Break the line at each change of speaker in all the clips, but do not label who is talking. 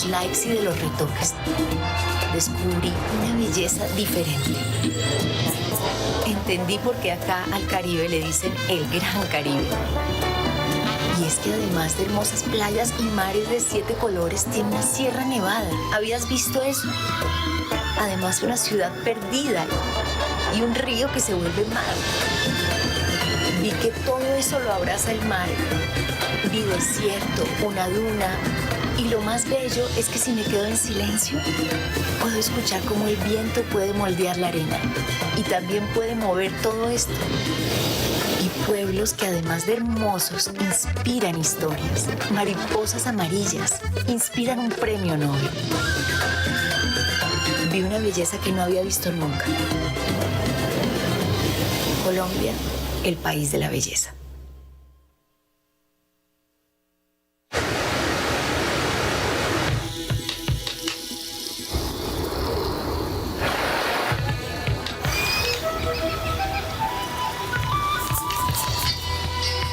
los likes y de los retoques, descubrí una belleza diferente. Entendí por qué acá al Caribe le dicen el Gran Caribe. Y es que además de hermosas playas y mares de 7 colores, tiene una sierra nevada. ¿Habías visto eso? Además, una ciudad perdida y un río que se vuelve mar. Vi que todo eso lo abraza el mar. Vi desierto, una duna. Y lo más bello es que si me quedo en silencio, puedo escuchar cómo el viento puede moldear la arena. Y también puede mover todo esto. Y pueblos que además de hermosos, inspiran historias. Mariposas amarillas, inspiran un premio Nobel. Vi una belleza que no había visto nunca. Colombia, el país de la belleza.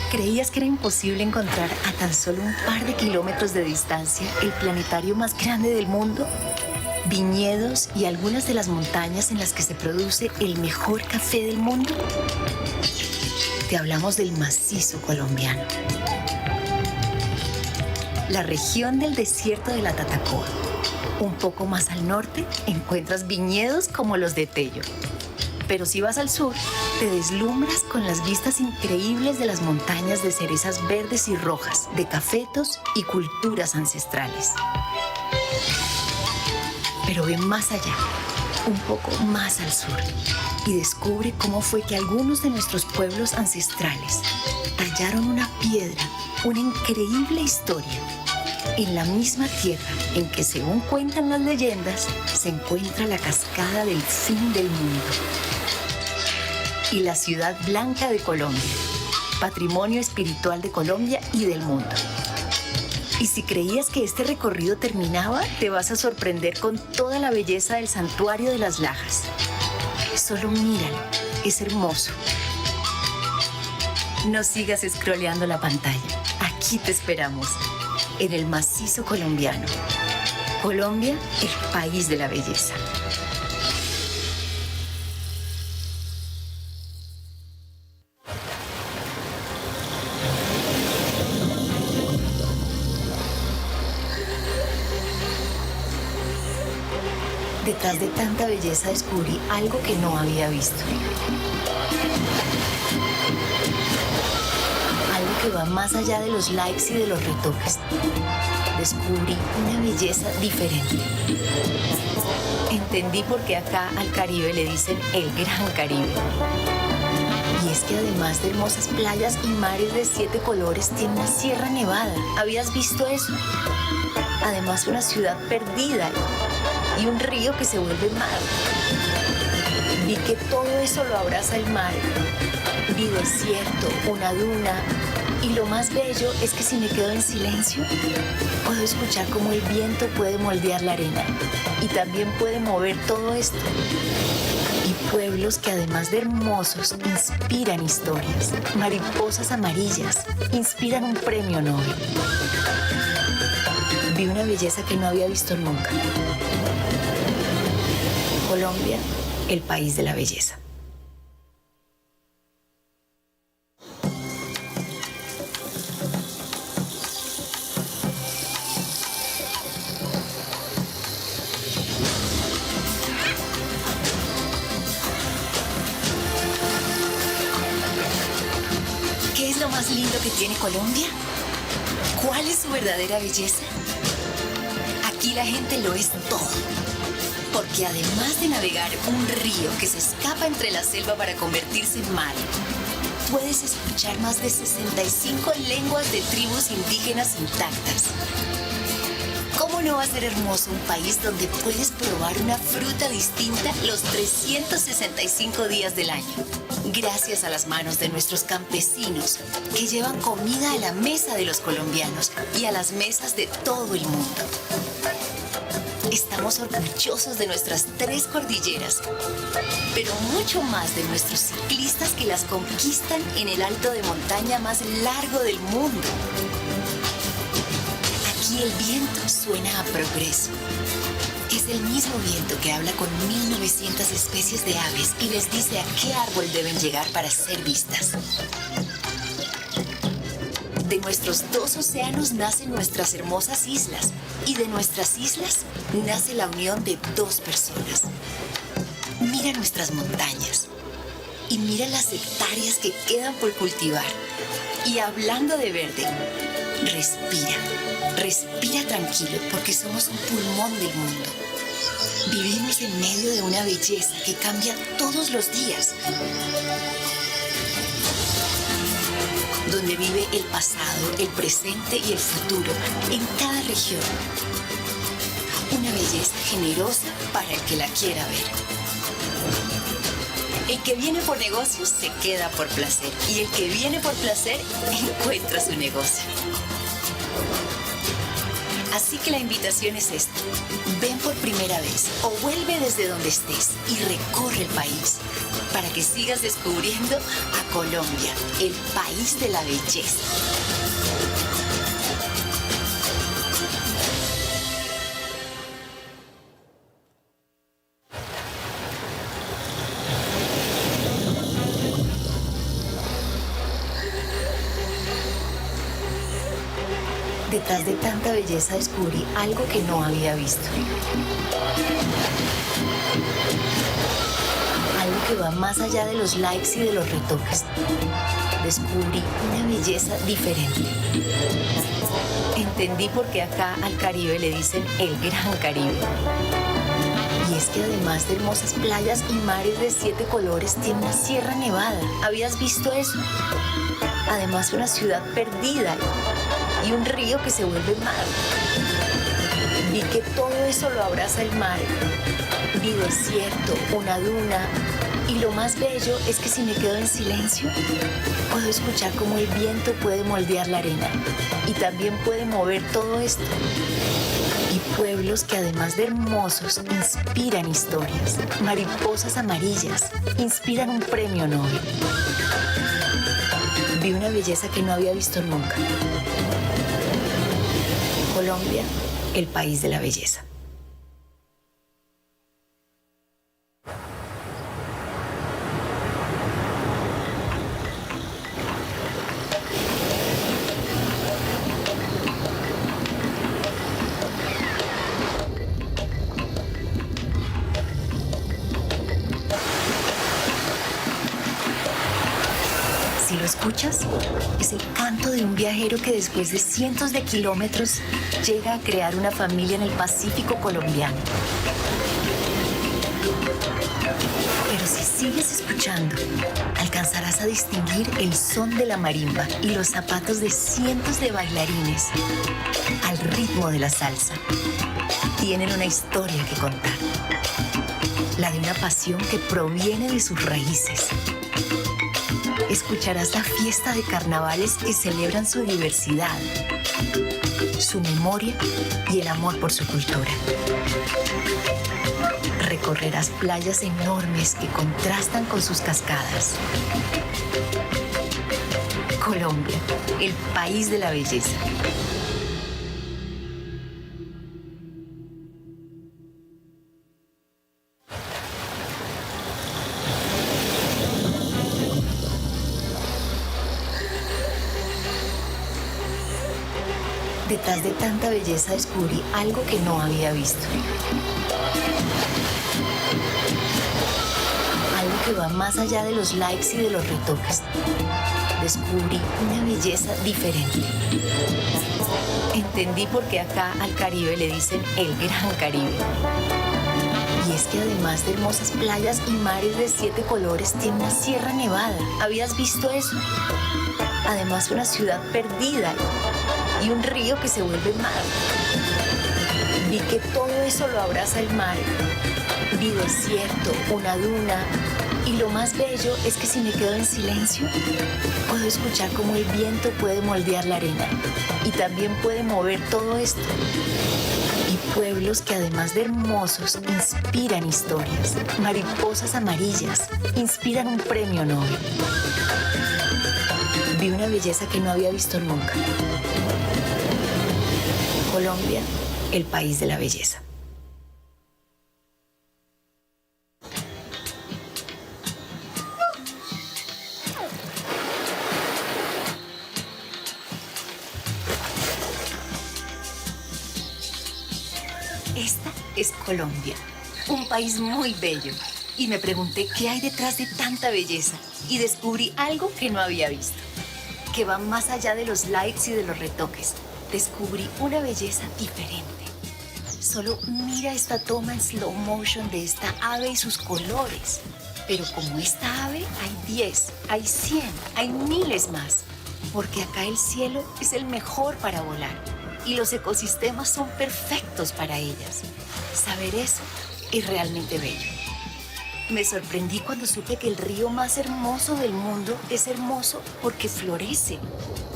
¿Creías que era imposible encontrar a tan solo un par de kilómetros de distancia el planetario más grande del mundo? Viñedos y algunas de las montañas en las que se produce el mejor café del mundo. Te hablamos del macizo colombiano. La región del desierto de la Tatacoa. Un poco más al norte encuentras viñedos como los de Tello. Pero si vas al sur, te deslumbras con las vistas increíbles de las montañas de cerezas verdes y rojas, de cafetos y culturas ancestrales. Pero ve más allá, un poco más al sur, y descubre cómo fue que algunos de nuestros pueblos ancestrales tallaron una piedra, una increíble historia, en la misma tierra en que, según cuentan las leyendas, se encuentra la cascada del fin del mundo. Y la ciudad blanca de Colombia, patrimonio espiritual de Colombia y del mundo. Y si creías que este recorrido terminaba, te vas a sorprender con toda la belleza del santuario de las Lajas. Solo míralo, es hermoso. No sigas scrolleando la pantalla. Aquí te esperamos, en el macizo colombiano. Colombia, el país de la belleza. Detrás de tanta belleza descubrí algo que no había visto. Algo que va más allá de los likes y de los retoques. Descubrí una belleza diferente. Entendí por qué acá al Caribe le dicen el Gran Caribe. Y es que además de hermosas playas y mares de 7 colores, tiene una sierra nevada. ¿Habías visto eso? Además, una ciudad perdida y un río que se vuelve mar. Vi que todo eso lo abraza el mar. Vi desierto, una duna. Y lo más bello es que si me quedo en silencio, puedo escuchar cómo el viento puede moldear la arena. Y también puede mover todo esto. Y pueblos que además de hermosos, inspiran historias. Mariposas amarillas, inspiran un premio Nobel. Vi una belleza que no había visto nunca. Colombia, el país de la belleza. ¿Qué es lo más lindo que tiene Colombia? ¿Cuál es su verdadera belleza? Aquí la gente lo es todo. Porque además de navegar un río que se escapa entre la selva para convertirse en mar, puedes escuchar más de 65 lenguas de tribus indígenas intactas. ¿Cómo no va a ser hermoso un país donde puedes probar una fruta distinta los 365 días del año? Gracias a las manos de nuestros campesinos que llevan comida a la mesa de los colombianos y a las mesas de todo el mundo. Estamos orgullosos de nuestras 3 cordilleras, pero mucho más de nuestros ciclistas que las conquistan en el alto de montaña más largo del mundo. Aquí Aquí el viento suena a progreso. Es el mismo viento que habla con 1900 especies de aves y les dice a qué árbol deben llegar para ser vistas. De nuestros dos océanos nacen nuestras hermosas islas y de nuestras islas nace la unión de dos personas. Mira nuestras montañas y mira las hectáreas que quedan por cultivar. Y hablando de verde, respira tranquilo porque somos un pulmón del mundo. Vivimos en medio de una belleza que cambia todos los días. Donde vive el pasado, el presente y el futuro en cada región. Una belleza generosa para el que la quiera ver. El que viene por negocios se queda por placer y el que viene por placer encuentra su negocio. Así que la invitación es esta. Ven por primera vez o vuelve desde donde estés y recorre el país para que sigas descubriendo a Colombia, el país de la belleza. Detrás de tanta belleza descubrí algo que no había visto. Algo que va más allá de los likes y de los retoques. Descubrí una belleza diferente. Entendí por qué acá al Caribe le dicen el Gran Caribe. Y es que además de hermosas playas y mares de 7 colores, tiene una sierra nevada. ¿Habías visto eso? Además, una ciudad perdida y un río que se vuelve mar. Vi que todo eso lo abraza el mar. Vi desierto, una duna. Y lo más bello es que si me quedo en silencio, puedo escuchar cómo el viento puede moldear la arena. Y también puede mover todo esto. Y pueblos que además de hermosos, inspiran historias. Mariposas amarillas, inspiran un premio Nobel. Vi una belleza que no había visto nunca. Colombia, el país de la belleza. Si lo escuchas, es el canto de un viajero que después de cientos de kilómetros llega a crear una familia en el Pacífico colombiano. Pero si sigues escuchando, alcanzarás a distinguir el son de la marimba y los zapatos de cientos de bailarines al ritmo de la salsa. Tienen una historia que contar, la de una pasión que proviene de sus raíces. Escucharás la fiesta de carnavales que celebran su diversidad, su memoria y el amor por su cultura. Recorrerás playas enormes que contrastan con sus cascadas. Colombia, el país de la belleza. Detrás de tanta belleza descubrí algo que no había visto. Algo que va más allá de los likes y de los retoques. Descubrí una belleza diferente. Entendí por qué acá al Caribe le dicen el Gran Caribe. Y es que además de hermosas playas y mares de 7 colores, tiene una sierra nevada. ¿Habías visto eso? Además, una ciudad perdida y un río que se vuelve mar. Vi que todo eso lo abraza el mar. Vi desierto, una duna. Y lo más bello es que si me quedo en silencio, puedo escuchar cómo el viento puede moldear la arena. Y también puede mover todo esto. Y pueblos que además de hermosos, inspiran historias. Mariposas amarillas, inspiran un premio Nobel. Vi una belleza que no había visto nunca. Colombia, el país de la belleza. Esta es Colombia, un país muy bello. Y me pregunté qué hay detrás de tanta belleza. Y descubrí algo que no había visto, que va más allá de los likes y de los retoques. Descubrí una belleza diferente. Solo mira esta toma en slow motion de esta ave y sus colores. Pero como esta ave, hay 10, hay 100, hay miles más. Porque acá el cielo es el mejor para volar. Y los ecosistemas son perfectos para ellas. Saber eso es realmente bello. Me sorprendí cuando supe que el río más hermoso del mundo es hermoso porque florece.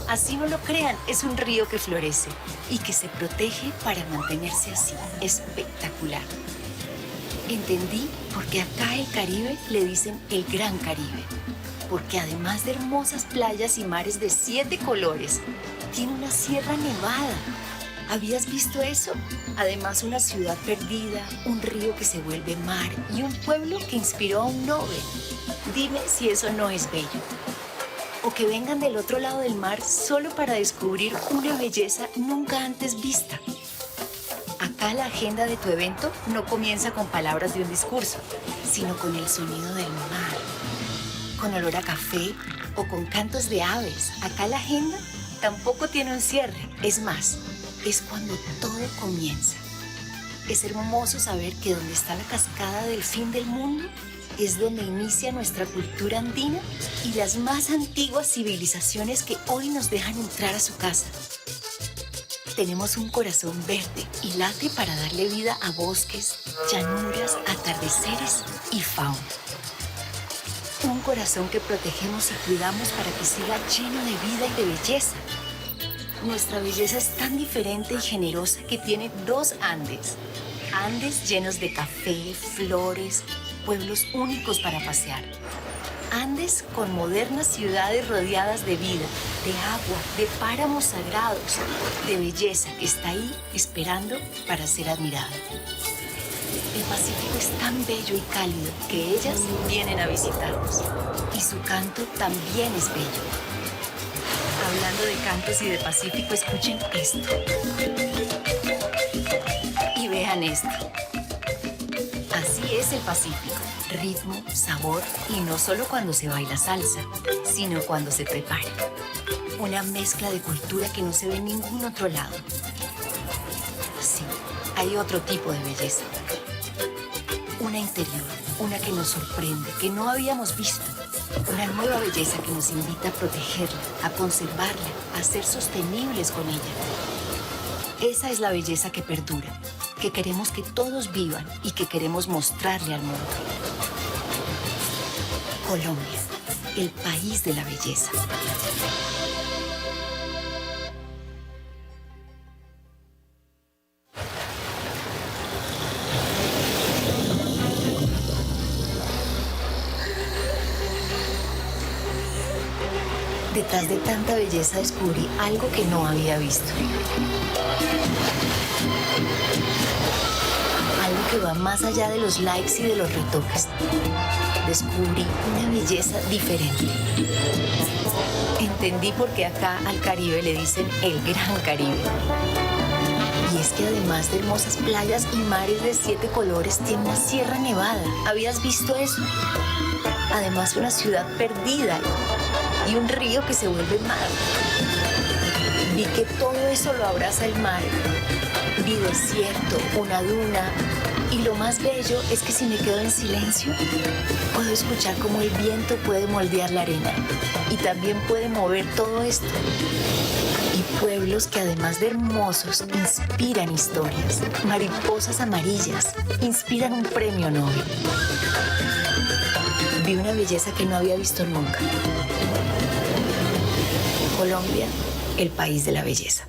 Así no lo crean, es un río que florece y que se protege para mantenerse así. Espectacular. Entendí por qué acá el Caribe le dicen el Gran Caribe. Porque además de hermosas playas y mares de 7 colores, tiene una sierra nevada. ¿Habías visto eso? Además, una ciudad perdida, un río que se vuelve mar y un pueblo que inspiró a un Nobel. Dime si eso no es bello. O que vengan del otro lado del mar solo para descubrir una belleza nunca antes vista. Acá la agenda de tu evento no comienza con palabras de un discurso, sino con el sonido del mar, con olor a café o con cantos de aves. Acá la agenda tampoco tiene un cierre, es más, es cuando todo comienza. Es hermoso saber que donde está la cascada del fin del mundo es donde inicia nuestra cultura andina y las más antiguas civilizaciones que hoy nos dejan entrar a su casa. Tenemos un corazón verde y late para darle vida a bosques, llanuras, atardeceres y fauna. Un corazón que protegemos y cuidamos para que siga lleno de vida y de belleza. Nuestra belleza es tan diferente y generosa que tiene 2 Andes. Andes llenos de café, flores, pueblos únicos para pasear. Andes con modernas ciudades rodeadas de vida, de agua, de páramos sagrados, de belleza que está ahí esperando para ser admirada. El Pacífico es tan bello y cálido que ellas vienen a visitarnos. Y su canto también es bello. Hablando de cantos y de Pacífico, escuchen esto. Y vean esto. Así es el Pacífico. Ritmo, sabor y no solo cuando se baila salsa, sino cuando se prepara. Una mezcla de cultura que no se ve en ningún otro lado. Sí, hay otro tipo de belleza. Una interior, una que nos sorprende, que no habíamos visto. Una nueva belleza que nos invita a protegerla, a conservarla, a ser sostenibles con ella. Esa es la belleza que perdura, que queremos que todos vivan y que queremos mostrarle al mundo. Colombia, el país de la belleza. Detrás de tanta belleza descubrí algo que no había visto. Algo que va más allá de los likes y de los retoques. Descubrí una belleza diferente. Entendí por qué acá al Caribe le dicen el Gran Caribe. Y es que además de hermosas playas y mares de 7 colores, tiene una sierra nevada. ¿Habías visto eso? Además, una ciudad perdida y un río que se vuelve mar. Vi que todo eso lo abraza el mar. Vi desierto, una duna. Y lo más bello es que si me quedo en silencio, puedo escuchar cómo el viento puede moldear la arena. Y también puede mover todo esto. Y pueblos que además de hermosos, inspiran historias. Mariposas amarillas, inspiran un premio Nobel. Vi una belleza que no había visto nunca. Colombia, el país de la belleza.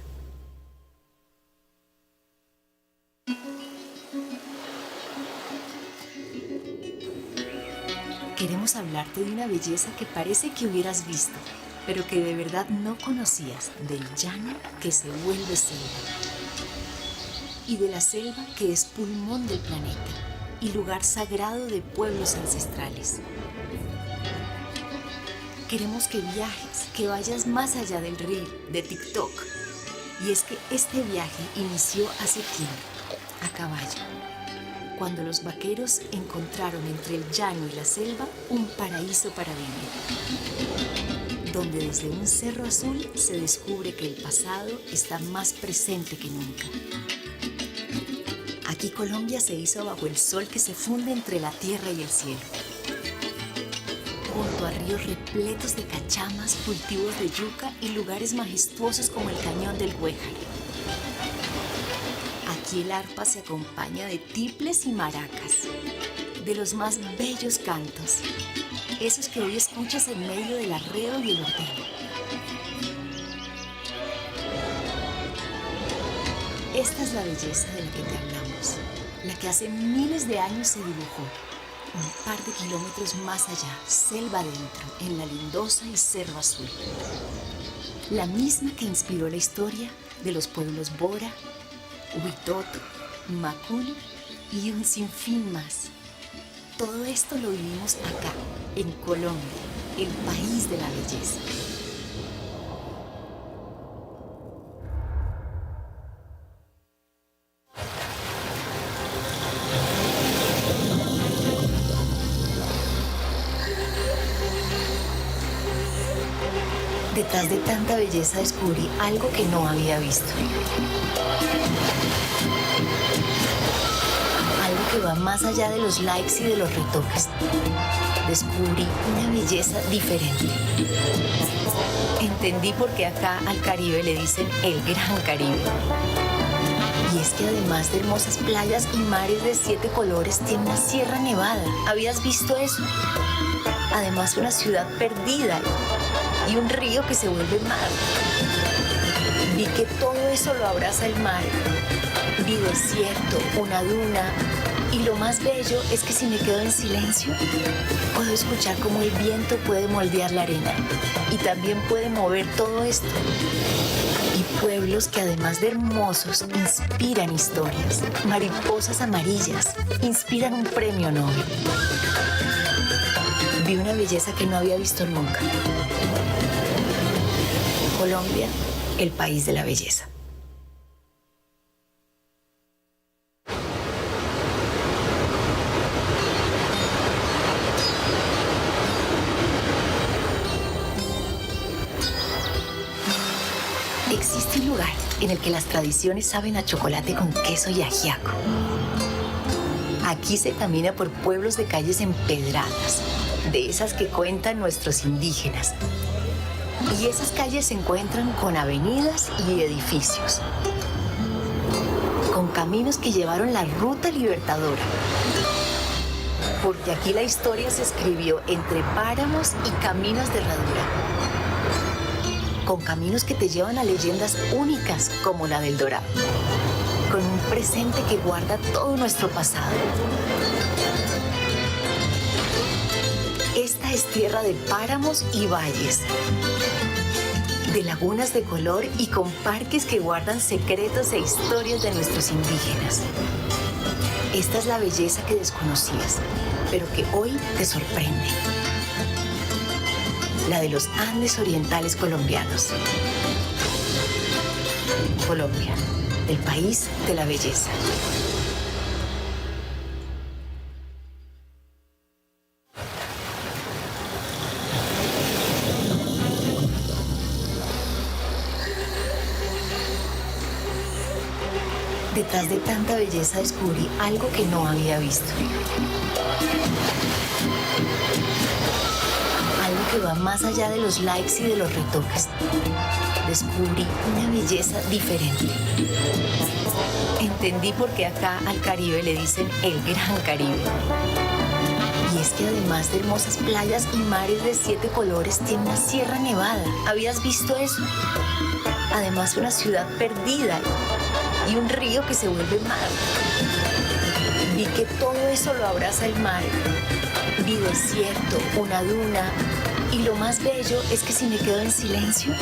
Queremos hablarte de una belleza que parece que hubieras visto, pero que de verdad no conocías, del llano que se vuelve selva y de la selva que es pulmón del planeta y lugar sagrado de pueblos ancestrales. Queremos que viajes, que vayas más allá del reel, de TikTok. Y es que este viaje inició hace tiempo, a caballo, cuando los vaqueros encontraron entre el llano y la selva un paraíso para vivir, donde desde un cerro azul se descubre que el pasado está más presente que nunca. Aquí Colombia se hizo bajo el sol que se funde entre la tierra y el cielo, junto a ríos repletos de cachamas, cultivos de yuca y lugares majestuosos como el cañón del Güejar. Aquí el arpa se acompaña de tiples y maracas, de los más bellos cantos, esos que hoy escuchas en medio del arreo y el ordeño. Esta es la belleza de la que te hablamos, la que hace miles de años se dibujó. Un par de kilómetros más allá, selva adentro, en la lindosa y Cerro Azul. La misma que inspiró la historia de los pueblos Bora, Huitoto, Macul y un sinfín más. Todo esto lo vivimos acá, en Colombia, el país de la belleza. Detrás de tanta belleza descubrí algo que no había visto. Algo que va más allá de los likes y de los retoques. Descubrí una belleza diferente. Entendí por qué acá al Caribe le dicen el Gran Caribe. Y es que además de hermosas playas y mares de 7 colores, tiene una sierra nevada. ¿Habías visto eso? Además, una ciudad perdida y un río que se vuelve mar. Vi que todo eso lo abraza el mar. Vi desierto, una duna. Y lo más bello es que si me quedo en silencio, puedo escuchar cómo el viento puede moldear la arena. Y también puede mover todo esto. Y pueblos que además de hermosos, inspiran historias. Mariposas amarillas, inspiran un premio Nobel. Vi una belleza que no había visto nunca. Colombia, el país de la belleza. Existe un lugar en el que las tradiciones saben a chocolate con queso y ajiaco. Aquí se camina por pueblos de calles empedradas, de esas que cuentan nuestros indígenas. Y esas calles se encuentran con avenidas y edificios, con caminos que llevaron la ruta libertadora. Porque aquí la historia se escribió entre páramos y caminos de herradura, con caminos que te llevan a leyendas únicas como la del Dorado, con un presente que guarda todo nuestro pasado. Esta es tierra de páramos y valles, de lagunas de color y con parques que guardan secretos e historias de nuestros indígenas. Esta es la belleza que desconocías, pero que hoy te sorprende. La de los Andes orientales colombianos. Colombia, el país de la belleza. Detrás de tanta belleza descubrí algo que no había visto. Algo que va más allá de los likes y de los retoques. Descubrí una belleza diferente. Entendí por qué acá al Caribe le dicen el Gran Caribe. Y es que además de hermosas playas y mares de 7 colores, tiene una sierra nevada. ¿Habías visto eso? Además, una ciudad perdida y un río que se vuelve mar. Vi que todo eso lo abraza el mar. Vi desierto, una duna. Y lo más bello es que si me quedo en silencio,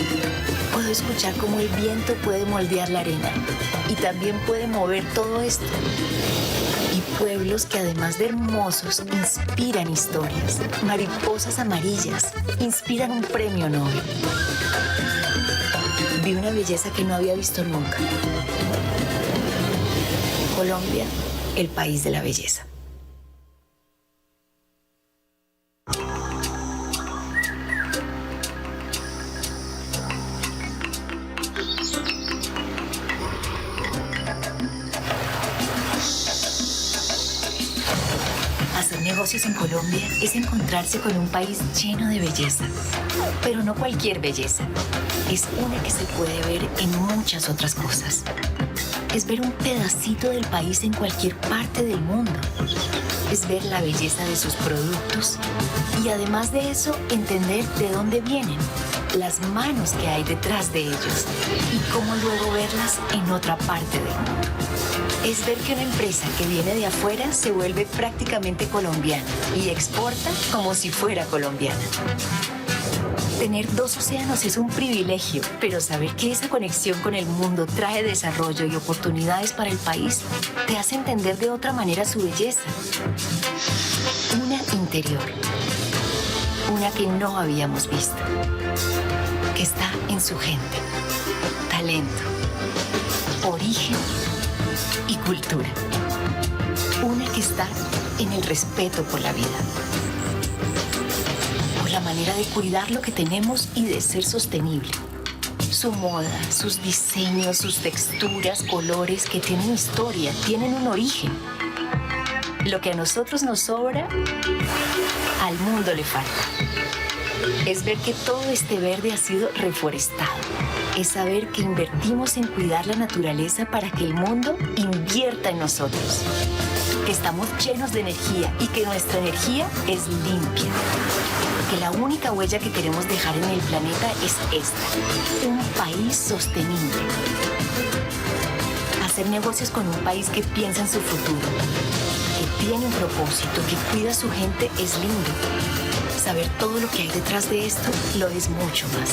puedo escuchar cómo el viento puede moldear la arena y también puede mover todo esto. Y pueblos que además de hermosos inspiran historias. Mariposas amarillas inspiran un premio Nobel. Vi una belleza que no había visto nunca. Colombia, el país de la belleza. Hacer negocios en Colombia es encontrarse con un país lleno de belleza, pero no cualquier belleza. Es una que se puede ver en muchas otras cosas. Es ver un pedacito del país en cualquier parte del mundo. Es ver la belleza de sus productos y además de eso entender de dónde vienen, las manos que hay detrás de ellos y cómo luego verlas en otra parte del mundo. Es ver que una empresa que viene de afuera se vuelve prácticamente colombiana y exporta como si fuera colombiana. Tener dos océanos es un privilegio, pero saber que esa conexión con el mundo trae desarrollo y oportunidades para el país te hace entender de otra manera su belleza. Una interior, una que no habíamos visto, que está en su gente, talento, origen y cultura. Una que está en el respeto por la vida, por la manera de cuidar lo que tenemos y de ser sostenible. Su moda, sus diseños, sus texturas, colores que tienen historia, tienen un origen. Lo que a nosotros nos sobra, al mundo le falta. Es ver que todo este verde ha sido reforestado. Es saber que invertimos en cuidar la naturaleza para que el mundo invierta en nosotros. Que estamos llenos de energía y que nuestra energía es limpia. Que la única huella que queremos dejar en el planeta es esta, un país sostenible. Hacer negocios con un país que piensa en su futuro, que tiene un propósito, que cuida a su gente es lindo. Saber todo lo que hay detrás de esto lo es mucho más.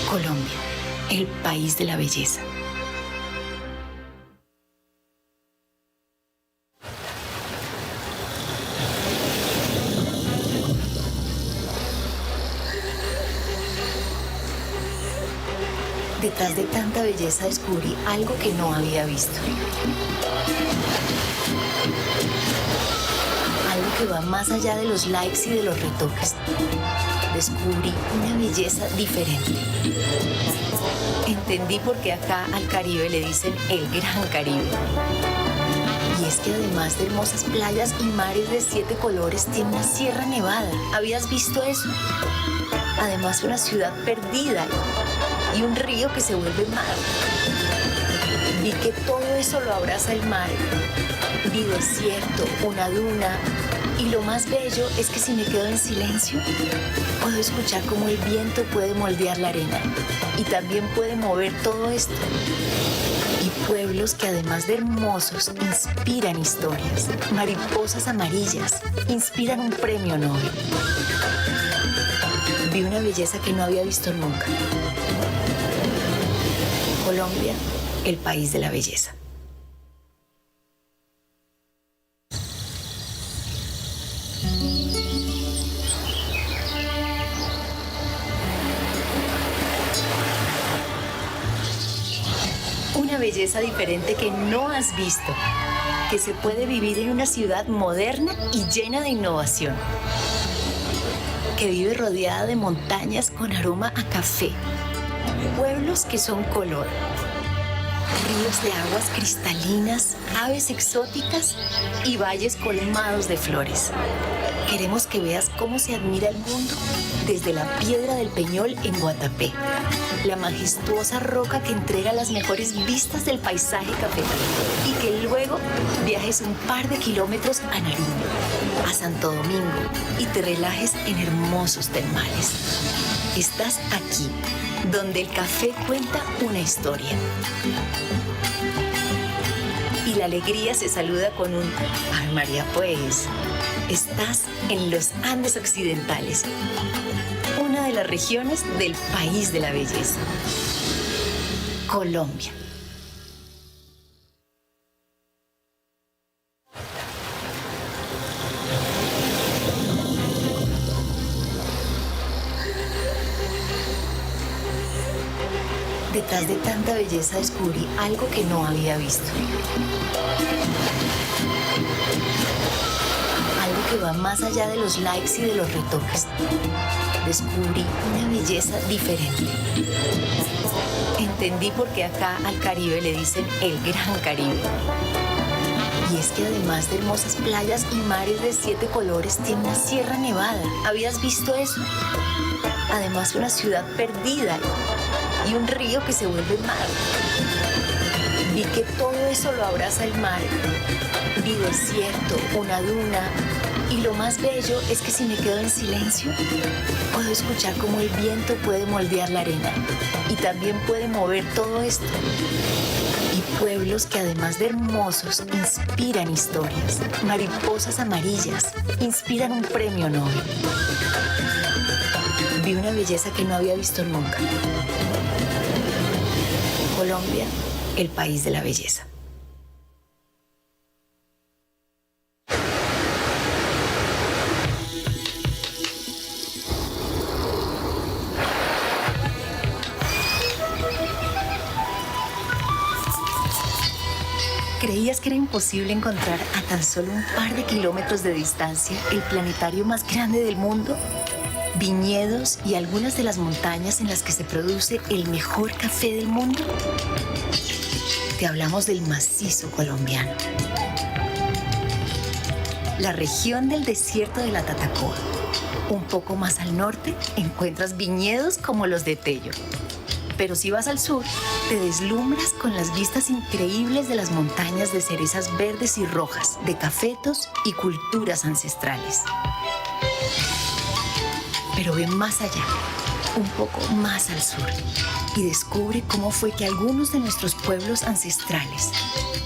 Colombia, el país de la belleza. Detrás de tanta belleza descubrí algo que no había visto. Algo que va más allá de los likes y de los retoques. Descubrí una belleza diferente. Entendí por qué acá al Caribe le dicen el Gran Caribe. Y es que además de hermosas playas y mares de 7 colores, tiene una sierra nevada. ¿Habías visto eso? Además, una ciudad perdida y un río que se vuelve mar. Vi que todo eso lo abraza el mar. Vi desierto, una duna. Y lo más bello es que si me quedo en silencio, puedo escuchar cómo el viento puede moldear la arena y también puede mover todo esto. Y pueblos que además de hermosos inspiran historias. Mariposas amarillas inspiran un premio Nobel. Vi una belleza que no había visto nunca. Colombia, el país de la belleza. Una belleza diferente que no has visto, que se puede vivir en una ciudad moderna y llena de innovación, que vive rodeada de montañas con aroma a café, pueblos que son color, ríos de aguas cristalinas, aves exóticas y valles colmados de flores. Queremos que veas cómo se admira el mundo desde la Piedra del Peñol en Guatapé, la majestuosa roca que entrega las mejores vistas del paisaje cafetal, y que luego viajes un par de kilómetros a Nariño, a Santo Domingo, y te relajes en hermosos termales. Estás aquí, donde el café cuenta una historia. Y la alegría se saluda con un "Ay, María, pues". Estás en los Andes Occidentales, una de las regiones del país de la belleza, Colombia. Detrás de tanta belleza descubrí algo que no había visto. Algo que va más allá de los likes y de los retoques. Descubrí una belleza diferente. Entendí por qué acá al Caribe le dicen el Gran Caribe. Y es que además de hermosas playas y mares de 7 colores, tiene una sierra nevada. ¿Habías visto eso? Además, una ciudad perdida y un río que se vuelve mar. Vi que todo eso lo abraza el mar. Vi desierto, una duna, y lo más bello es que si me quedo en silencio, puedo escuchar cómo el viento puede moldear la arena y también puede mover todo esto. Y pueblos que además de hermosos inspiran historias. Mariposas amarillas inspiran un premio Nobel. Vi una belleza que no había visto nunca. Colombia, el país de la belleza. ¿Creías que era imposible encontrar a tan solo un par de kilómetros de distancia el planetario más grande del mundo? Viñedos y algunas de las montañas en las que se produce el mejor café del mundo. Te hablamos del macizo colombiano. La región del desierto de la Tatacoa. Un poco más al norte encuentras viñedos como los de Tello. Pero si vas al sur, te deslumbras con las vistas increíbles de las montañas de cerezas verdes y rojas, de cafetos y culturas ancestrales. Pero ve más allá, un poco más al sur, y descubre cómo fue que algunos de nuestros pueblos ancestrales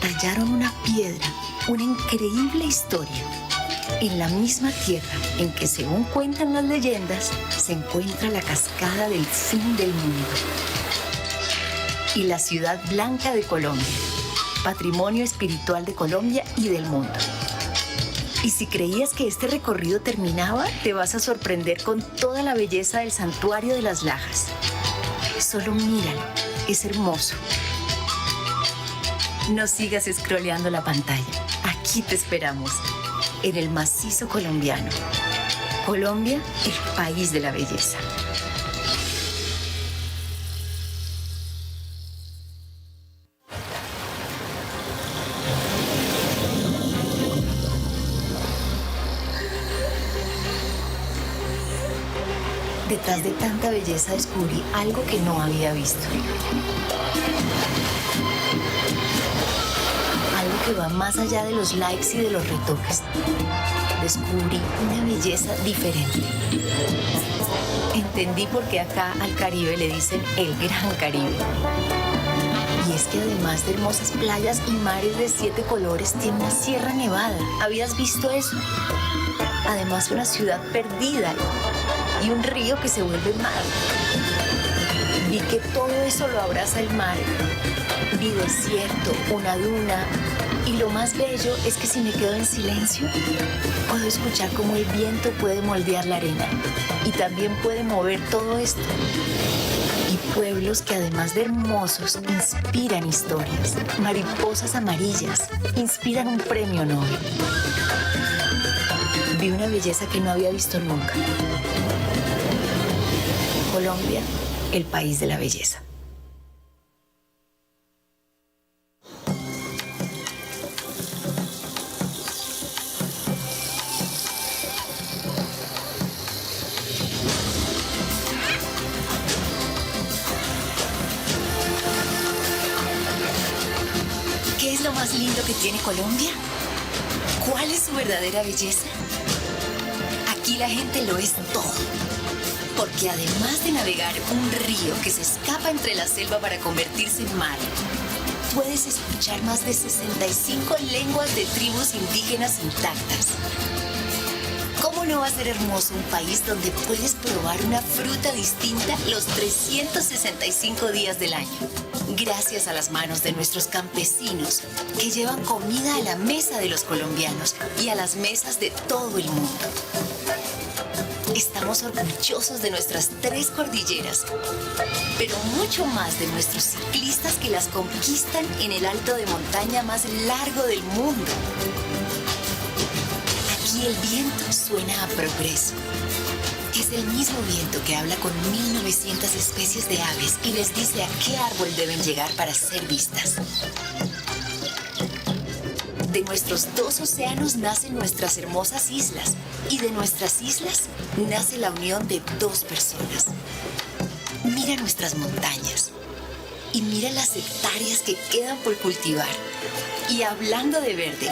tallaron una piedra, una increíble historia, en la misma tierra en que, según cuentan las leyendas, se encuentra la cascada del fin del mundo. Y la ciudad blanca de Colombia, patrimonio espiritual de Colombia y del mundo. Y si creías que este recorrido terminaba, te vas a sorprender con toda la belleza del santuario de las Lajas. Solo míralo, es hermoso. No sigas scrolleando la pantalla. Aquí te esperamos, en el macizo colombiano. Colombia, el país de la belleza. Detrás de tanta belleza descubrí algo que no había visto. Algo que va más allá de los likes y de los retoques. Descubrí una belleza diferente. Entendí por qué acá al Caribe le dicen el Gran Caribe. Y es que además de hermosas playas y mares de 7 colores, tiene una sierra nevada. ¿Habías visto eso? Además, una ciudad perdida y un río que se vuelve mar. Vi que todo eso lo abraza el mar. Vi desierto, una duna, y lo más bello es que si me quedo en silencio, puedo escuchar cómo el viento puede moldear la arena y también puede mover todo esto. Y pueblos que además de hermosos inspiran historias. Mariposas amarillas inspiran un premio Nobel. Vi una belleza que no había visto nunca. Colombia, el país de la belleza. ¿Qué es lo más lindo que tiene Colombia? ¿Cuál es su verdadera belleza? Aquí la gente lo es todo. Porque además de navegar un río que se escapa entre la selva para convertirse en mar, puedes escuchar más de 65 lenguas de tribus indígenas intactas. ¿Cómo no va a ser hermoso un país donde puedes probar una fruta distinta los 365 días del año? Gracias a las manos de nuestros campesinos que llevan comida a la mesa de los colombianos y a las mesas de todo el mundo. Estamos orgullosos de nuestras 3 cordilleras, pero mucho más de nuestros ciclistas que las conquistan en el alto de montaña más largo del mundo. Aquí el viento suena a progreso. Es el mismo viento que habla con 1900 especies de aves y les dice a qué árbol deben llegar para ser vistas. De nuestros 2 océanos nacen nuestras hermosas islas y de nuestras islas nace la unión de 2 personas. Mira nuestras montañas y mira las hectáreas que quedan por cultivar. Y hablando de verde,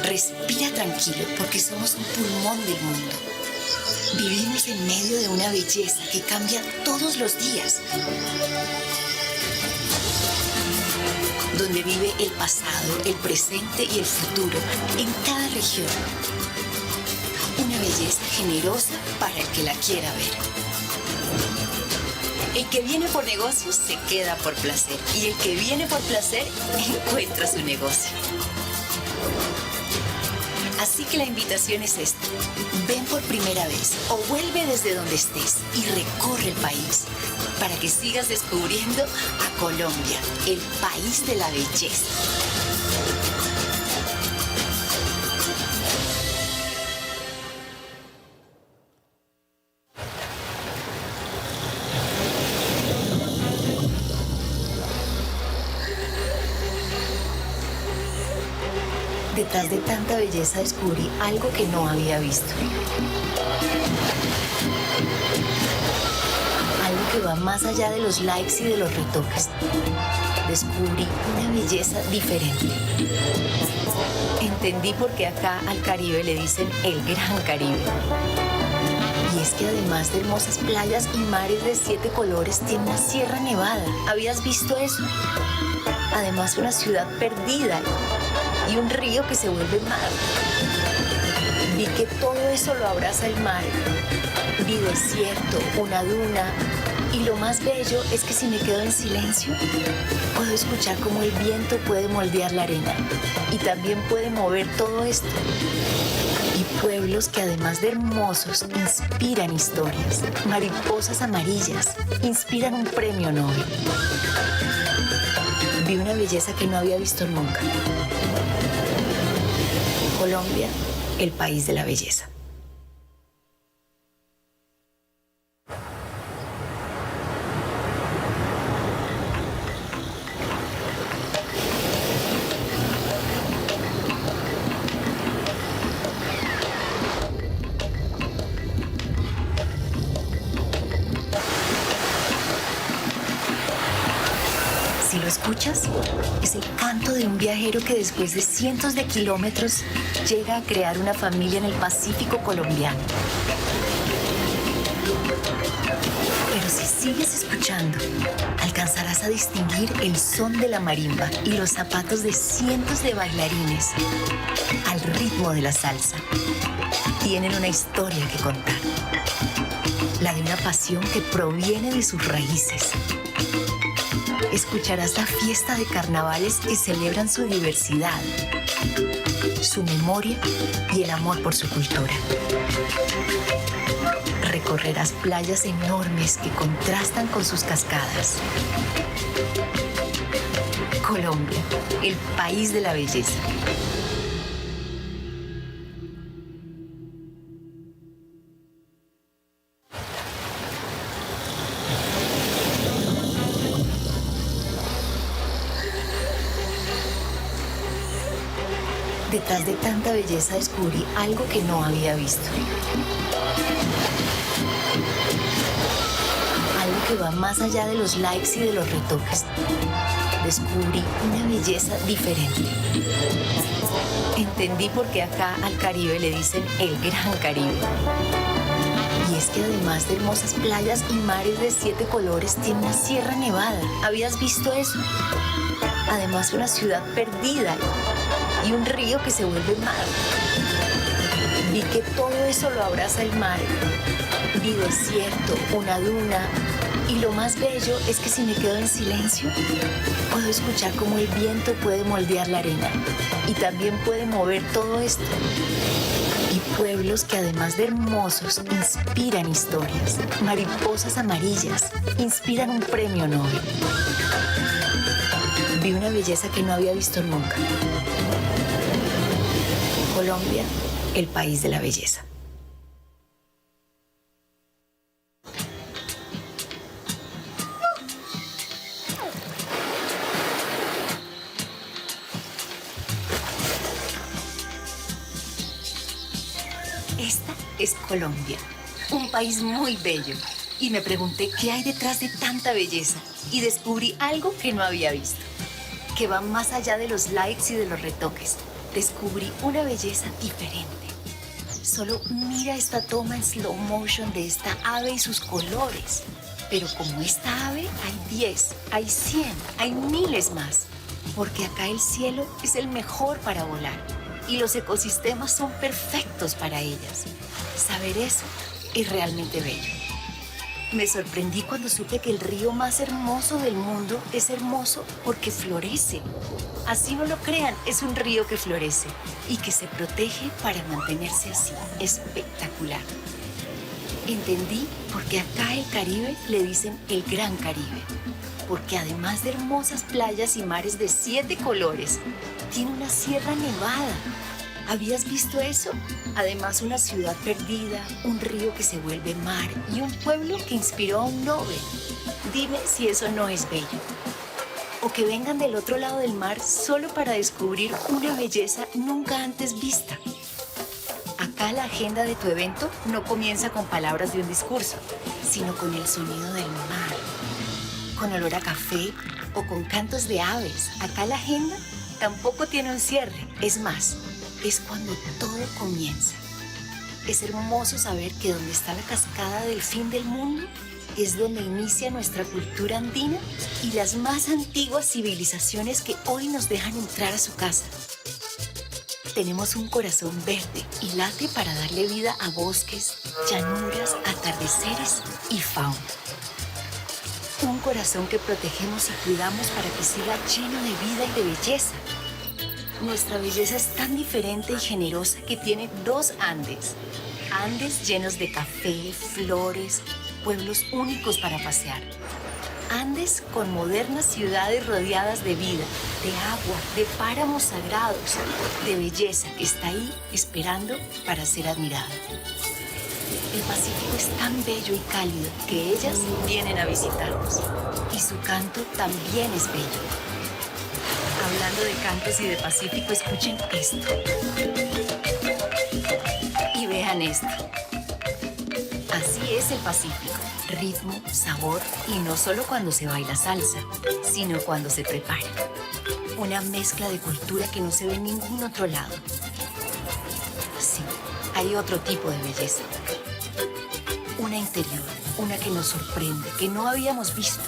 respira tranquilo porque somos un pulmón del mundo. Vivimos en medio de una belleza que cambia todos los días, donde vive el pasado, el presente y el futuro en cada región. Una belleza generosa para el que la quiera ver. El que viene por negocios se queda por placer y el que viene por placer encuentra su negocio. Así que la invitación es esta. Ven por primera vez o vuelve desde donde estés y recorre el país para que sigas descubriendo a Colombia, el país de la belleza. Detrás de tanta belleza descubrí algo que no había visto. Algo que va más allá de los likes y de los retoques. Descubrí una belleza diferente. Entendí por qué acá al Caribe le dicen el Gran Caribe. Y es que además de hermosas playas y mares de 7 colores, tiene una sierra nevada. ¿Habías visto eso? Además, una ciudad perdida y un río que se vuelve mar. Vi que todo eso lo abraza el mar. Vi desierto, una duna. Y lo más bello es que si me quedo en silencio, puedo escuchar cómo el viento puede moldear la arena. Y también puede mover todo esto. Y pueblos que además de hermosos, inspiran historias. Mariposas amarillas inspiran un premio Nobel. Vi una belleza que no había visto nunca. Colombia, el país de la belleza. Si lo escuchas, es el canto de un viajero que después de cientos de kilómetros llega a crear una familia en el Pacífico colombiano. Pero si sigues escuchando, alcanzarás a distinguir el son de la marimba y los zapatos de cientos de bailarines al ritmo de la salsa. Tienen una historia que contar, la de una pasión que proviene de sus raíces. Escucharás la fiesta de carnavales que celebran su diversidad, su memoria y el amor por su cultura. Recorrerás playas enormes que contrastan con sus cascadas. Colombia, el país de la belleza. Detrás de tanta belleza descubrí algo que no había visto. Algo que va más allá de los likes y de los retoques. Descubrí una belleza diferente. Entendí por qué acá al Caribe le dicen el Gran Caribe. Y es que además de hermosas playas y mares de 7 colores, tiene una sierra nevada. ¿Habías visto eso? Además, una ciudad perdida y un río que se vuelve mar. Vi que todo eso lo abraza el mar. Vi desierto, una duna. Y lo más bello es que si me quedo en silencio, puedo escuchar cómo el viento puede moldear la arena. Y también puede mover todo esto. Y pueblos que además de hermosos, inspiran historias. Mariposas amarillas inspiran un premio Nobel. Vi una belleza que no había visto nunca. Colombia, el país de la belleza. Esta es Colombia, un país muy bello. Y me pregunté qué hay detrás de tanta belleza. Y descubrí algo que no había visto, que va más allá de los likes y de los retoques. Descubrí una belleza diferente. Solo mira esta toma en slow motion de esta ave y sus colores. Pero como esta ave, hay 10, hay 100, hay miles más. Porque acá el cielo es el mejor para volar. Y los ecosistemas son perfectos para ellas. Saber eso es realmente bello. Me sorprendí cuando supe que el río más hermoso del mundo es hermoso porque florece. Así no lo crean, es un río que florece y que se protege para mantenerse así. Espectacular. Entendí por qué acá el Caribe le dicen el Gran Caribe. Porque además de hermosas playas y mares de 7 colores, tiene una sierra nevada. ¿Habías visto eso? Además, una ciudad perdida, un río que se vuelve mar y un pueblo que inspiró a un Nobel. Dime si eso no es bello. O que vengan del otro lado del mar solo para descubrir una belleza nunca antes vista. Acá la agenda de tu evento no comienza con palabras de un discurso, sino con el sonido del mar, con olor a café o con cantos de aves. Acá la agenda tampoco tiene un cierre, es más, es cuando todo comienza. Es hermoso saber que donde está la cascada del fin del mundo es donde inicia nuestra cultura andina y las más antiguas civilizaciones que hoy nos dejan entrar a su casa. Tenemos un corazón verde y late para darle vida a bosques, llanuras, atardeceres y fauna. Un corazón que protegemos y cuidamos para que siga lleno de vida y de belleza. Nuestra belleza es tan diferente y generosa que tiene 2 Andes. Andes llenos de café, flores, pueblos únicos para pasear. Andes con modernas ciudades rodeadas de vida, de agua, de páramos sagrados, de belleza que está ahí esperando para ser admirada. El Pacífico es tan bello y cálido que ellas vienen a visitarnos. Y su canto también es bello. Hablando de cantos y de Pacífico, escuchen esto. Y vean esto. Así es el Pacífico. Ritmo, sabor y no solo cuando se baila salsa, sino cuando se prepara. Una mezcla de cultura que no se ve en ningún otro lado. Sí, hay otro tipo de belleza. Una interior, una que nos sorprende, que no habíamos visto.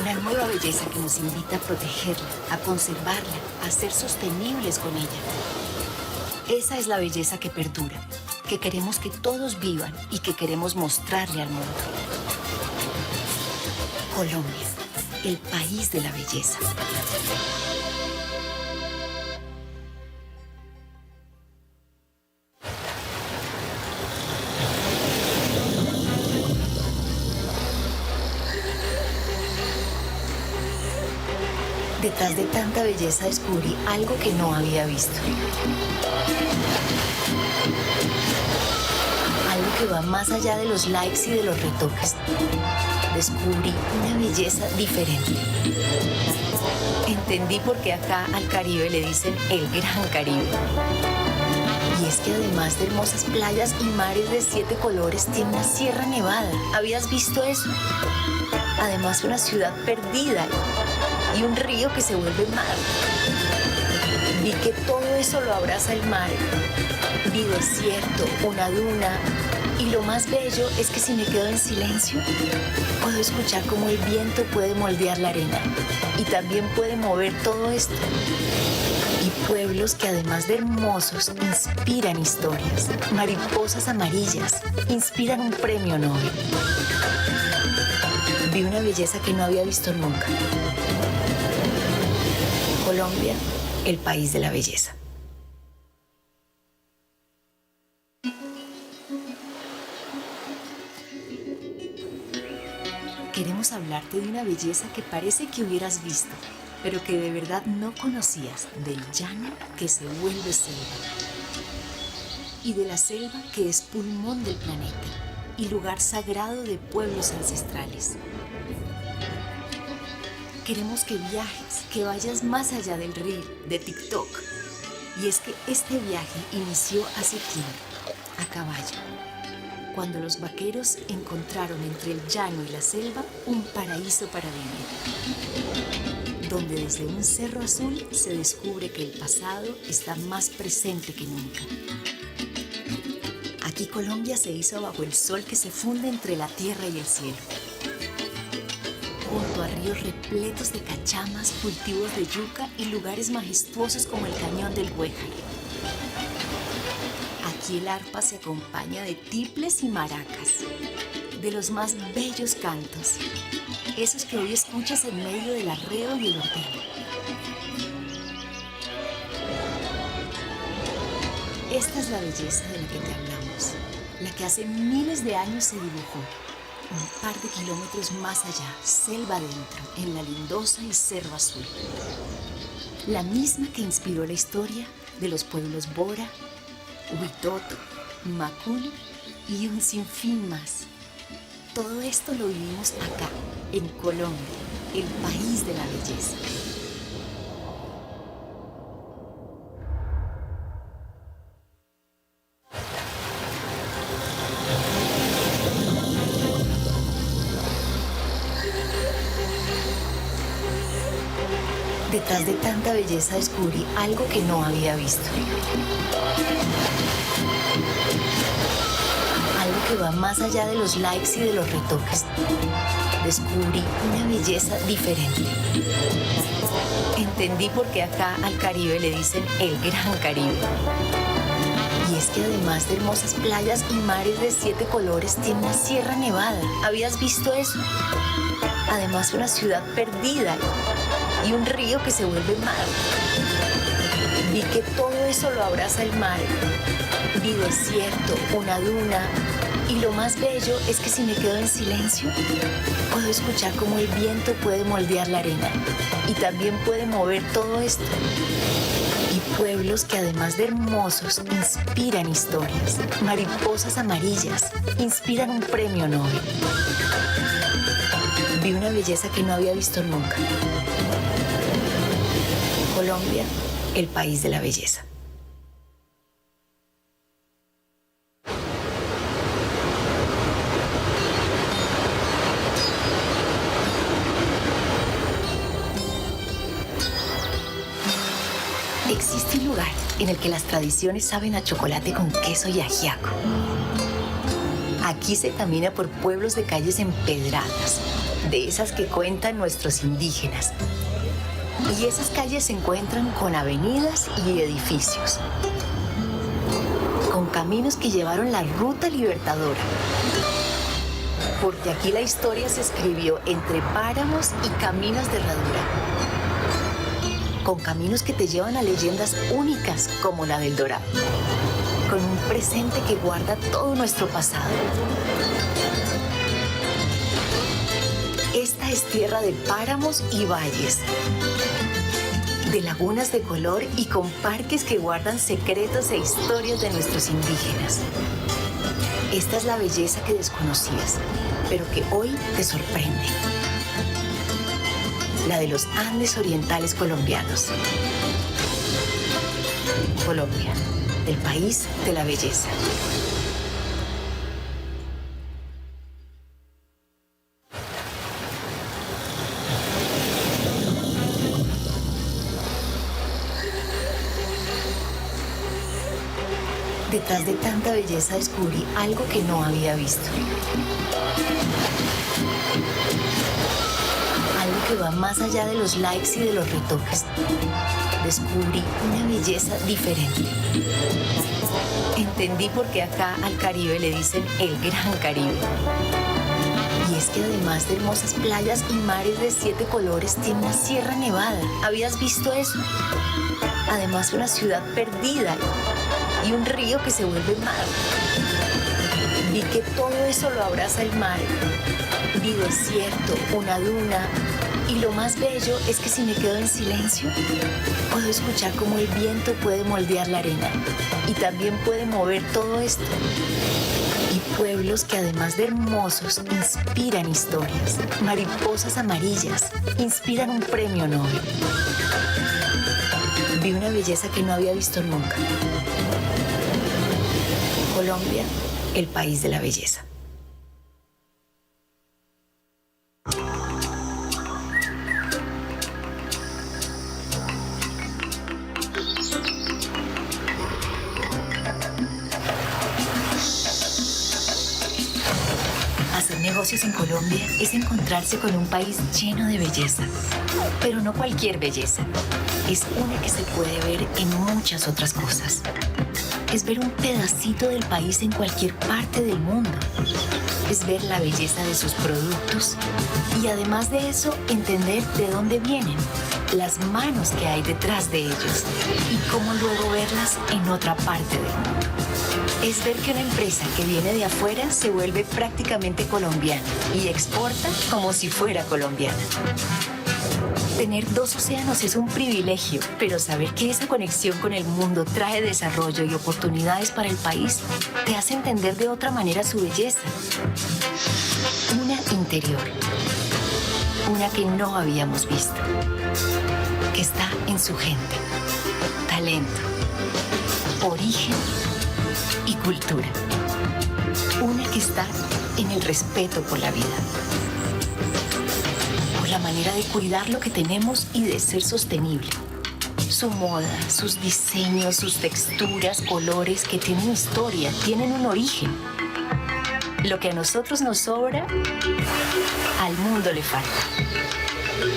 Una nueva belleza que nos invita a protegerla, a conservarla, a ser sostenibles con ella. Esa es la belleza que perdura, que queremos que todos vivan y que queremos mostrarle al mundo. Colombia, el país de la belleza. Detrás de tanta belleza descubrí algo que no había visto. Algo que va más allá de los likes y de los retoques. Descubrí una belleza diferente. Entendí por qué acá al Caribe le dicen el Gran Caribe. Y es que además de hermosas playas y mares de 7 colores, tiene una sierra nevada. ¿Habías visto eso? Además, una ciudad perdida y un río que se vuelve mar. Vi que todo eso lo abraza el mar. Vi desierto, una duna Y lo más bello es que si me quedo en silencio, puedo escuchar cómo el viento puede moldear la arena y también puede mover todo esto. Y pueblos que además de hermosos inspiran historias. Mariposas amarillas inspiran un premio Nobel. Vi una belleza que no había visto nunca. Colombia, el país de la belleza. Queremos hablarte de una belleza que parece que hubieras visto, pero que de verdad no conocías, del llano que se vuelve selva. Y de la selva que es pulmón del planeta y lugar sagrado de pueblos ancestrales. Queremos que viajes, que vayas más allá del reel, de TikTok. Y es que este viaje inició hace tiempo, a caballo, cuando los vaqueros encontraron entre el llano y la selva un paraíso para vivir, donde desde un cerro azul se descubre que el pasado está más presente que nunca. Aquí Colombia se hizo bajo el sol que se funde entre la tierra y el cielo, junto a ríos repletos de cachamas, cultivos de yuca y lugares majestuosos como el cañón del Güejar. Aquí el arpa se acompaña de tiples y maracas, de los más bellos cantos, esos que hoy escuchas en medio del arreo y el ordeno. Esta es la belleza de la que te hablamos, la que hace miles de años se dibujó, un par de kilómetros más allá, selva adentro, en la lindosa y cerro azul. La misma que inspiró la historia de los pueblos Bora, Huitoto, Macul y un sinfín más. Todo esto lo vivimos acá, en Colombia, el país de la belleza. Detrás de tanta belleza descubrí algo que no había visto. Algo que va más allá de los likes y de los retoques. Descubrí una belleza diferente. Entendí por qué acá al Caribe le dicen el Gran Caribe. Y es que además de hermosas playas y mares de 7 colores, tiene una sierra nevada. ¿Habías visto eso? Además, una ciudad perdida y un río que se vuelve mar. Vi que todo eso lo abraza el mar. Vi desierto, una duna. Y lo más bello es que si me quedo en silencio, puedo escuchar cómo el viento puede moldear la arena y también puede mover todo esto. Y pueblos que además de hermosos inspiran historias. Mariposas amarillas inspiran un premio Nobel. Vi una belleza que no había visto nunca. Colombia, el país de la belleza. Existe un lugar en el que las tradiciones saben a chocolate con queso y ajiaco. Aquí se camina por pueblos de calles empedradas, de esas que cuentan nuestros indígenas. Y esas calles se encuentran con avenidas y edificios, con caminos que llevaron la ruta libertadora. Porque aquí la historia se escribió entre páramos y caminos de herradura, con caminos que te llevan a leyendas únicas como la del Dorado, con un presente que guarda todo nuestro pasado. Esta es tierra de páramos y valles, de lagunas de color y con parques que guardan secretos e historias de nuestros indígenas. Esta es la belleza que desconocías, pero que hoy te sorprende. La de los Andes orientales colombianos. Colombia, el país de la belleza. Detrás de tanta belleza descubrí algo que no había visto. Algo que va más allá de los likes y de los retoques. Descubrí una belleza diferente. Entendí por qué acá al Caribe le dicen el Gran Caribe. Y es que además de hermosas playas y mares de 7 colores, tiene una sierra nevada. ¿Habías visto eso? Además, una ciudad perdida y un río que se vuelve mar. Vi que todo eso lo abraza el mar. Vi desierto, una duna. Y lo más bello es que si me quedo en silencio, puedo escuchar cómo el viento puede moldear la arena. Y también puede mover todo esto. Y pueblos que además de hermosos, inspiran historias. Mariposas amarillas, inspiran un premio Nobel. Vi una belleza que no había visto nunca. Colombia, el país de la belleza. Hacer negocios en Colombia es encontrarse con un país lleno de belleza. Pero no cualquier belleza. Es una que se puede ver en muchas otras cosas. Es ver un pedacito del país en cualquier parte del mundo. Es ver la belleza de sus productos y además de eso, entender de dónde vienen, las manos que hay detrás de ellos y cómo luego verlas en otra parte del mundo. Es ver que una empresa que viene de afuera se vuelve prácticamente colombiana y exporta como si fuera colombiana. Tener 2 océanos es un privilegio, pero saber que esa conexión con el mundo trae desarrollo y oportunidades para el país te hace entender de otra manera su belleza. Una interior, una que no habíamos visto, que está en su gente, talento, origen y cultura. Una que está en el respeto por la vida. La manera de cuidar lo que tenemos y de ser sostenible. Su moda, sus diseños, sus texturas, colores que tienen historia, tienen un origen. Lo que a nosotros nos sobra, al mundo le falta.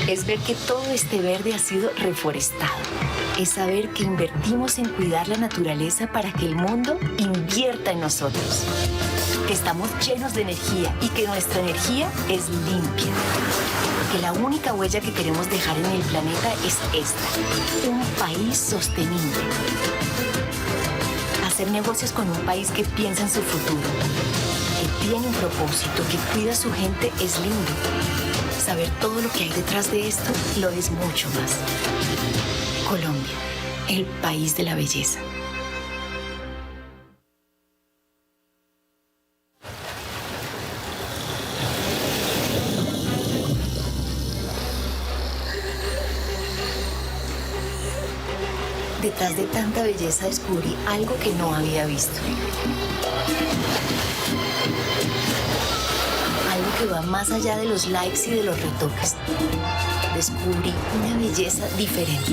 Es ver que todo este verde ha sido reforestado. Es saber que invertimos en cuidar la naturaleza para que el mundo invierta en nosotros. Que estamos llenos de energía y que nuestra energía es limpia. Que la única huella que queremos dejar en el planeta es esta, un país sostenible. Hacer negocios con un país que piensa en su futuro, que tiene un propósito, que cuida a su gente es lindo. Saber todo lo que hay detrás de esto lo es mucho más. Colombia, el país de la belleza. Detrás de tanta belleza descubrí algo que no había visto. Algo que va más allá de los likes y de los retoques. Descubrí una belleza diferente.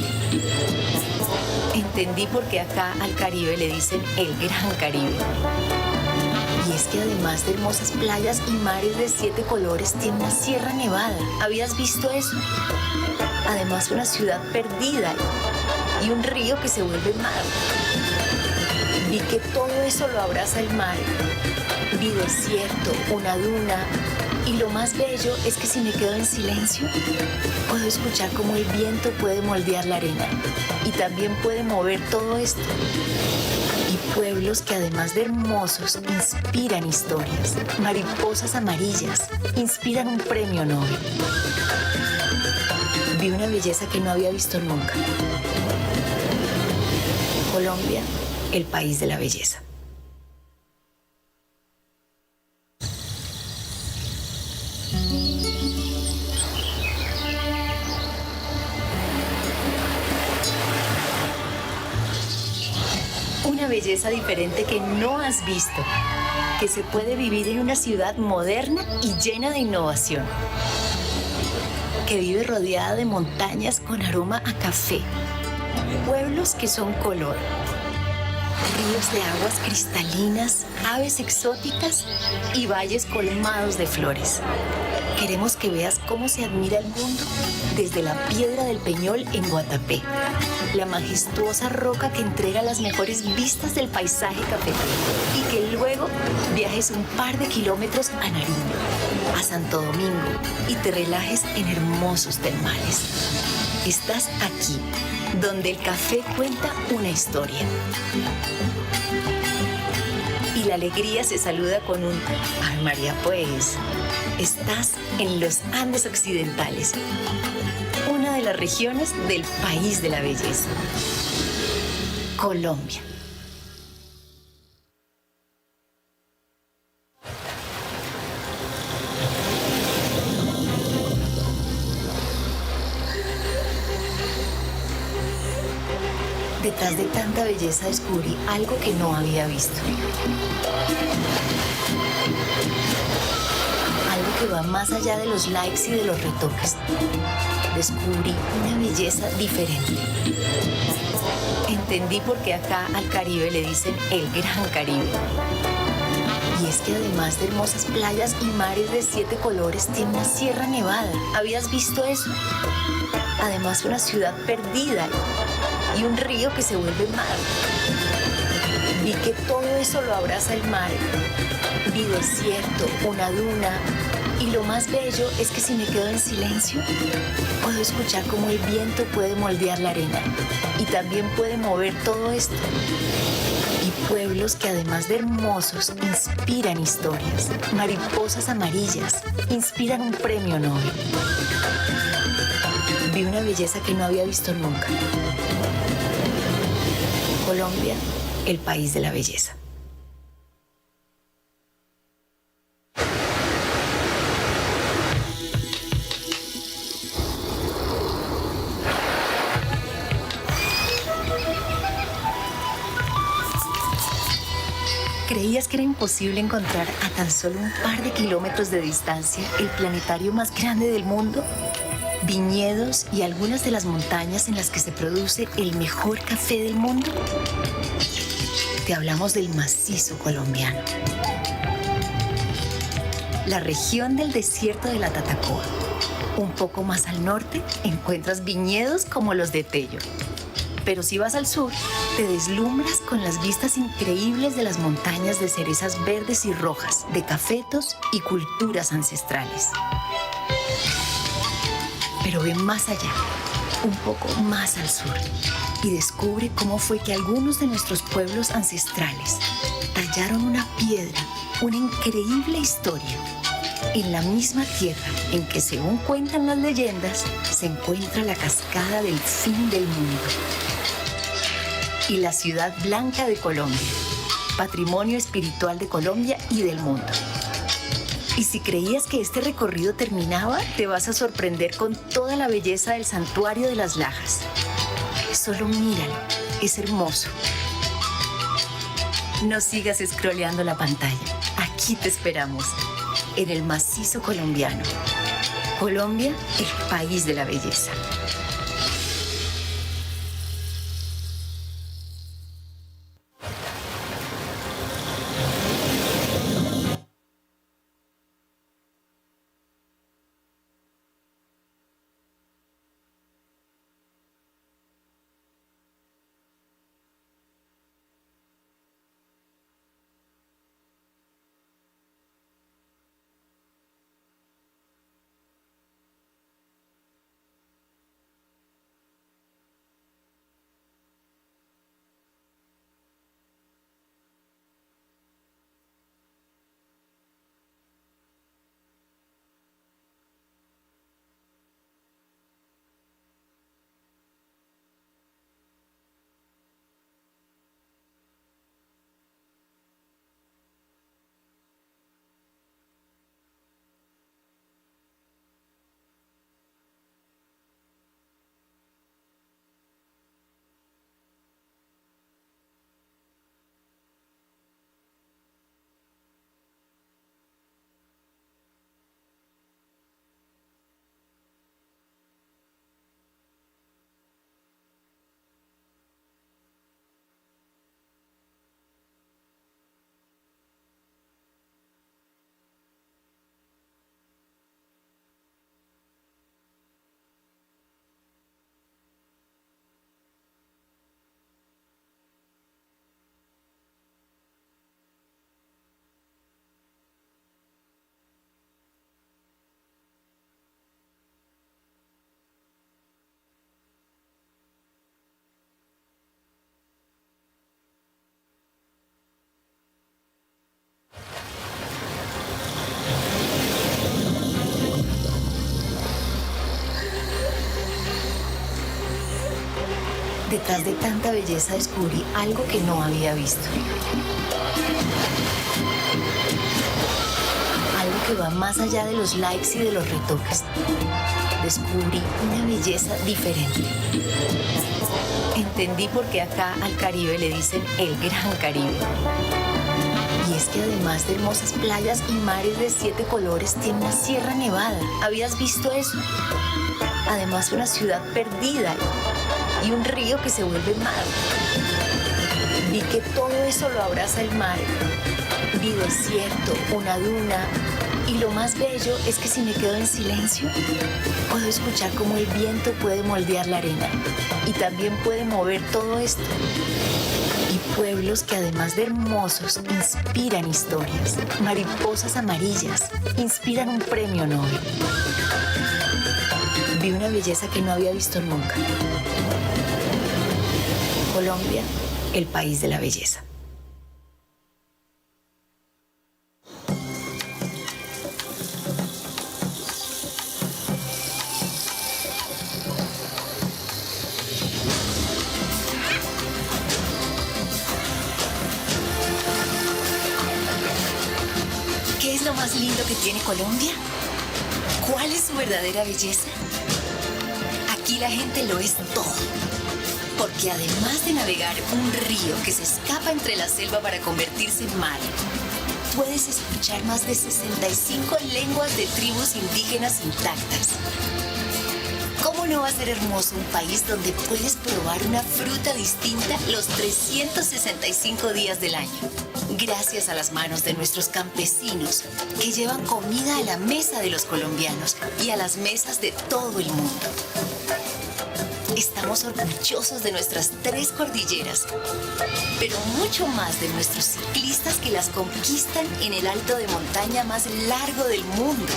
Entendí por qué acá al Caribe le dicen el Gran Caribe. Y es que además de hermosas playas y mares de 7 colores, tiene una sierra nevada. ¿Habías visto eso? Además, una ciudad perdida y un río que se vuelve mar. Vi que todo eso lo abraza el mar. Vi desierto, una duna. Y lo más bello es que si me quedo en silencio, puedo escuchar cómo el viento puede moldear la arena. Y también puede mover todo esto. Y pueblos que además de hermosos, inspiran historias. Mariposas amarillas, inspiran un premio Nobel. Vi una belleza que no había visto nunca. Colombia, el país de la belleza. Una belleza diferente que no has visto, que se puede vivir en una ciudad moderna y llena de innovación, que vive rodeada de montañas con aroma a café, pueblos que son color, ríos de aguas cristalinas, aves exóticas y valles colmados de flores. Queremos que veas cómo se admira el mundo desde la Piedra del Peñol en Guatapé, la majestuosa roca que entrega las mejores vistas del paisaje cafetero, y que luego viajes un par de kilómetros a Nariño, a Santo Domingo, y te relajes en hermosos termales. Estás aquí, donde el café cuenta una historia. Y la alegría se saluda con un "Ay, María, pues". Estás en los Andes Occidentales, una de las regiones del país de la belleza, Colombia. Detrás de tanta belleza descubrí algo que no había visto. Algo que va más allá de los likes y de los retoques. Descubrí una belleza diferente. Entendí por qué acá al Caribe le dicen el Gran Caribe. Y es que además de hermosas playas y mares de 7 colores, tiene una sierra nevada. ¿Habías visto eso? Además, una ciudad perdida y un río que se vuelve mar. Vi que todo eso lo abraza el mar. Vi desierto, una duna. Y lo más bello es que si me quedo en silencio, puedo escuchar cómo el viento puede moldear la arena. Y también puede mover todo esto. Y pueblos que además de hermosos, inspiran historias. Mariposas amarillas inspiran un premio Nobel. Vi una belleza que no había visto nunca. Colombia, el país de la belleza. ¿Creías que era imposible encontrar a tan solo un par de kilómetros de distancia el planetario más grande del mundo? Viñedos y algunas de las montañas en las que se produce el mejor café del mundo. Te hablamos del macizo colombiano. La región del desierto de la Tatacoa. Un poco más al norte encuentras viñedos como los de Tello. Pero si vas al sur, te deslumbras con las vistas increíbles de las montañas de cerezas verdes y rojas, de cafetos y culturas ancestrales. Pero ve más allá, un poco más al sur, y descubre cómo fue que algunos de nuestros pueblos ancestrales tallaron una piedra, una increíble historia, en la misma tierra en que, según cuentan las leyendas, se encuentra la cascada del fin del mundo. Y la ciudad blanca de Colombia, patrimonio espiritual de Colombia y del mundo. Y si creías que este recorrido terminaba, te vas a sorprender con toda la belleza del santuario de las Lajas. Solo míralo, es hermoso. No sigas scrolleando la pantalla. Aquí te esperamos, en el macizo colombiano. Colombia, el país de la belleza. Detrás de tanta belleza descubrí algo que no había visto. Algo que va más allá de los likes y de los retoques. Descubrí una belleza diferente. Entendí por qué acá al Caribe le dicen el Gran Caribe. Y es que además de hermosas playas y mares de 7 colores, tiene una sierra nevada. ¿Habías visto eso? Además, una ciudad perdida y un río que se vuelve mar. Vi que todo eso lo abraza el mar. Vi desierto, una duna. Y lo más bello es que si me quedo en silencio, puedo escuchar cómo el viento puede moldear la arena. Y también puede mover todo esto. Y pueblos que además de hermosos, inspiran historias. Mariposas amarillas, inspiran un premio Nobel. Vi una belleza que no había visto nunca. Colombia, el país de la belleza. ¿Qué es lo más lindo que tiene Colombia? ¿Cuál es su verdadera belleza? Aquí la gente lo es todo. Porque además de navegar un río que se escapa entre la selva para convertirse en mar, puedes escuchar más de 65 lenguas de tribus indígenas intactas. ¿Cómo no va a ser hermoso un país donde puedes probar una fruta distinta los 365 días del año? Gracias a las manos de nuestros campesinos que llevan comida a la mesa de los colombianos y a las mesas de todo el mundo. Estamos orgullosos de nuestras 3 cordilleras, pero mucho más de nuestros ciclistas que las conquistan en el alto de montaña más largo del mundo.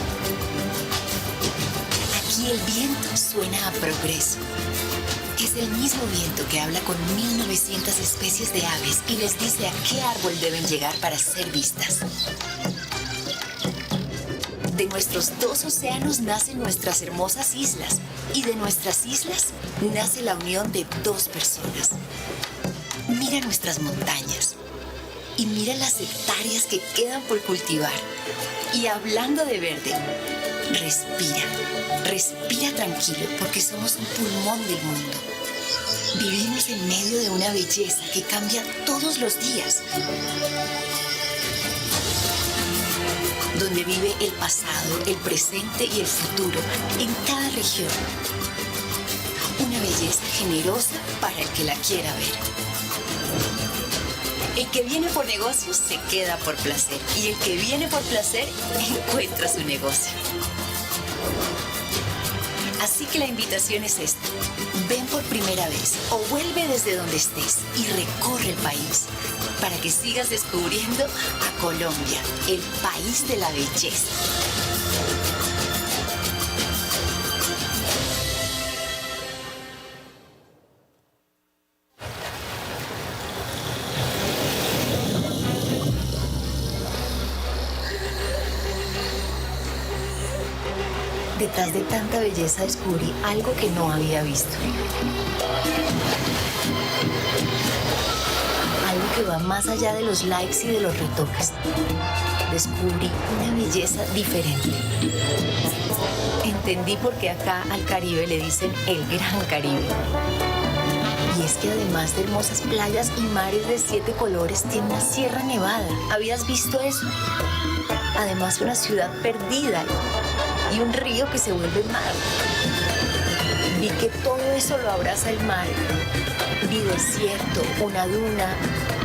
Aquí el viento suena a progreso. Es el mismo viento que habla con 1900 especies de aves y les dice a qué árbol deben llegar para ser vistas. De nuestros 2 océanos nacen nuestras hermosas islas y de nuestras islas nace la unión de 2 personas. Mira nuestras montañas y mira las hectáreas que quedan por cultivar. Y hablando de verde, respira tranquilo porque somos un pulmón del mundo. Vivimos en medio de una belleza que cambia todos los días. Donde vive el pasado, el presente y el futuro en cada región. Una belleza generosa para el que la quiera ver. El que viene por negocios se queda por placer y el que viene por placer encuentra su negocio. Así que la invitación es esta. Ven por primera vez o vuelve desde donde estés y recorre el país para que sigas descubriendo a Colombia, el país de la belleza. Detrás de tanta belleza descubrí algo que no había visto. Algo que va más allá de los likes y de los retoques. Descubrí una belleza diferente. Entendí por qué acá al Caribe le dicen el Gran Caribe. Y es que además de hermosas playas y mares de 7 colores, tiene una sierra nevada. ¿Habías visto eso? Además, una ciudad perdida y un río que se vuelve mar. Vi que todo eso lo abraza el mar. Vi desierto, una duna.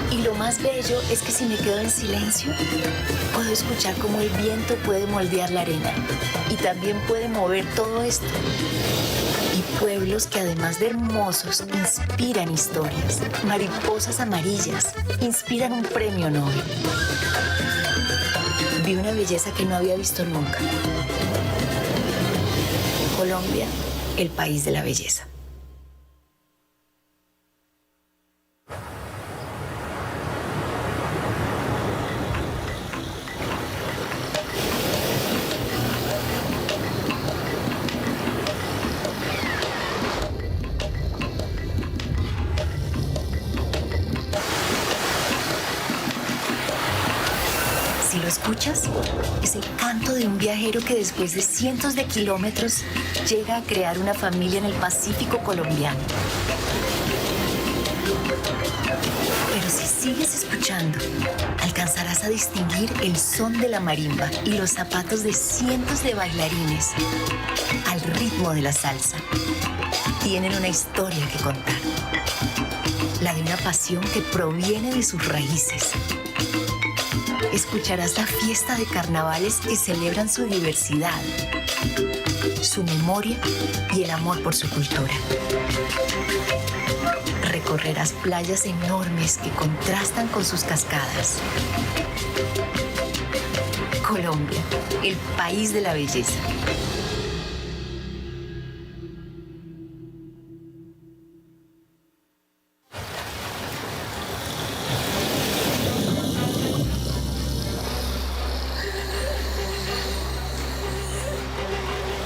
Y lo más bello es que si me quedo en silencio, puedo escuchar cómo el viento puede moldear la arena. Y también puede mover todo esto. Y pueblos que además de hermosos, inspiran historias. Mariposas amarillas, inspiran un premio Nobel. Vi una belleza que no había visto nunca. Colombia, el país de la belleza. escuchas es el canto de un viajero que después de cientos de kilómetros llega a crear una familia en el Pacífico colombiano. Pero si sigues escuchando, alcanzarás a distinguir el son de la marimba y los zapatos de cientos de bailarines al ritmo de la salsa. Tienen una historia que contar, la de una pasión que proviene de sus raíces. Escucharás la fiesta de carnavales que celebran su diversidad, su memoria y el amor por su cultura. Recorrerás playas enormes que contrastan con sus cascadas. Colombia, el país de la belleza.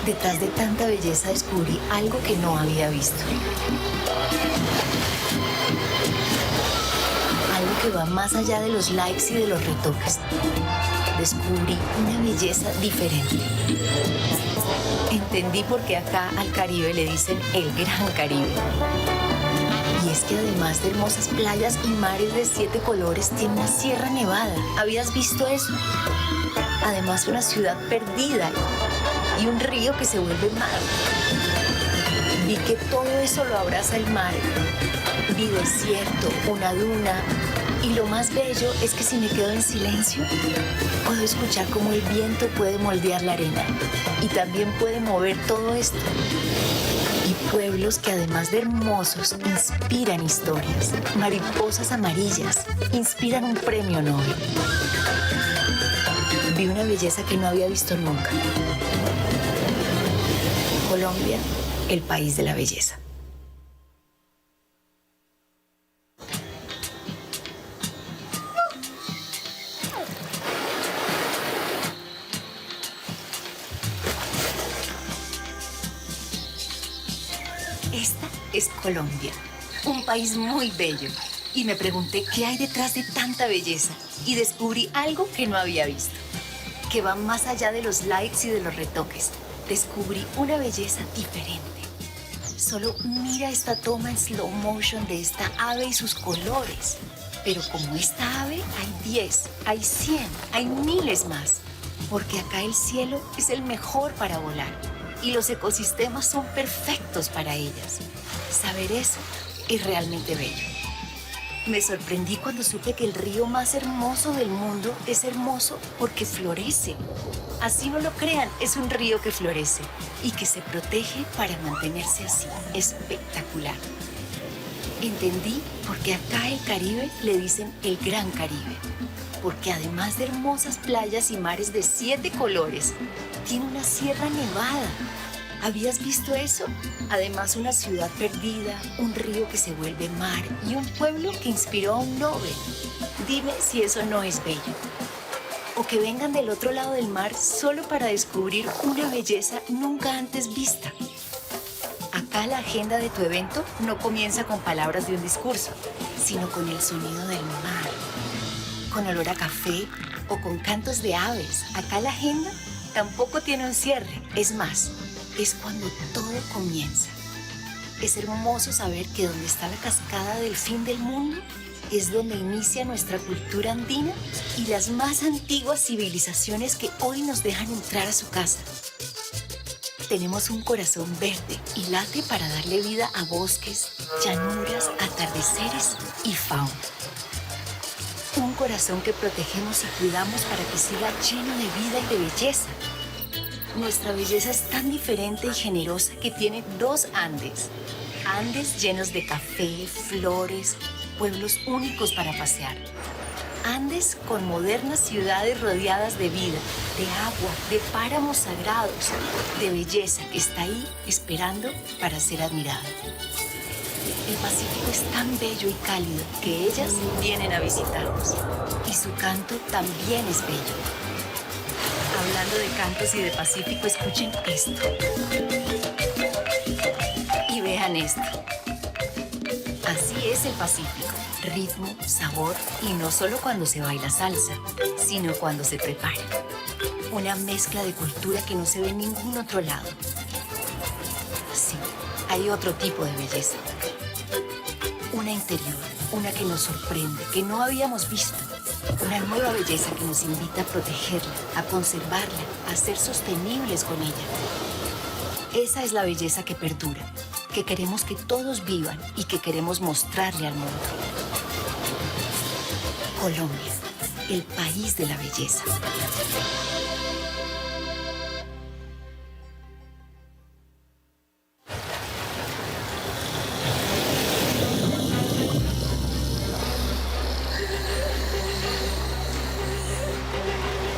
Detrás de tanta belleza descubrí algo que no había visto. Algo que va más allá de los likes y de los retoques. Descubrí una belleza diferente. Entendí por qué acá al Caribe le dicen el Gran Caribe. Y es que además de hermosas playas y mares de 7 colores, tiene una sierra nevada. ¿Habías visto eso? Además, una ciudad perdida y un río que se vuelve mar. Vi que todo eso lo abraza el mar. Vi desierto, una duna. Y lo más bello es que si me quedo en silencio, puedo escuchar cómo el viento puede moldear la arena. Y también puede mover todo esto. Y pueblos que además de hermosos, inspiran historias. Mariposas amarillas inspiran un premio Nobel. Vi una belleza que no había visto nunca. Colombia, el país de la belleza. Esta es Colombia, un país muy bello. Y me pregunté qué hay detrás de tanta belleza. Y descubrí algo que no había visto, que va más allá de los likes y de los retoques. Descubrí una belleza diferente. Solo mira esta toma en slow motion de esta ave y sus colores. Pero como esta ave, hay 10, hay 100, hay miles más. Porque acá el cielo es el mejor para volar. Y los ecosistemas son perfectos para ellas. Saber eso es realmente bello. Me sorprendí cuando supe que el río más hermoso del mundo es hermoso porque florece. Así no lo crean, es un río que florece y que se protege para mantenerse así. Espectacular. Entendí por qué acá el Caribe le dicen el Gran Caribe. Porque además de hermosas playas y mares de 7 colores, tiene una sierra nevada. ¿Habías visto eso? Además, una ciudad perdida, un río que se vuelve mar y un pueblo que inspiró a un Nobel. Dime si eso no es bello. O que vengan del otro lado del mar solo para descubrir una belleza nunca antes vista. Acá la agenda de tu evento no comienza con palabras de un discurso, sino con el sonido del mar, con olor a café o con cantos de aves. Acá la agenda tampoco tiene un cierre. Es más, es cuando todo comienza. Es hermoso saber que donde está la cascada del fin del mundo es donde inicia nuestra cultura andina y las más antiguas civilizaciones que hoy nos dejan entrar a su casa. Tenemos un corazón verde y late para darle vida a bosques, llanuras, atardeceres y fauna. Un corazón que protegemos y cuidamos para que siga lleno de vida y de belleza. Nuestra belleza es tan diferente y generosa que tiene 2 Andes. Andes llenos de café, flores, pueblos únicos para pasear. Andes con modernas ciudades rodeadas de vida, de agua, de páramos sagrados, de belleza que está ahí esperando para ser admirada. El Pacífico es tan bello y cálido que ellas vienen a visitarnos. Y su canto también es bello. Hablando de cantos y de Pacífico, escuchen esto. Y vean esto. Así es el Pacífico. Ritmo, sabor y no solo cuando se baila salsa, sino cuando se prepara. Una mezcla de cultura que no se ve en ningún otro lado. Sí, hay otro tipo de belleza. Una interior, una que nos sorprende, que no habíamos visto. Una nueva belleza que nos invita a protegerla, a conservarla, a ser sostenibles con ella. Esa es la belleza que perdura, que queremos que todos vivan y que queremos mostrarle al mundo. Colombia, el país de la belleza.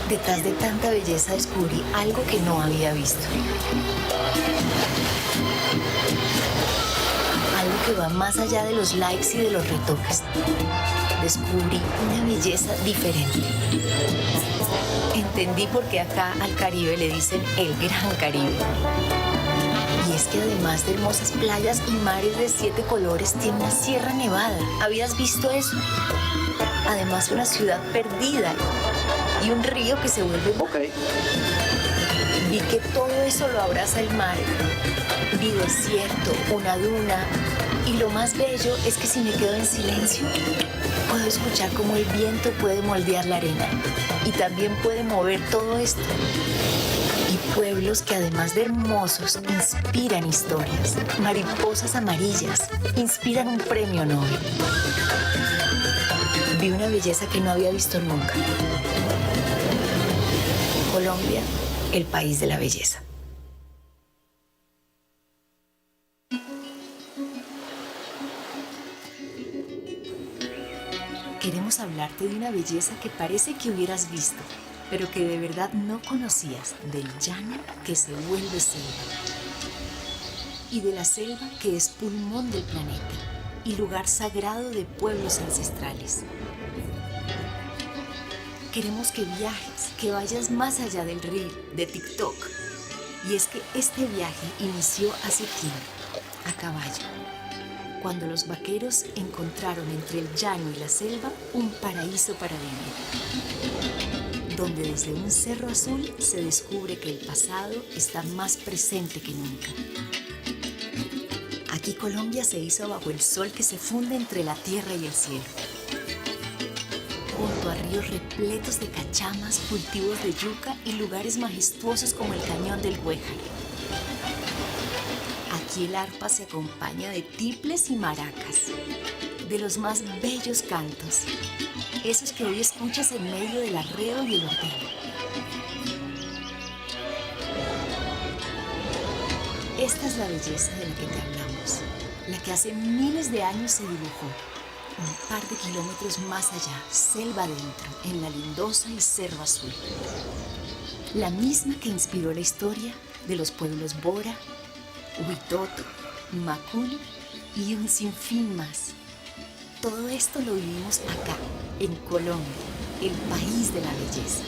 Detrás de tanta belleza descubrí algo que no había visto. Algo que va más allá de los likes y de los retoques. Descubrí una belleza diferente. Entendí por qué acá al Caribe le dicen el Gran Caribe. Y es que además de hermosas playas y mares de 7 colores, tiene una sierra nevada. ¿Habías visto eso? Además, una ciudad perdida y un río que se vuelve...
Ok.
Vi que todo eso lo abraza el mar. Vi desierto, una duna. Y lo más bello es que si me quedo en silencio, puedo escuchar cómo el viento puede moldear la arena. Y también puede mover todo esto. Y pueblos que además de hermosos, inspiran historias. Mariposas amarillas, inspiran un premio Nobel. Vi una belleza que no había visto nunca. Colombia, el país de la belleza. Queremos hablarte de una belleza que parece que hubieras visto, pero que de verdad no conocías, del llano que se vuelve selva. Y de la selva que es pulmón del planeta y lugar sagrado de pueblos ancestrales. Queremos que viajes, que vayas más allá del reel, de TikTok. Y es que este viaje inició hace tiempo, a caballo, cuando los vaqueros encontraron entre el llano y la selva un paraíso para vivir, donde desde un cerro azul se descubre que el pasado está más presente que nunca. Aquí Colombia se hizo bajo el sol que se funde entre la tierra y el cielo, junto a ríos repletos de cachamas, cultivos de yuca y lugares majestuosos como el cañón del Güejar. Aquí el arpa se acompaña de tiples y maracas, de los más bellos cantos, esos que hoy escuchas en medio del arreo y el ordeno. Esta es la belleza de la que te hablamos, la que hace miles de años se dibujó. Un par de kilómetros más allá, selva adentro, en la Lindosa y Cerro Azul. La misma que inspiró la historia de los pueblos Bora, Huitoto, Macul y un sinfín más. Todo esto lo vivimos acá, en Colombia, el país de la belleza.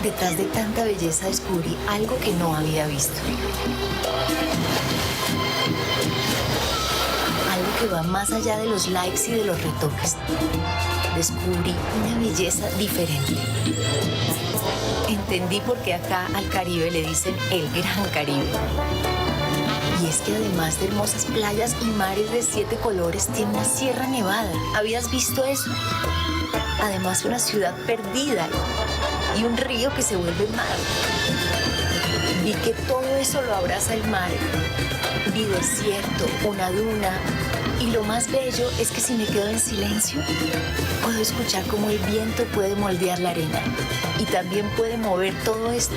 Detrás de tanta belleza descubrí algo que no había visto. Algo que va más allá de los likes y de los retoques. Descubrí una belleza diferente. Entendí por qué acá al Caribe le dicen el Gran Caribe. Y es que además de hermosas playas y mares de 7 colores, tiene una sierra nevada. ¿Habías visto eso? Además, una ciudad perdida y un río que se vuelve mar. Vi que todo eso lo abraza el mar. Vi desierto, una duna. Y lo más bello es que si me quedo en silencio, puedo escuchar cómo el viento puede moldear la arena. Y también puede mover todo esto.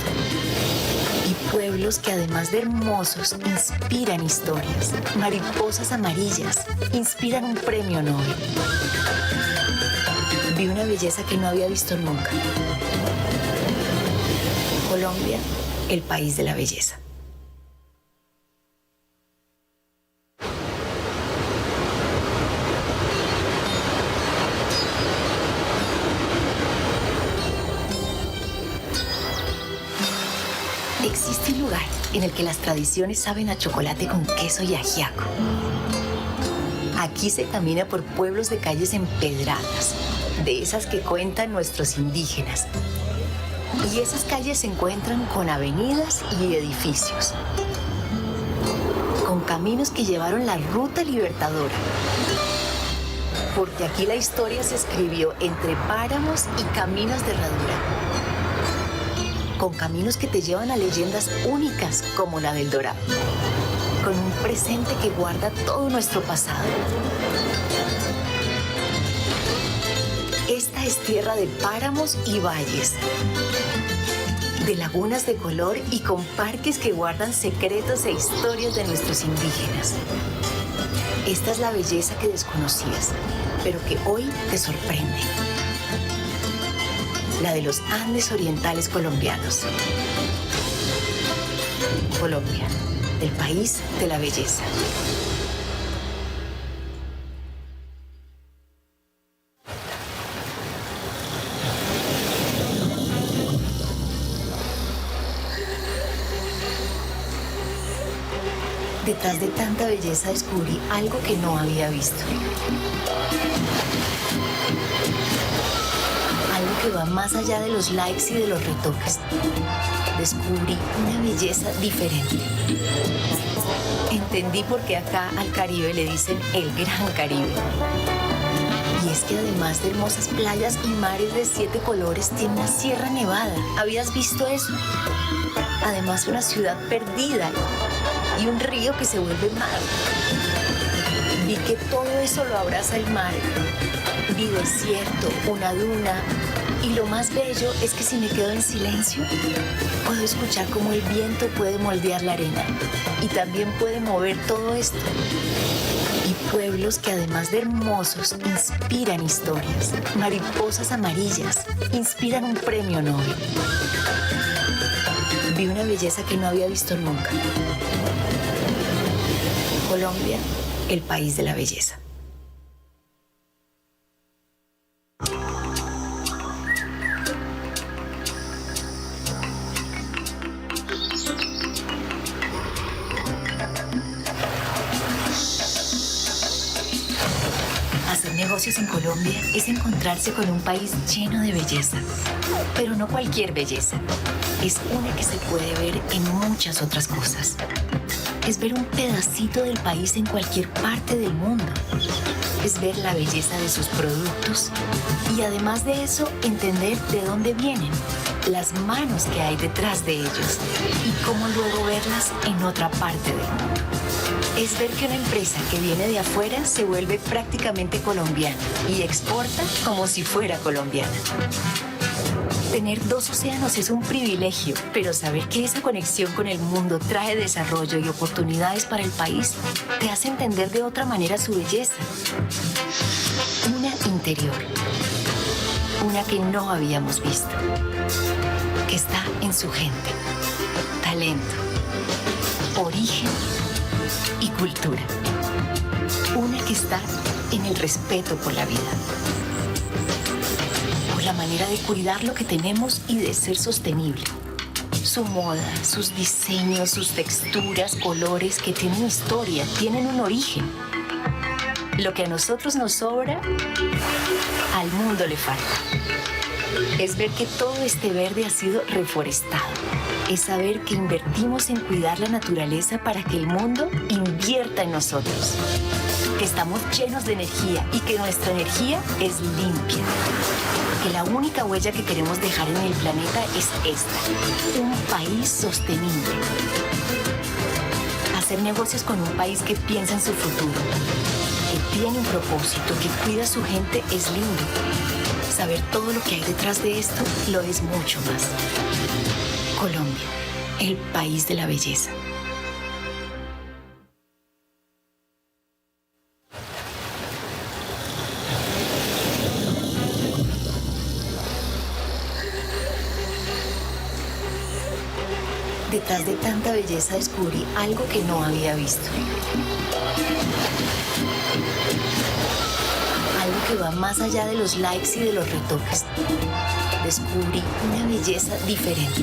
Y pueblos que además de hermosos, inspiran historias. Mariposas amarillas, inspiran un premio Nobel. Vi una belleza que no había visto nunca. Colombia, el país de la belleza. en el que las tradiciones saben a chocolate con queso y ajiaco. Aquí se camina por pueblos de calles empedradas, de esas que cuentan nuestros indígenas. Y esas calles se encuentran con avenidas y edificios, con caminos que llevaron la ruta libertadora. Porque aquí la historia se escribió entre páramos y caminos de herradura, con caminos que te llevan a leyendas únicas como la del Dorado, con un presente que guarda todo nuestro pasado. Esta es tierra de páramos y valles, de lagunas de color y con parques que guardan secretos e historias de nuestros indígenas. Esta es la belleza que desconocías, pero que hoy te sorprende. La de los Andes orientales colombianos. Colombia, el país de la belleza. Detrás de tanta belleza descubrí algo que no había visto. Algo que va más allá de los likes y de los retoques. Descubrí una belleza diferente. Entendí por qué acá al Caribe le dicen el Gran Caribe. Y es que además de hermosas playas y mares de 7 colores, tiene una sierra nevada. ¿Habías visto eso? Además, una ciudad perdida y un río que se vuelve mar. Vi que todo eso lo abraza el mar. Vi desierto, una duna. Y lo más bello es que si me quedo en silencio, puedo escuchar cómo el viento puede moldear la arena. Y también puede mover todo esto. Y pueblos que además de hermosos, inspiran historias. Mariposas amarillas, inspiran un premio Nobel. Vi una belleza que no había visto nunca. Colombia, el país de la belleza. Hacer negocios en Colombia es encontrarse con un país lleno de belleza, pero no cualquier belleza. Es una que se puede ver en muchas otras cosas. Es ver un pedacito del país en cualquier parte del mundo. Es ver la belleza de sus productos y además de eso, entender de dónde vienen, las manos que hay detrás de ellos y cómo luego verlas en otra parte del mundo. Es ver que una empresa que viene de afuera se vuelve prácticamente colombiana y exporta como si fuera colombiana. Tener 2 océanos es un privilegio, pero saber que esa conexión con el mundo trae desarrollo y oportunidades para el país te hace entender de otra manera su belleza. Una interior, una que no habíamos visto, que está en su gente, talento, origen y cultura. Una que está en el respeto por la vida. La manera de cuidar lo que tenemos y de ser sostenible. Su moda, sus diseños, sus texturas, colores que tienen historia, tienen un origen. Lo que a nosotros nos sobra, al mundo le falta. Es ver que todo este verde ha sido reforestado. Es saber que invertimos en cuidar la naturaleza para que el mundo invierta en nosotros. Que estamos llenos de energía y que nuestra energía es limpia. Que la única huella que queremos dejar en el planeta es esta, un país sostenible. Hacer negocios con un país que piensa en su futuro, que tiene un propósito, que cuida a su gente es lindo. Saber todo lo que hay detrás de esto lo es mucho más. Colombia, el país de la belleza. Detrás de tanta belleza descubrí algo que no había visto. Algo que va más allá de los likes y de los retoques. Descubrí una belleza diferente.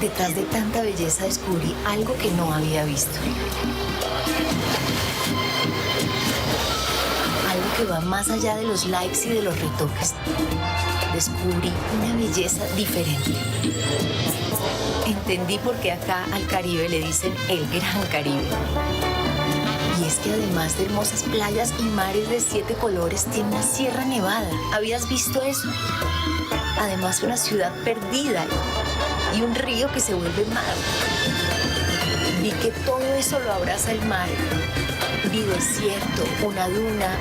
Detrás de tanta belleza descubrí algo que no había visto. Algo que va más allá de los likes y de los retoques. Descubrí una belleza diferente. Entendí por qué acá al Caribe le dicen el Gran Caribe. Y es que además de hermosas playas y mares de 7 colores, tiene una sierra nevada. ¿Habías visto eso? Además, una ciudad perdida y un río que se vuelve mar. Vi que todo eso lo abraza el mar. Vi desierto, una duna.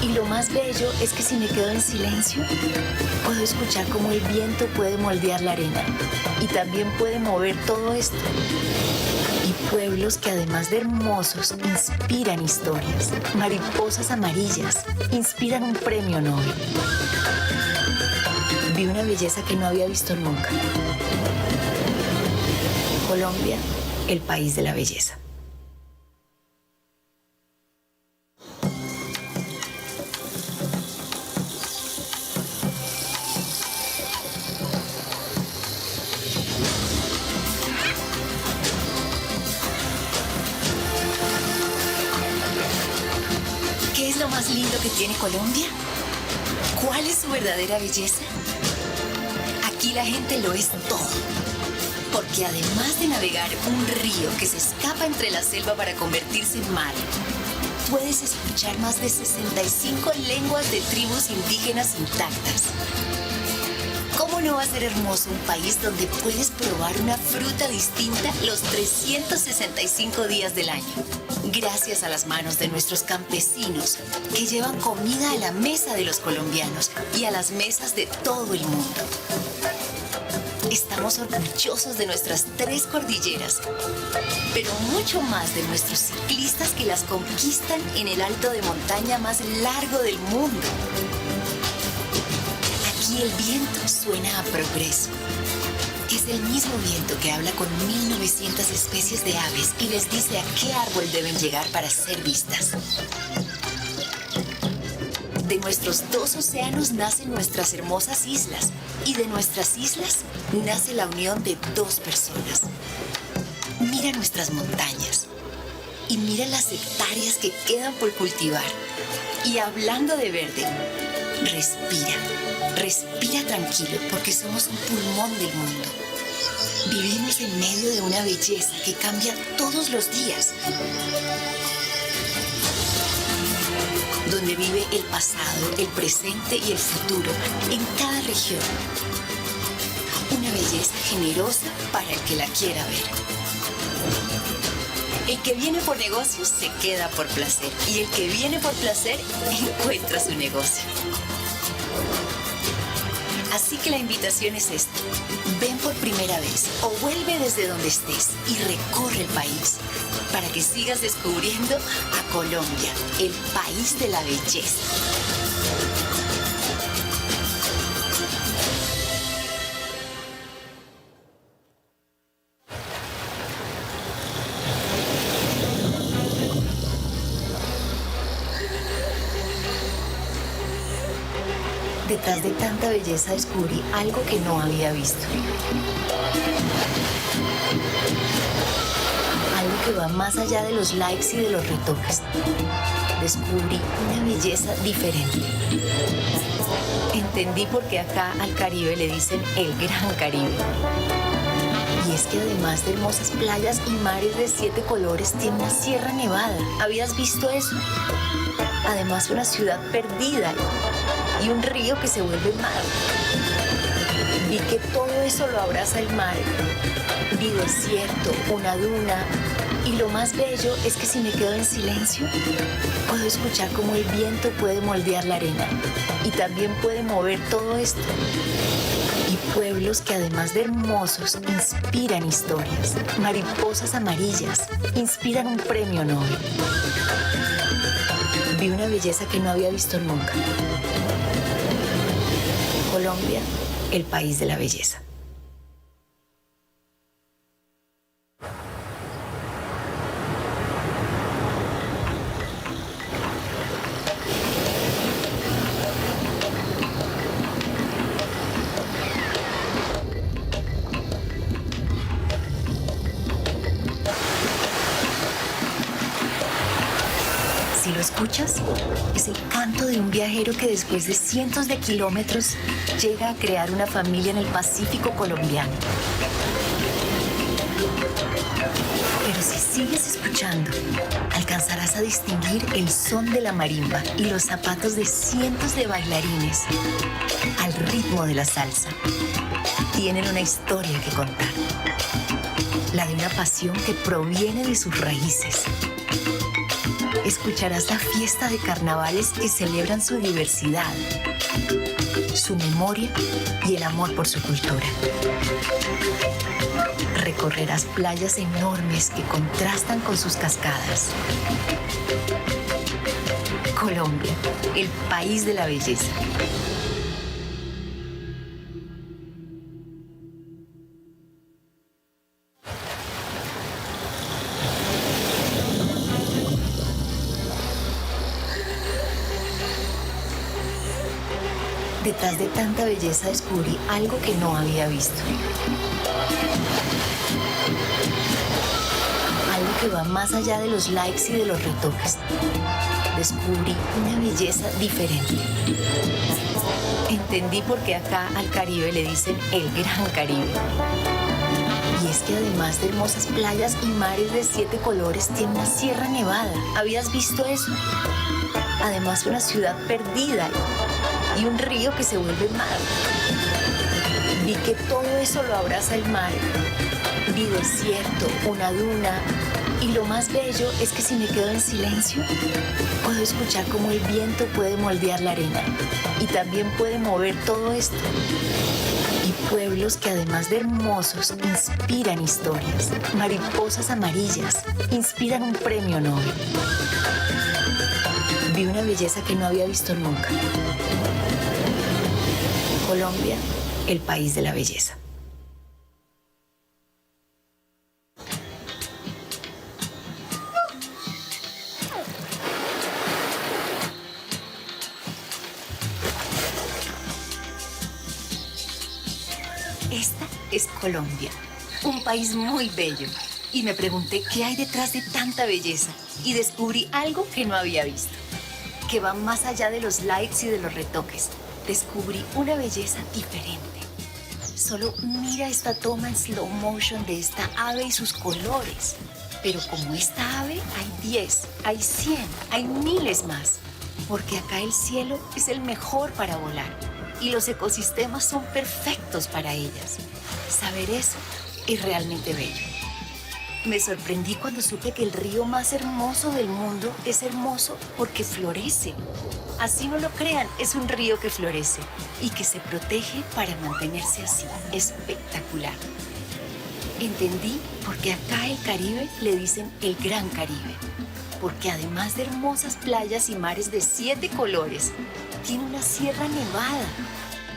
Y lo más bello es que si me quedo en silencio, puedo escuchar cómo el viento puede moldear la arena. Y también puede mover todo esto. Y pueblos que además de hermosos, inspiran historias. Mariposas amarillas, inspiran un premio Nobel. Vi una belleza que no había visto nunca. Colombia, el país de la belleza. ¿Qué es lo más lindo que tiene Colombia? ¿Cuál es su verdadera belleza? Aquí la gente lo es todo. Porque además de navegar un río que se escapa entre la selva para convertirse en mar, puedes escuchar más de 65 lenguas de tribus indígenas intactas. ¿Cómo no va a ser hermoso un país donde puedes probar una fruta distinta los 365 días del año? Gracias a las manos de nuestros campesinos que llevan comida a la mesa de los colombianos y a las mesas de todo el mundo. Estamos orgullosos de nuestras 3 cordilleras, pero mucho más de nuestros ciclistas que las conquistan en el alto de montaña más largo del mundo. Aquí el viento suena a progreso. Es el mismo viento que habla con 1900 especies de aves y les dice a qué árbol deben llegar para ser vistas. De nuestros 2 océanos nacen nuestras hermosas islas y de nuestras islas nace la unión de 2 personas. Mira nuestras montañas y mira las hectáreas que quedan por cultivar. Y hablando de verde, respira tranquilo porque somos un pulmón del mundo. Vivimos en medio de una belleza que cambia todos los días. Donde vive el pasado, el presente y el futuro en cada región. Una belleza generosa para el que la quiera ver. El que viene por negocios se queda por placer y el que viene por placer encuentra su negocio. Así que la invitación es esta. Ven por primera vez o vuelve desde donde estés y recorre el país para que sigas descubriendo a Colombia, el país de la belleza. Detrás de tanta belleza descubrí algo que no había visto. Algo que va más allá de los likes y de los retoques. Descubrí una belleza diferente. Entendí por qué acá al Caribe le dicen el Gran Caribe. Y es que además de hermosas playas y mares de 7 colores, tiene una sierra nevada. ¿Habías visto eso? Además, una ciudad perdida y un río que se vuelve mar. Vi que todo eso lo abraza el mar. Vi desierto, una duna. Y lo más bello es que si me quedo en silencio, puedo escuchar cómo el viento puede moldear la arena. Y también puede mover todo esto. Y pueblos que además de hermosos, inspiran historias. Mariposas amarillas, inspiran un premio Nobel. Vi una belleza que no había visto nunca. Colombia, el país de la belleza. escuchas es el canto de un viajero que después de cientos de kilómetros llega a crear una familia en el Pacífico colombiano. Pero si sigues escuchando, alcanzarás a distinguir el son de la marimba y los zapatos de cientos de bailarines al ritmo de la salsa. Tienen una historia que contar, la de una pasión que proviene de sus raíces. Escucharás la fiesta de carnavales que celebran su diversidad, su memoria y el amor por su cultura. Recorrerás playas enormes que contrastan con sus cascadas. Colombia, el país de la belleza. Detrás de tanta belleza descubrí algo que no había visto. Algo que va más allá de los likes y de los retoques. Descubrí una belleza diferente. Entendí por qué acá al Caribe le dicen el Gran Caribe. Y es que además de hermosas playas y mares de 7 colores, tiene una sierra nevada. ¿Habías visto eso? Además, una ciudad perdida y un río que se vuelve mar. Vi que todo eso lo abraza el mar. Vi desierto, una duna. Y lo más bello es que si me quedo en silencio, puedo escuchar cómo el viento puede moldear la arena. Y también puede mover todo esto. Y pueblos que además de hermosos, inspiran historias. Mariposas amarillas inspiran un premio Nobel. Vi una belleza que no había visto nunca. Colombia, el país de la belleza. Esta es Colombia, un país muy bello. Y me pregunté qué hay detrás de tanta belleza. Y descubrí algo que no había visto, que va más allá de los likes y de los retoques. Descubrí una belleza diferente. Solo mira esta toma en slow motion de esta ave y sus colores. Pero como esta ave, hay 10, hay 100, hay miles más. Porque acá el cielo es el mejor para volar. Y los ecosistemas son perfectos para ellas. Saber eso es realmente bello. Me sorprendí cuando supe que el río más hermoso del mundo es hermoso porque florece. Así no lo crean, es un río que florece y que se protege para mantenerse así. Espectacular. Entendí por qué acá el Caribe le dicen el Gran Caribe. Porque además de hermosas playas y mares de 7 colores, tiene una sierra nevada.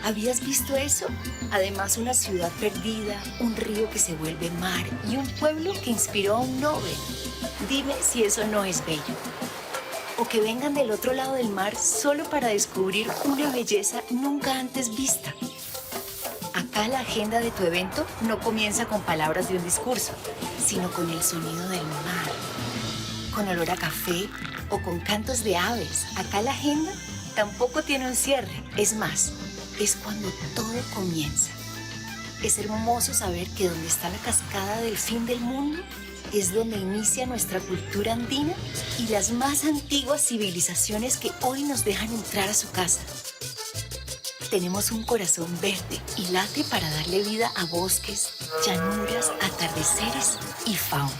¿Habías visto eso? Además, una ciudad perdida, un río que se vuelve mar y un pueblo que inspiró a un Nobel. Dime si eso no es bello. O que vengan del otro lado del mar solo para descubrir una belleza nunca antes vista. Acá la agenda de tu evento no comienza con palabras de un discurso, sino con el sonido del mar, con olor a café o con cantos de aves. Acá la agenda tampoco tiene un cierre. Es más, es cuando todo comienza. Es hermoso saber que donde está la cascada del fin del mundo es donde inicia nuestra cultura andina y las más antiguas civilizaciones que hoy nos dejan entrar a su casa. Tenemos un corazón verde y late para darle vida a bosques, llanuras, atardeceres y fauna.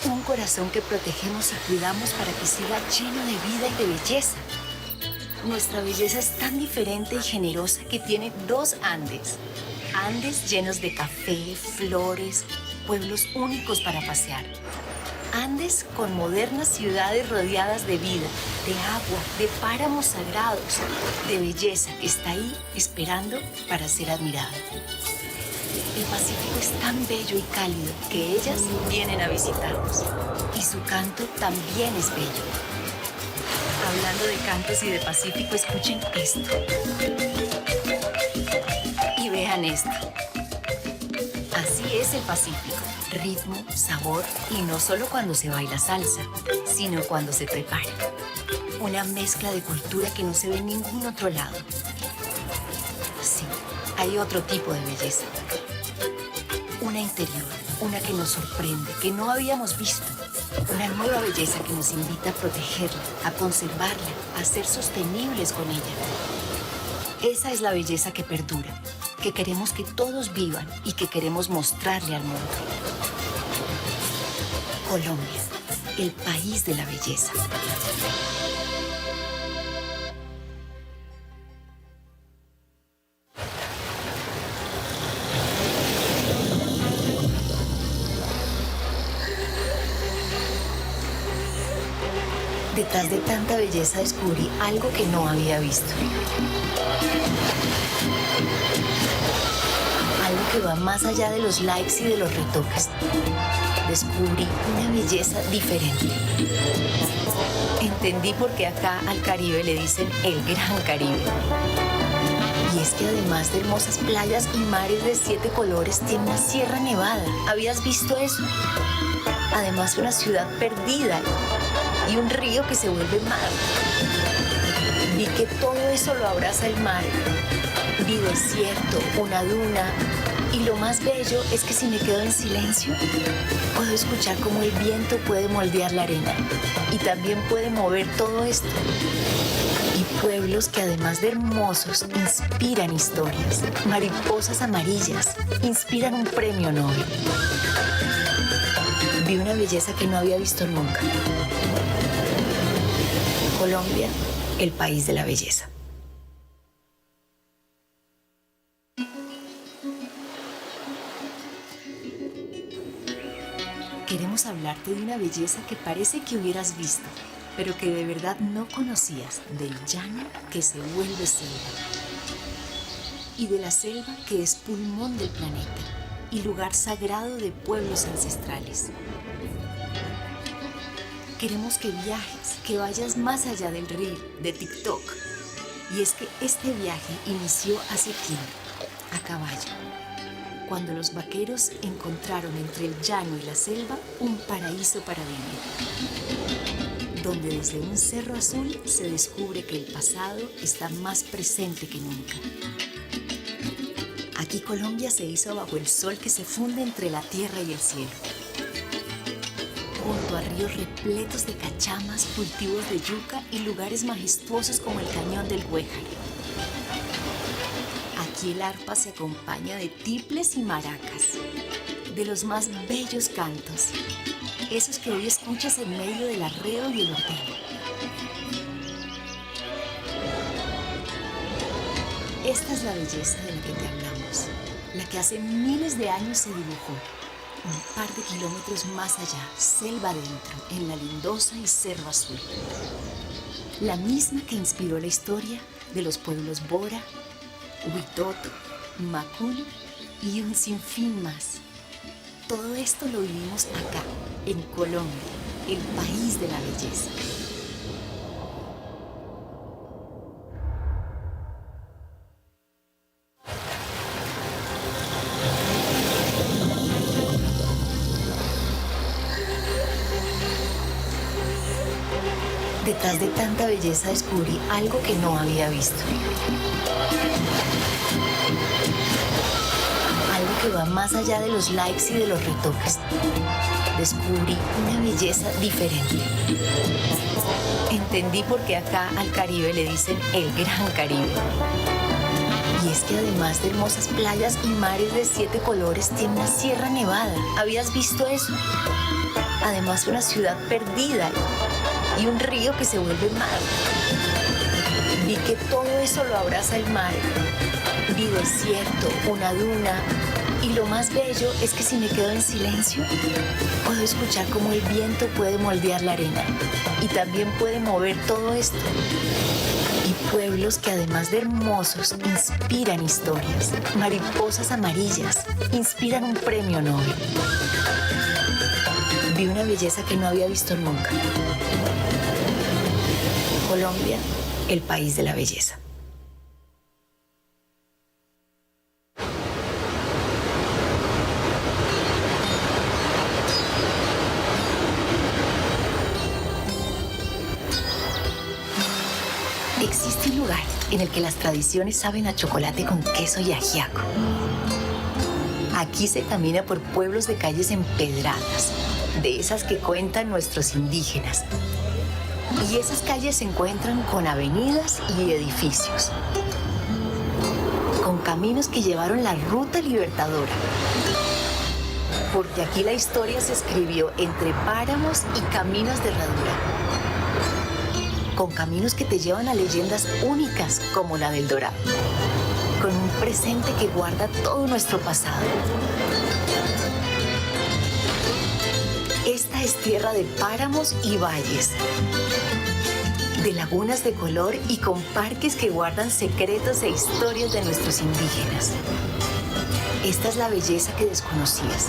Un corazón que protegemos y cuidamos para que siga lleno de vida y de belleza. Nuestra belleza es tan diferente y generosa que tiene 2 Andes. Andes llenos de café, flores, pueblos únicos para pasear. Andes con modernas ciudades rodeadas de vida, de agua, de páramos sagrados, de belleza que está ahí esperando para ser admirada. El Pacífico es tan bello y cálido que ellas vienen a visitarnos. Y su canto también es bello. Hablando de cantos y de Pacífico, escuchen esto. Y vean esto. Así es el Pacífico, ritmo, sabor y no solo cuando se baila salsa, sino cuando se prepara. Una mezcla de cultura que no se ve en ningún otro lado. Sí, hay otro tipo de belleza. Una interior, una que nos sorprende, que no habíamos visto. Una nueva belleza que nos invita a protegerla, a conservarla, a ser sostenibles con ella. Esa es la belleza que perdura, que queremos que todos vivan y que queremos mostrarle al mundo. Colombia, el país de la belleza. Detrás de tanta belleza descubrí algo que no había visto. Algo que va más allá de los likes y de los retoques. Descubrí una belleza diferente. Entendí por qué acá al Caribe le dicen el Gran Caribe. Y es que además de hermosas playas y mares de 7 colores, tiene una sierra nevada. ¿Habías visto eso? Además, una ciudad perdida y un río que se vuelve mar. Vi que todo eso lo abraza el mar. Vi desierto, una duna. Y lo más bello es que si me quedo en silencio, puedo escuchar cómo el viento puede moldear la arena. Y también puede mover todo esto. Y pueblos que además de hermosos, inspiran historias. Mariposas amarillas, inspiran un premio Nobel. Vi una belleza que no había visto nunca. Colombia, el país de la belleza. Queremos hablarte de una belleza que parece que hubieras visto, pero que de verdad no conocías, del llano que se vuelve selva. Y de la selva que es pulmón del planeta y lugar sagrado de pueblos ancestrales. Queremos que viajes, que vayas más allá del reel, de TikTok. Y es que este viaje inició hace tiempo, a caballo, cuando los vaqueros encontraron entre el llano y la selva un paraíso para vivir, donde desde un cerro azul se descubre que el pasado está más presente que nunca. Aquí Colombia se hizo bajo el sol que se funde entre la tierra y el cielo, junto a ríos repletos de cachamas, cultivos de yuca y lugares majestuosos como el cañón del Güejar. Aquí el arpa se acompaña de tiples y maracas, de los más bellos cantos, esos que hoy escuchas en medio del arreo y el ordeño. Esta es la belleza de la que te hablamos, la que hace miles de años se dibujó. Un par de kilómetros más allá, selva adentro, en la lindosa y cerro azul. La misma que inspiró la historia de los pueblos Bora, Huitoto, Maculo y un sinfín más. Todo esto lo vivimos acá, en Colombia, el país de la belleza. Detrás de tanta belleza descubrí algo que no había visto. Algo que va más allá de los likes y de los retoques. Descubrí una belleza diferente. Entendí por qué acá al Caribe le dicen el Gran Caribe. Y es que además de hermosas playas y mares de 7 colores, tiene una sierra nevada. ¿Habías visto eso? Además, una ciudad perdida y un río que se vuelve mar. Vi que todo eso lo abraza el mar. Vi desierto, una duna. Y lo más bello es que si me quedo en silencio, puedo escuchar cómo el viento puede moldear la arena. Y también puede mover todo esto. Y pueblos que además de hermosos, inspiran historias. Mariposas amarillas, inspiran un premio Nobel. Vi una belleza que no había visto nunca. Colombia, el país de la belleza. Existe un lugar en el que las tradiciones saben a chocolate con queso y ajiaco. Aquí se camina por pueblos de calles empedradas, de esas que cuentan nuestros indígenas. Y esas calles se encuentran con avenidas y edificios, con caminos que llevaron la ruta libertadora. Porque aquí la historia se escribió entre páramos y caminos de herradura, con caminos que te llevan a leyendas únicas como la del Dorado, con un presente que guarda todo nuestro pasado. Esta es tierra de páramos y valles, de lagunas de color y con parques que guardan secretos e historias de nuestros indígenas. Esta es la belleza que desconocías,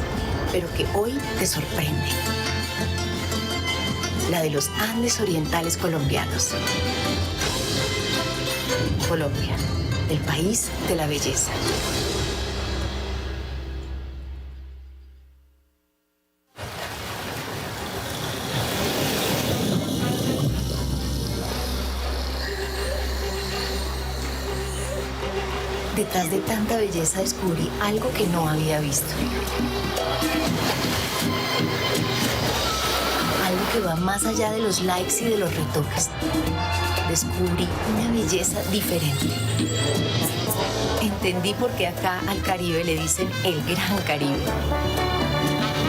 pero que hoy te sorprende. La de los Andes orientales colombianos. Colombia, el país de la belleza. Detrás de tanta belleza descubrí algo que no había visto. Algo que va más allá de los likes y de los retoques. Descubrí una belleza diferente. Entendí por qué acá al Caribe le dicen el Gran Caribe.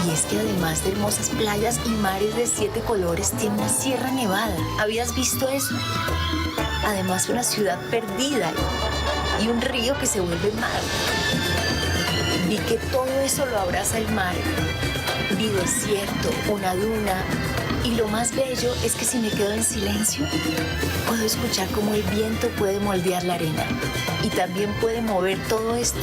Y es que además de hermosas playas y mares de 7 colores, tiene una sierra nevada. ¿Habías visto eso? Además, una ciudad perdida y un río que se vuelve mar. Vi que todo eso lo abraza el mar. Vi desierto, una duna. Y lo más bello es que si me quedo en silencio, puedo escuchar cómo el viento puede moldear la arena. Y también puede mover todo esto.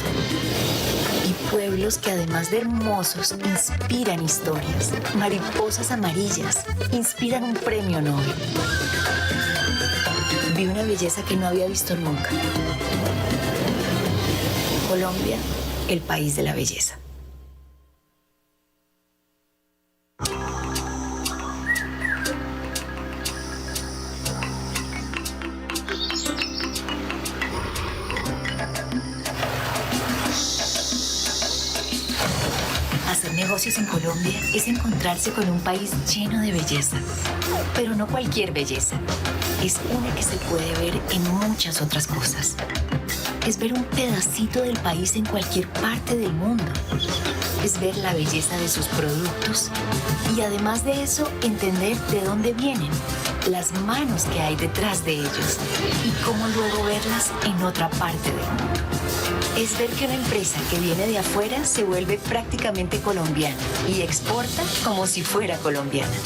Y pueblos que además de hermosos, inspiran historias. Mariposas amarillas, inspiran un premio Nobel. Vi una belleza que no había visto nunca. Colombia, el país de la belleza. Hacer negocios en Colombia es encontrarse con un país lleno de belleza, pero no cualquier belleza. Es una que se puede ver en muchas otras cosas. Es ver un pedacito del país en cualquier parte del mundo. Es ver la belleza de sus productos y además de eso entender de dónde vienen, las manos que hay detrás de ellos y cómo luego verlas en otra parte del mundo. Es ver que una empresa que viene de afuera se vuelve prácticamente colombiana y exporta como si fuera colombiana.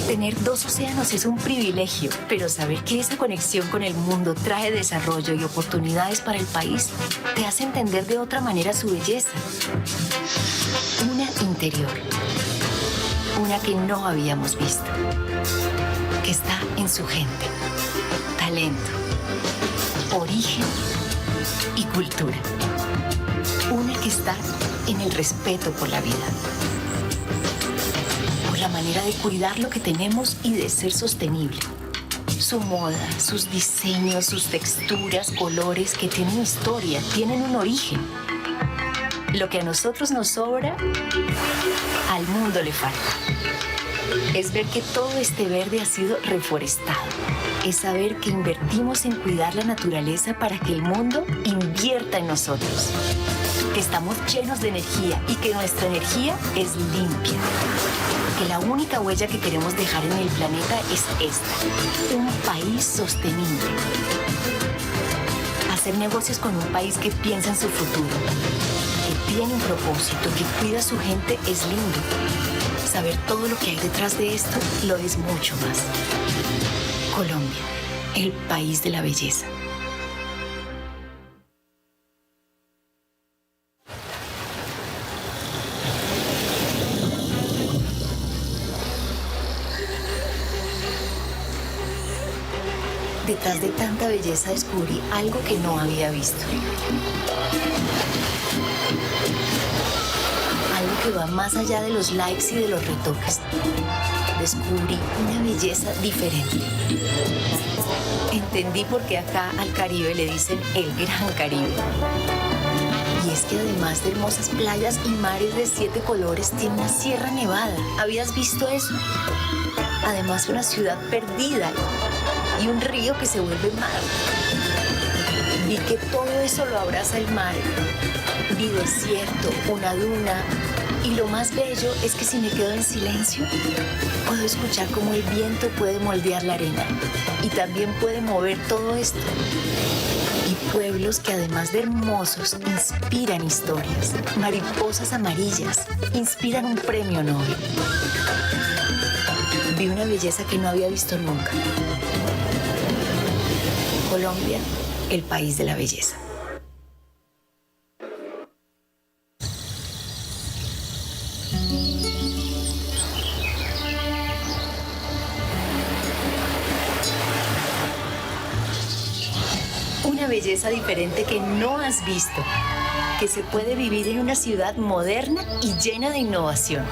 Tener 2 océanos es un privilegio, pero saber que esa conexión con el mundo trae desarrollo y oportunidades para el país te hace entender de otra manera su belleza. Una interior, una que no habíamos visto, que está en su gente, talento, origen y cultura. Una que está en el respeto por la vida. La manera de cuidar lo que tenemos y de ser sostenible. Su moda, sus diseños, sus texturas, colores que tienen historia, tienen un origen. Lo que a nosotros nos sobra, al mundo le falta. Es ver que todo este verde ha sido reforestado. Es saber que invertimos en cuidar la naturaleza para que el mundo invierta en nosotros. Que estamos llenos de energía y que nuestra energía es limpia. Que la única huella que queremos dejar en el planeta es esta, un país sostenible. Hacer negocios con un país que piensa en su futuro, que tiene un propósito, que cuida a su gente es lindo. Saber todo lo que hay detrás de esto lo es mucho más. Colombia, el país de la belleza. Detrás de tanta belleza descubrí algo que no había visto. Algo que va más allá de los likes y de los retoques. Descubrí una belleza diferente. Entendí por qué acá al Caribe le dicen el Gran Caribe. Y es que además de hermosas playas y mares de 7 colores, tiene una sierra nevada. ¿Habías visto eso? Además, una ciudad perdida y un río que se vuelve mar. Vi que todo eso lo abraza el mar. Vi desierto, una duna. Y lo más bello es que si me quedo en silencio, puedo escuchar cómo el viento puede moldear la arena. Y también puede mover todo esto. Y pueblos que además de hermosos, inspiran historias. Mariposas amarillas inspiran un premio Nobel. Vi una belleza que no había visto nunca. Colombia, el país de la belleza. Una belleza diferente que no has visto, que se puede vivir en una ciudad moderna y llena de innovación.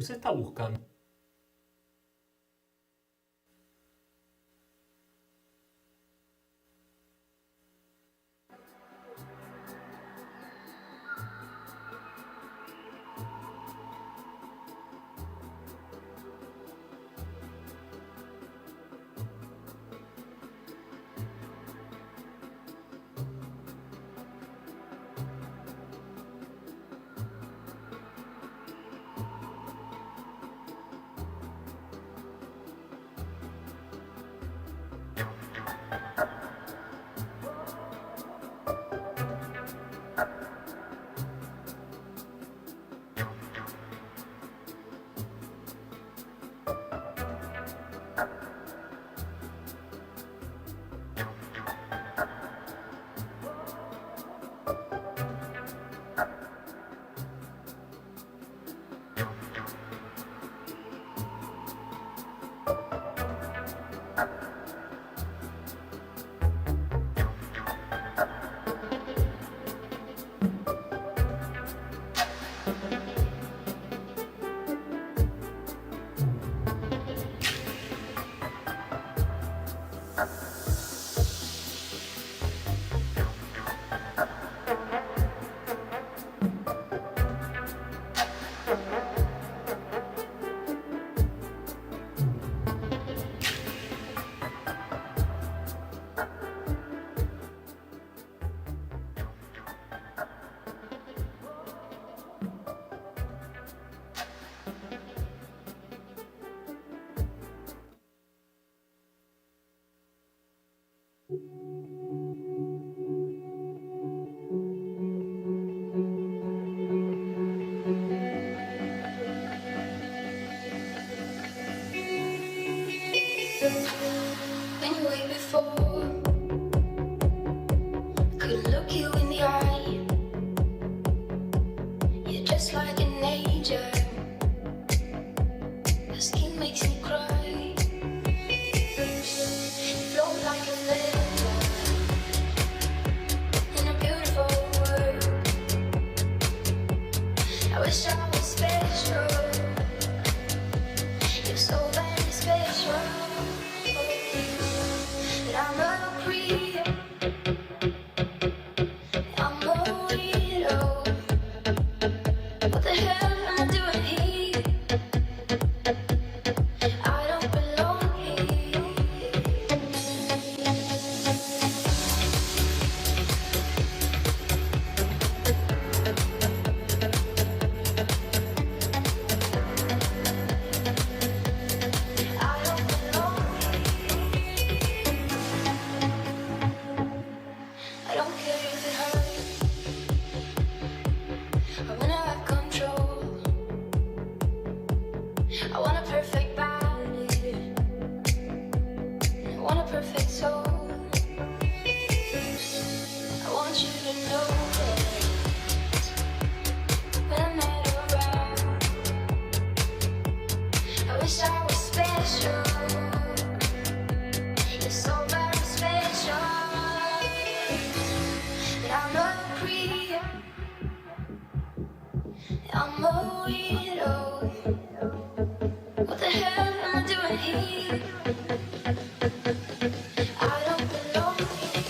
você está buscando?
When you wait before, could look you in the eye. You're just like an angel. Your skin makes me cry. You flow like a river in a beautiful world. I wish I was special. You're so very special. I'm a creep, I'm a weirdo. What the hell am I doing here? I don't belong here. I don't belong here. I don't care if it hurts. I wanna have control. I want a perfect body. I want a perfect soul. I want you to know that when I'm not around, I wish I was special. You're so very special. But I'm a creep, I'm a weirdo. What the hell am I doing here? I don't belong here.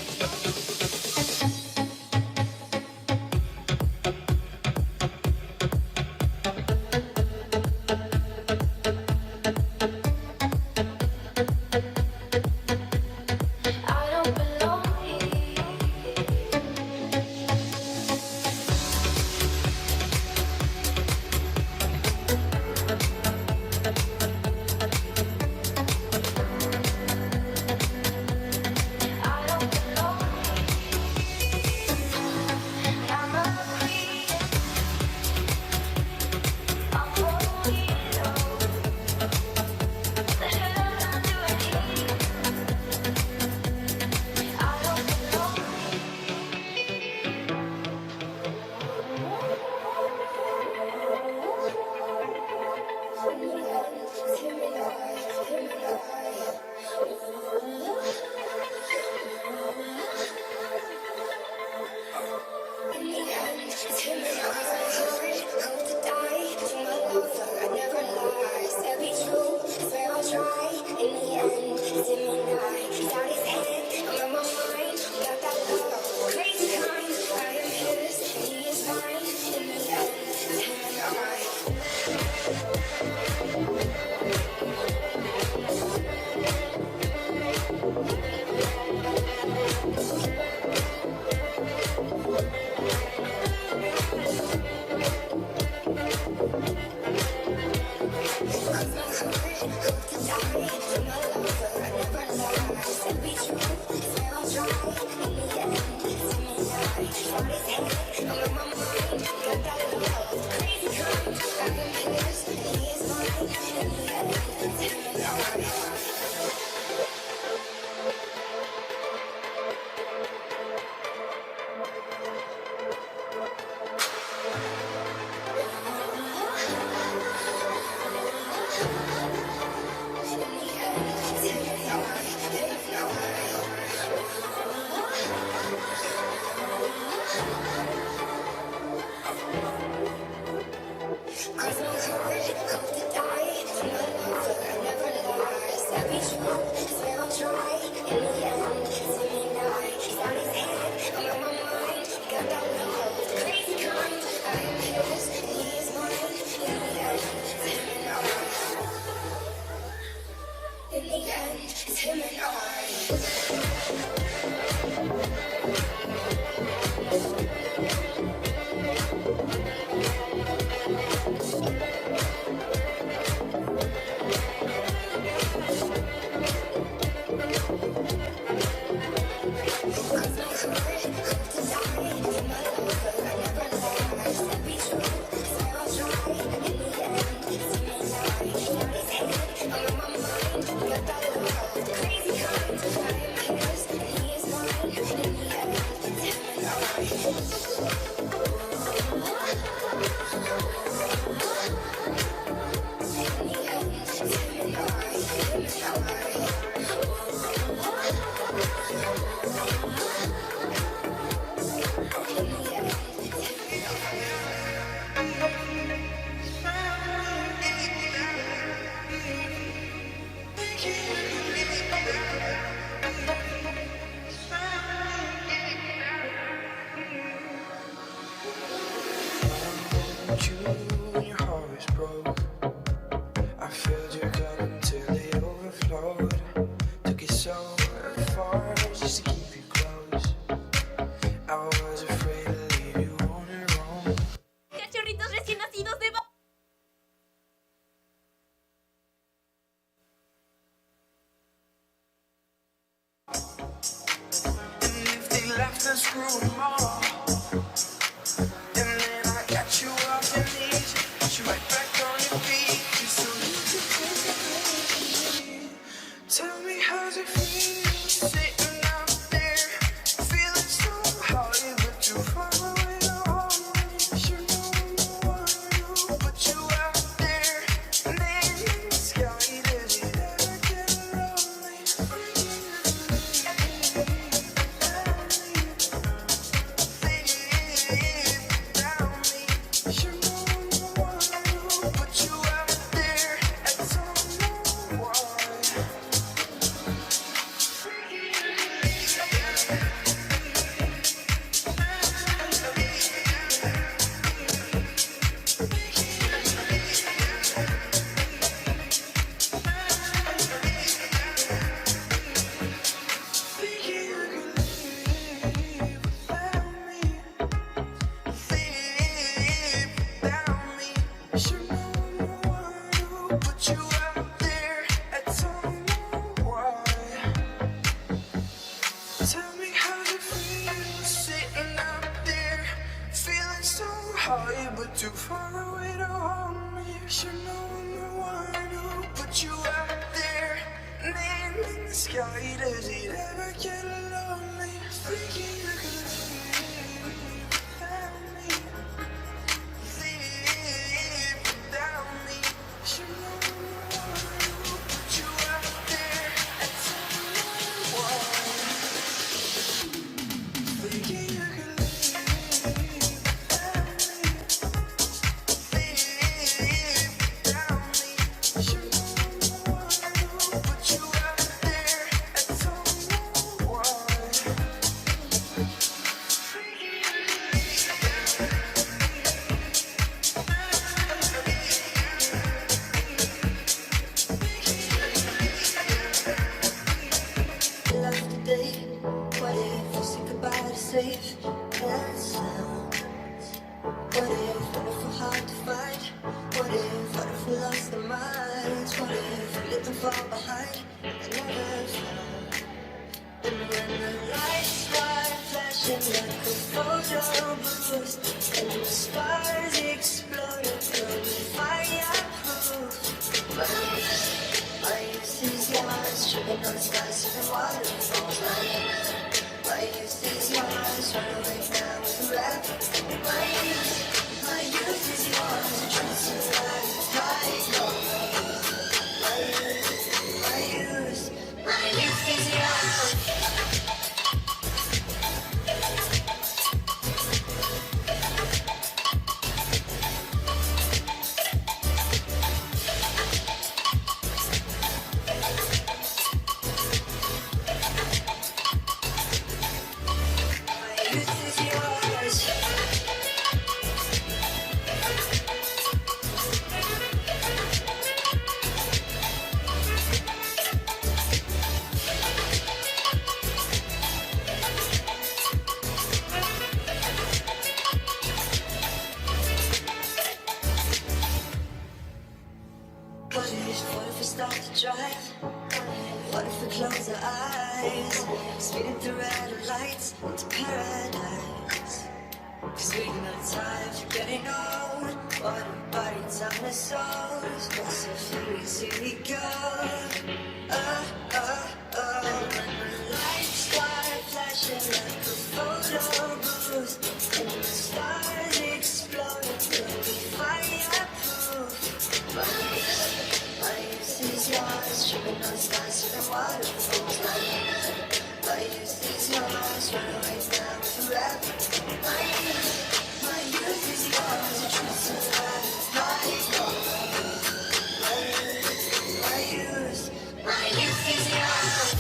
I don't belong here.
Cachorritos recién nacidos de...
fall behind, I never found. And when the lights start flashing like a photo booth, and the stars explode, they'll be fireproof. My youth is yours, tripping on skies and waterfalls. My youth is yours, run away now with a rap. My youth is yours, a truth and life, high gold. My youth is yours. What if we start to drive? What if we close our eyes? Speeding through red lights into paradise. Cause we got time for getting old. What a body, time to souls. What's so easy we go? And when the lights start flashing like a photo booth, and the stars explode, we'll be fireproof. My youth is yours, tripping on skies and waterfalls. My youth is yours, run away now with a rap. My youth is yours, a truth and life, my gold. My youth is yours.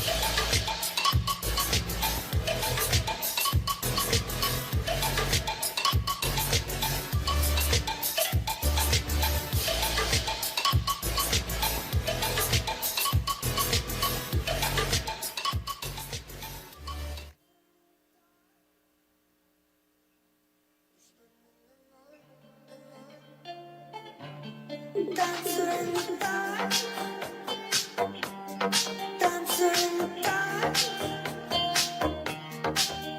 Dancer in the dark. Dancer in the dark.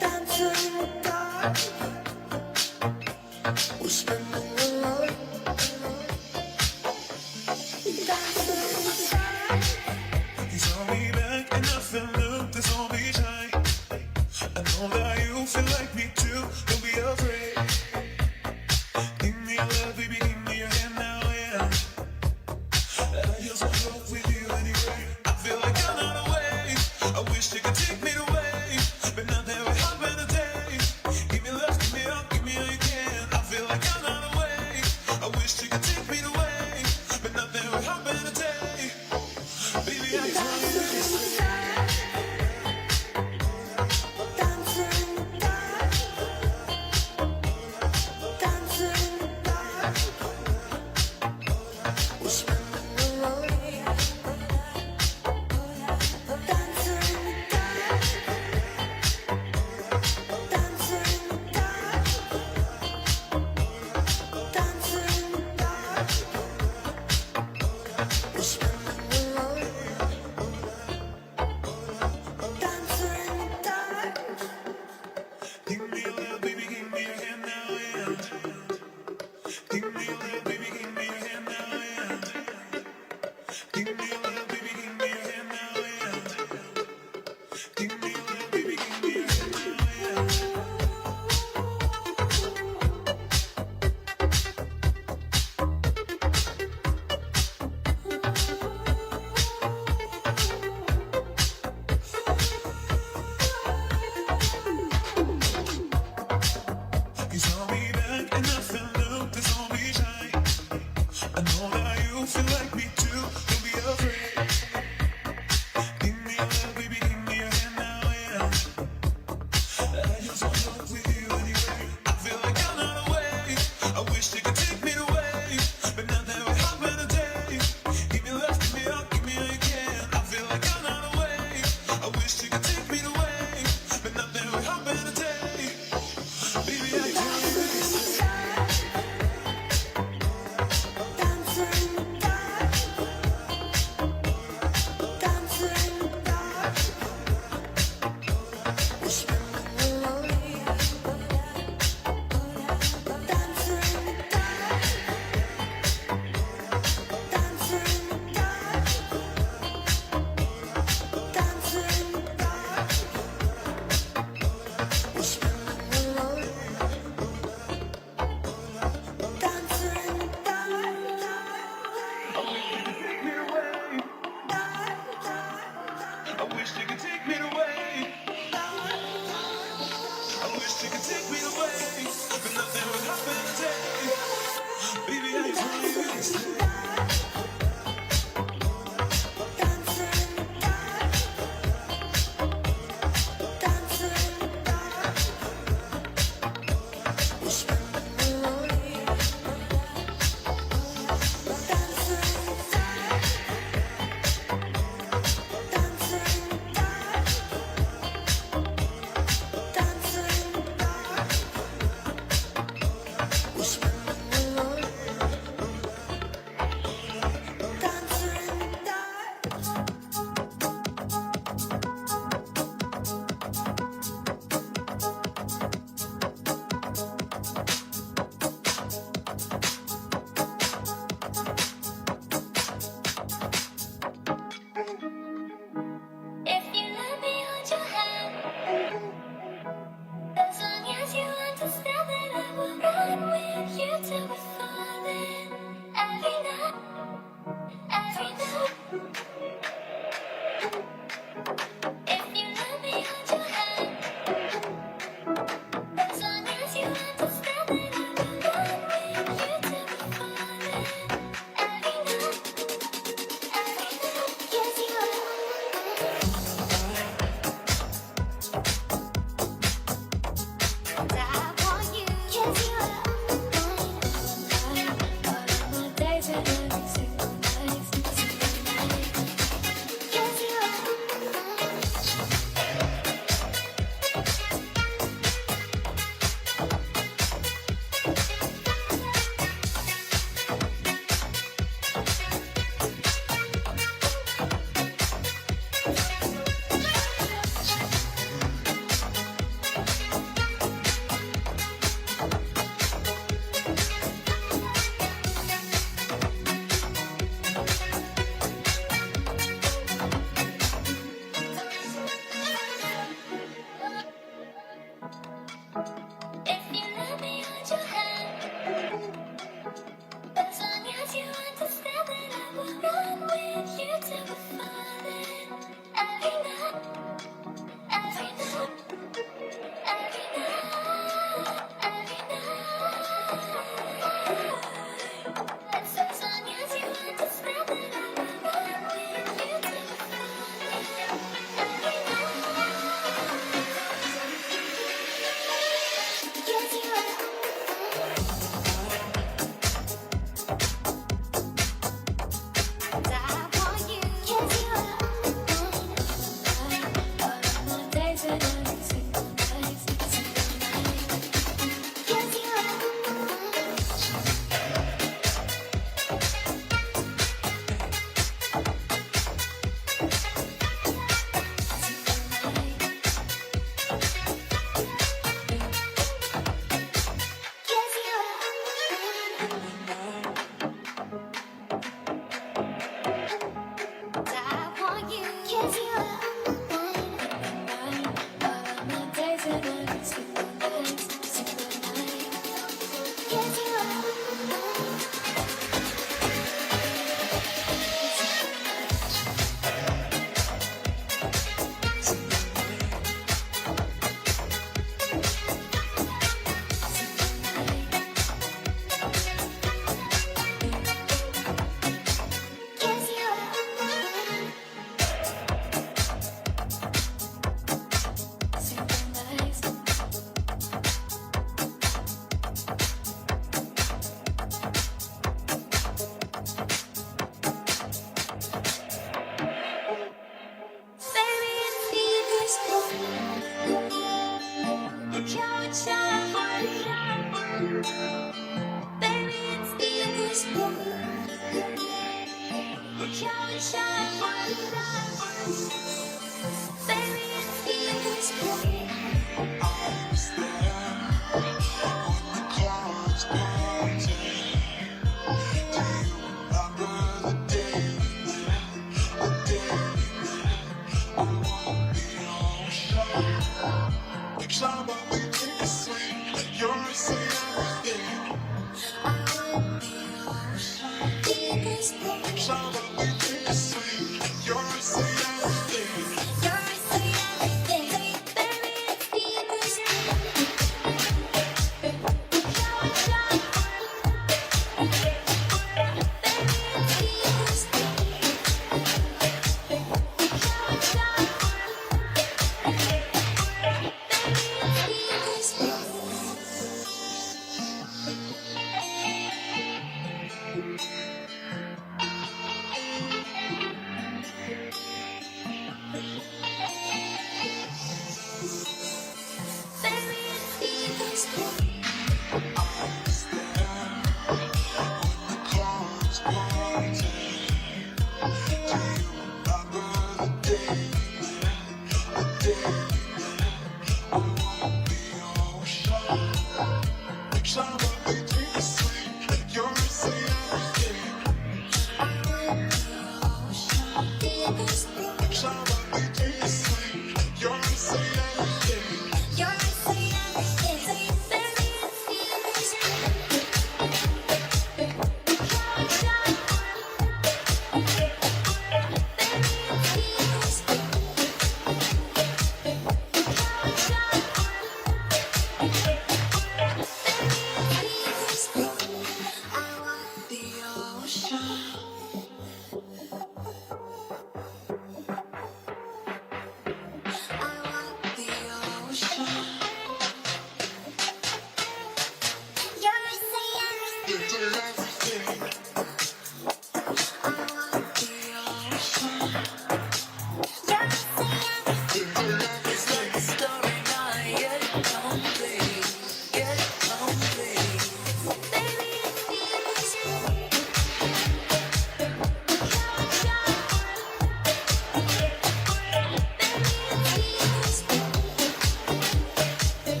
Dancer in the dark. We're spending the night. Dancer in the dark.
He's on me back and nothing look, this won't be shy. I know that you feel like me too, don't be afraid. Give me your love, baby, give me your hand now, yeah. I just wanna go with you anyway. I feel like I'm not away. I wish you could take me away, but not that we happen today. Give me love, give me up, give me all you can. I feel like I'm not away. I wish you could take me away, but not that we happen today. Baby, I just want you to stay.
Dancer in the dark. Dancer in the dark. We're spending the night. Dancer in the dark. Dancer in the dark. Dancer in the dark. We're spending the night.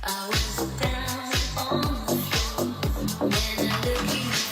I was down on the floor when I looked you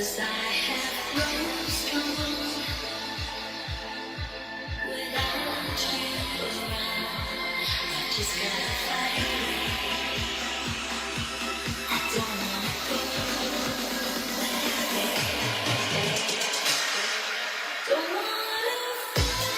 'Cause I have grown strong without you around. I just gotta fight. I don't wanna go away. Don't wanna fall.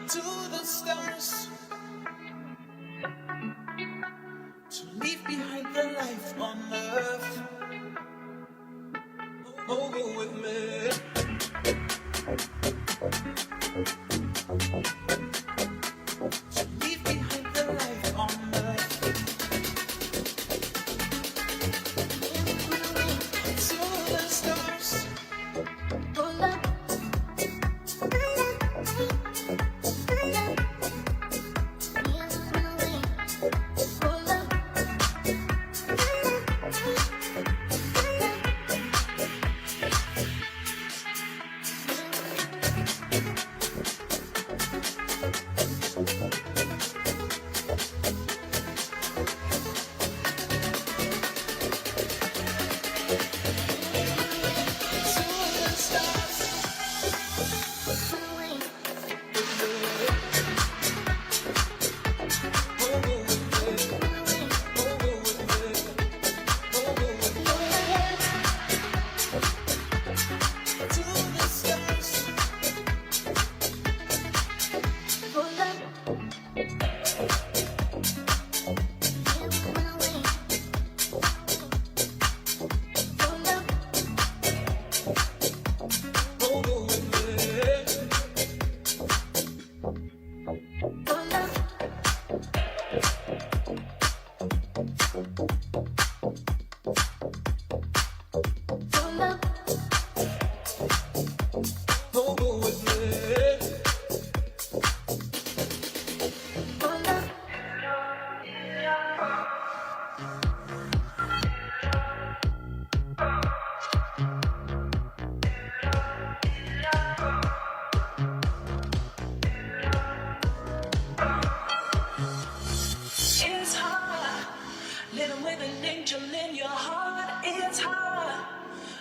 To the stars, to leave behind the life on earth. Oh, go with me. To leave behind the life on earth. To the stars.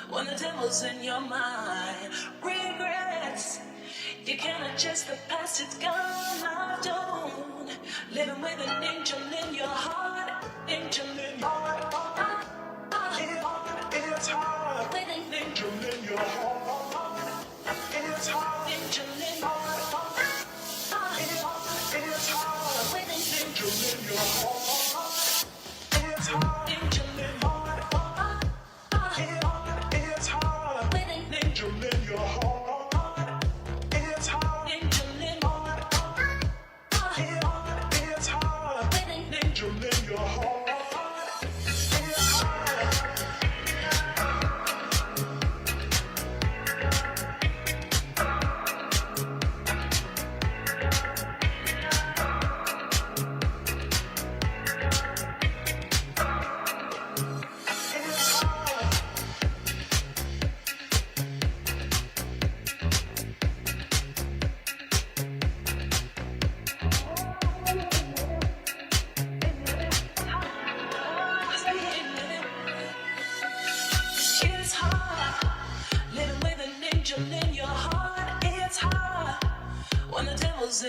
When the devil's in your mind, regrets, you can't adjust the past, it's gone, I don't. Living with an angel in your heart, angel in your heart. It's hard, with an angel in your heart. It's hard, angel in your heart. It's hard, with an angel in your heart. It's hard, angel in your heart.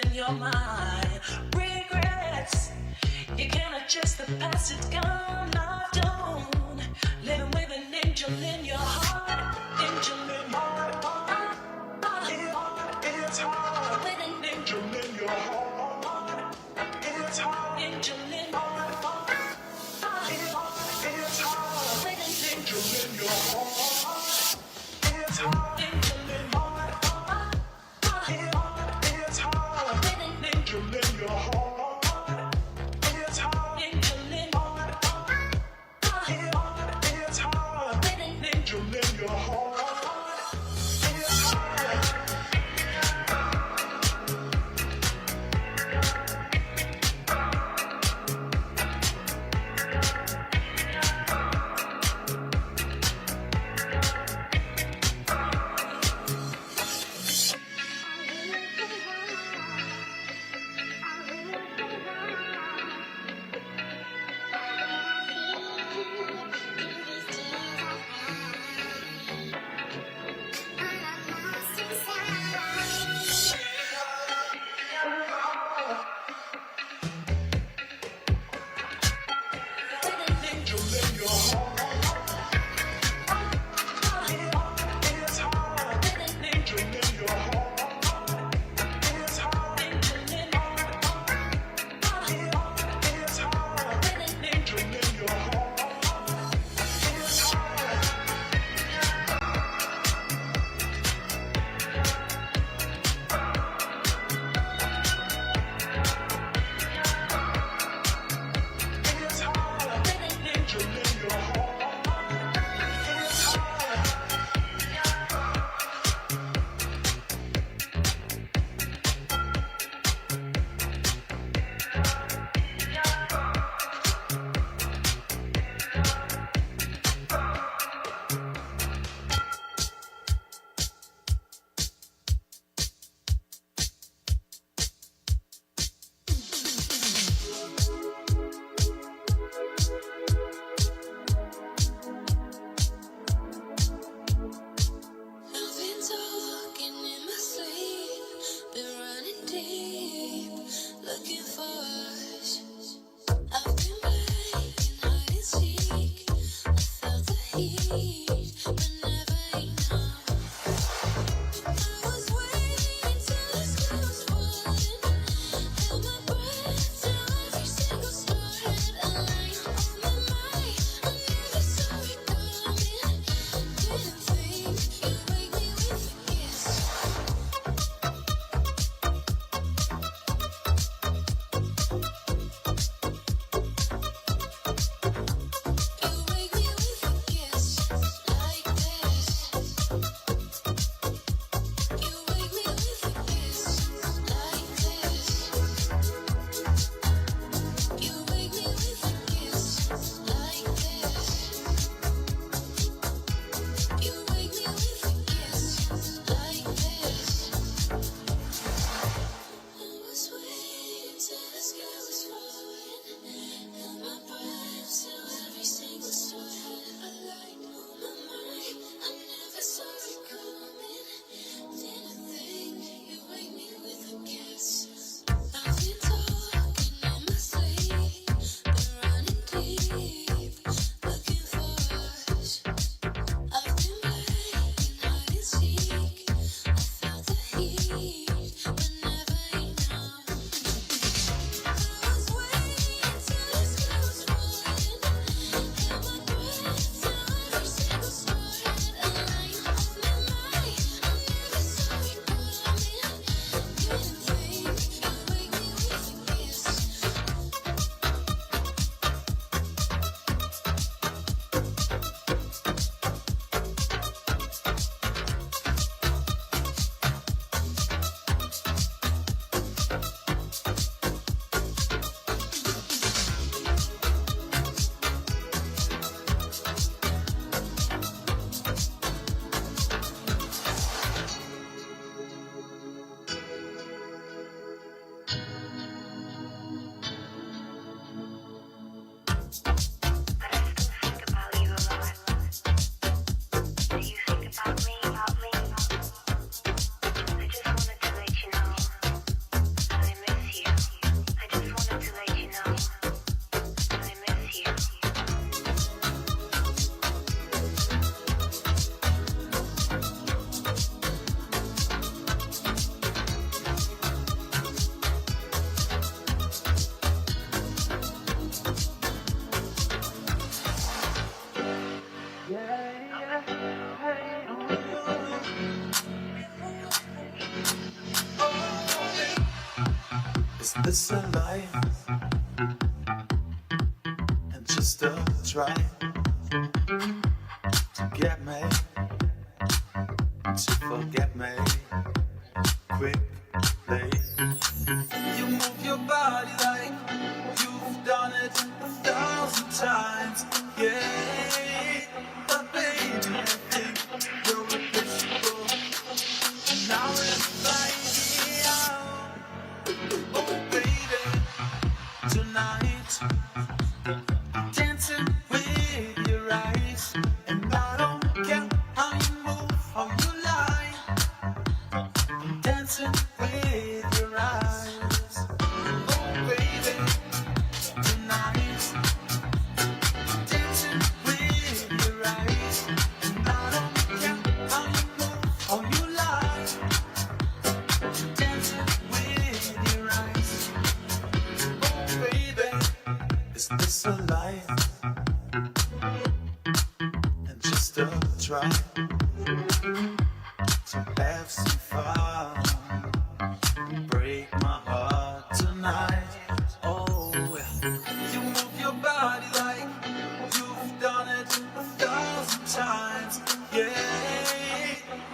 In your mind, regrets, you can't adjust the past, it's gone, I don't. Living with an angel in your heart, angel in your heart. It's hard, with an angel in your heart. It's hard, angel in your heart. It's hard, with an angel in your heart. It's hard, angel in your heart.
looking for us. I've been playing hide and seek. I felt the heat, but never enough. I was waiting till the sky was falling. Held my breath till every single star had aligned. On my mind, I never saw it coming. Didn't think you'd wake me with a kiss. You wake me with a kiss like this. You wake me with a kiss like this. You wake me with a kiss like this. You wake me with a kiss like this. I was waiting till the sky was falling. Held my breath till every single star had a light on my mind. I never saw it coming. Didn't think you'd wake me with a kiss. I've been talking in my sleep, been running deep, looking for us. I've been playing hide and seek. I felt the heat, but never enough. I was waiting till the sky was falling. Held my breath till every single star had aligned. On my mind, I never saw it coming. Didn't think you'd wake me with a kiss.
Is this a lie? And just a try to get me, to forget me quickly. You move your body like you've done it 1,000 times, yeah. But baby, I think you're irreplaceable. Now it's like, oh baby, tonight I'm dancing with your eyes, and I don't care how you move, how you lie. I'm dancing with your eyes, oh baby, tonight I'm dancing with your eyes, and I don't care how you move, how you lie. I'm dancing with your eyes, oh baby, is this a lie? And just a try to have some fun, break my heart tonight. Oh, you move your body like you've done it 1,000 times, yeah.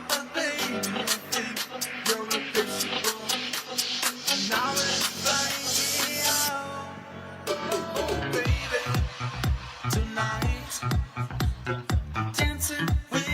But baby, I think you're irreplaceable. Now it's like, oh baby, tonight I'm dancing with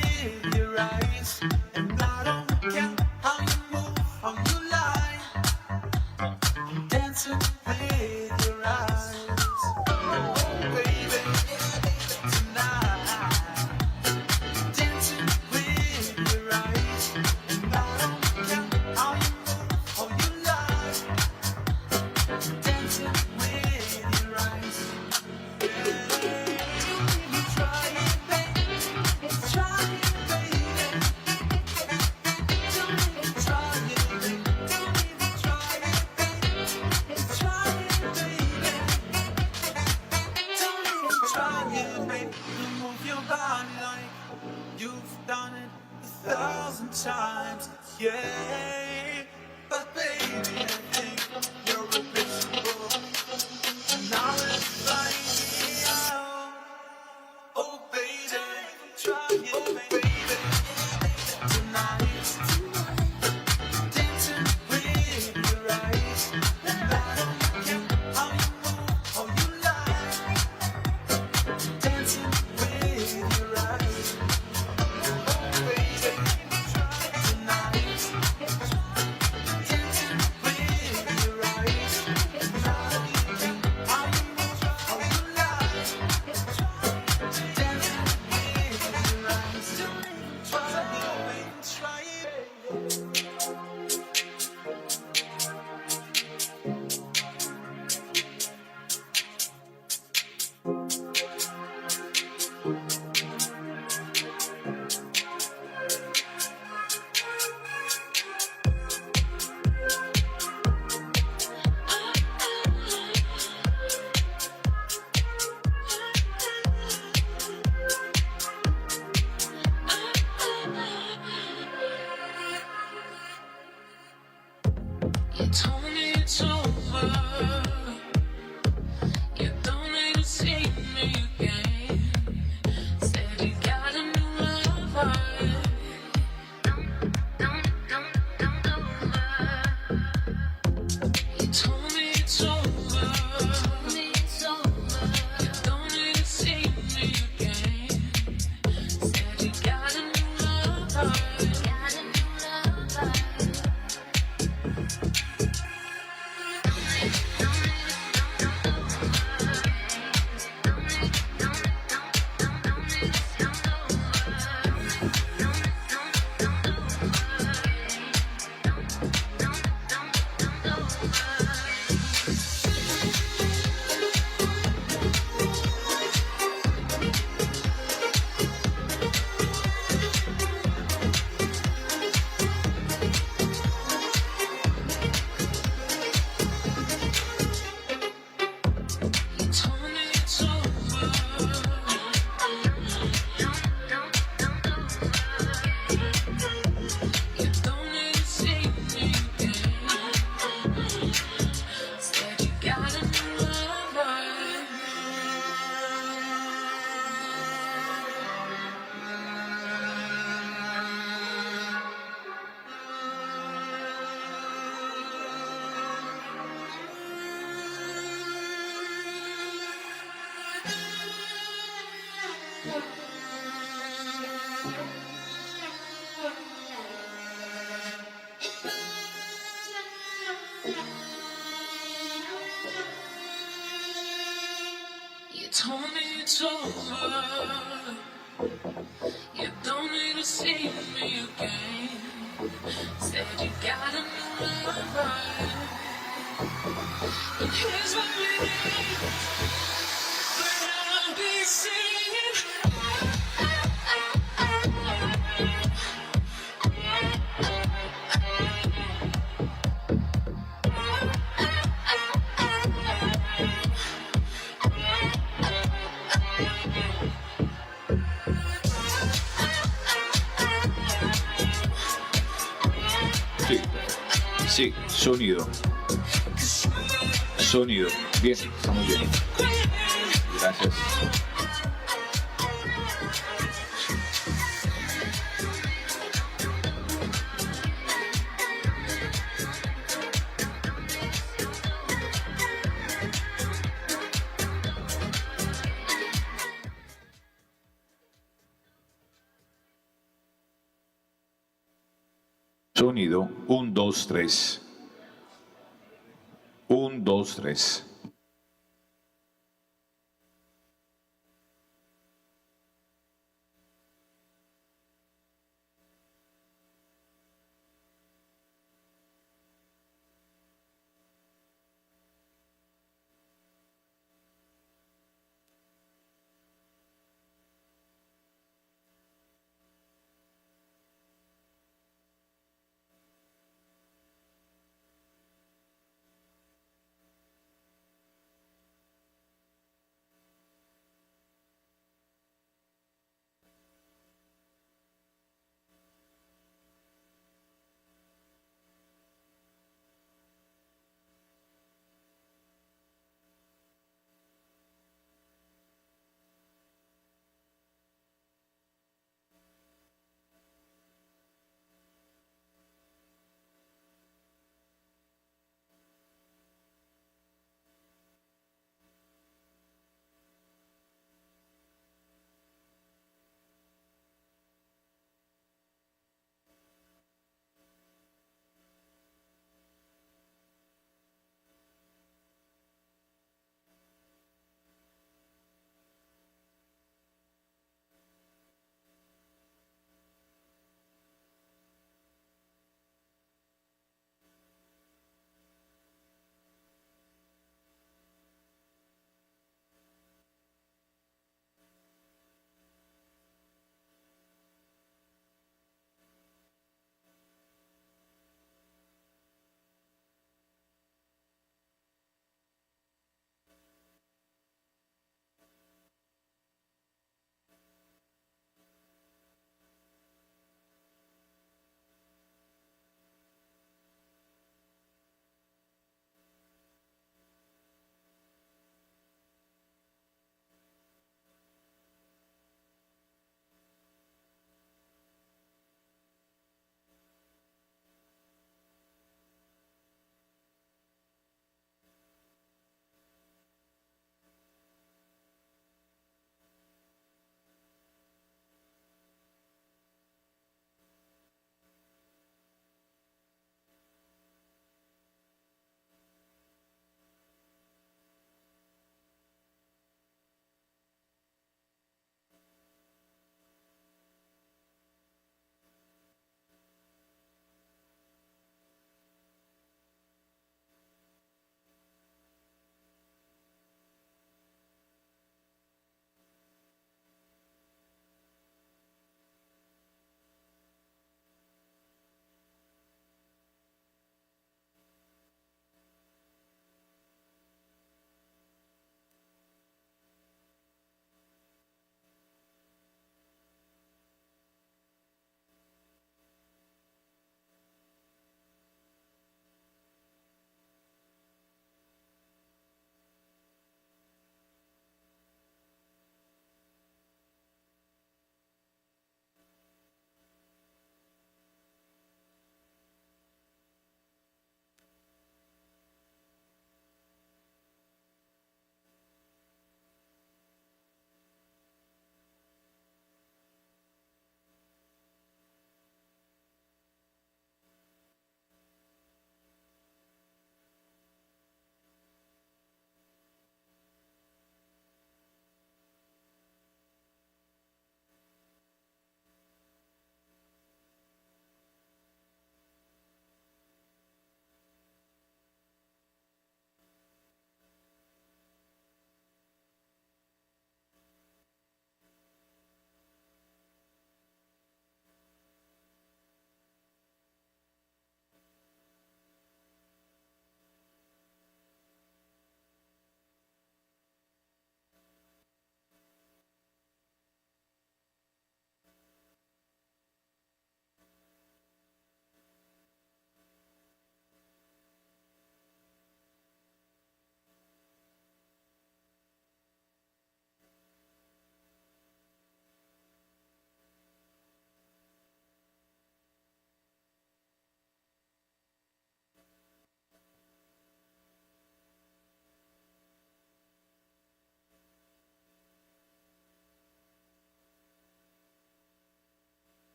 you've done it 1,000 times, yeah. But baby, I think you're irreplaceable. Now it's flying me out. Oh baby, try it, oh baby. Tonight, dancing with your eyes, and I don't care how you move, how you lie. Dancing with your eyes, oh baby. Tonight, dancing with your eyes, and I don't care how you move, how you lie. Dancing with your eyes, try it, baby, try it.
You told me it's over. You don't need to see me again. Said you got a new lover. Don't over. You told me it's over. You don't need to see me again. Said you got a new lover. You told me it's over. You don't need to see me again. Said you got a new lover. You told me it's over. You don't need to see me again. Said you got a new lover. And here's what we need. But I'll be singing.
Sí, sí, sonido. Sonido. Bien, estamos bien. Gracias. Sonido, 1, 2, 3. 1, 2, 3.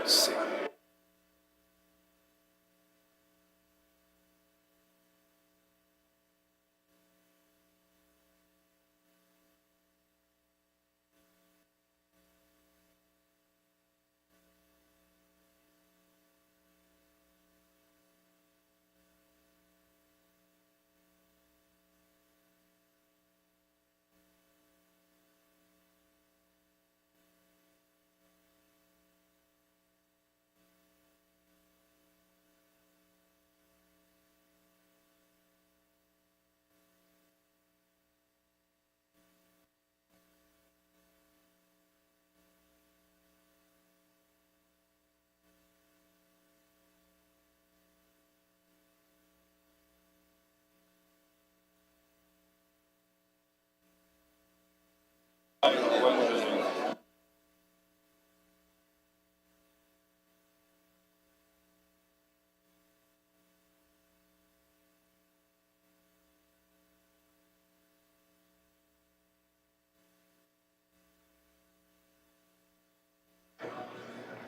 Sí.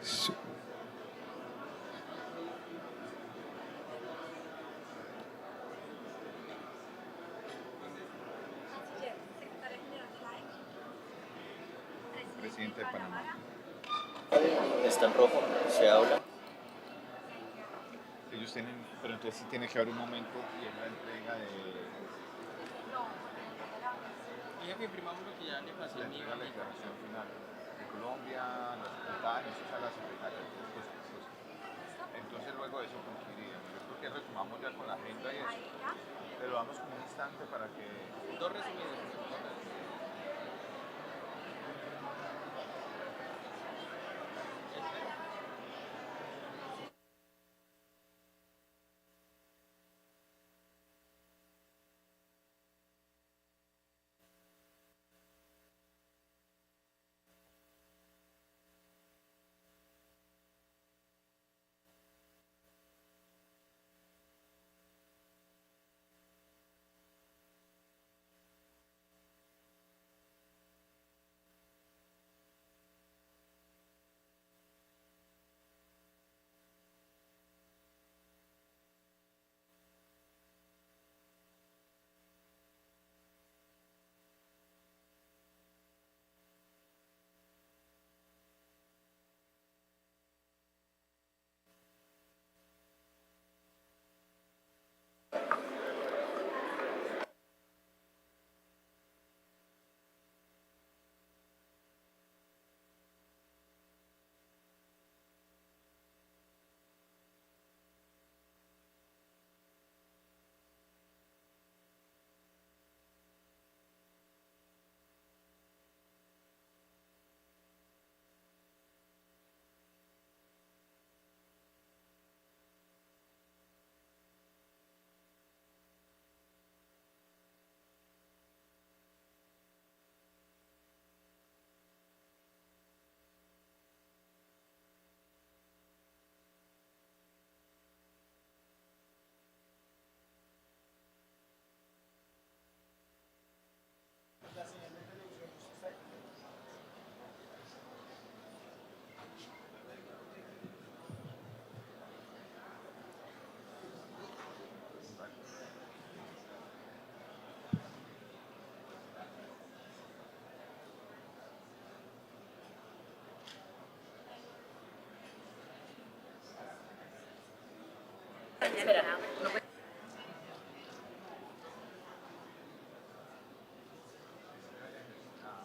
Sí. Presidente de Panamá.
Está en rojo, se habla.
Ellos tienen, pero entonces sí tiene que haber un momento y es la entrega de
Ella que imprimamos lo que ya le pasé
la
a mí.
entrega de la declaración final de Colombia, la secretaria, eso es a la secretaria. Entonces luego de eso concluiríamos. Yo creo que retomamos ya con la agenda y eso, pero damos como un instante para que
Dos resumidos.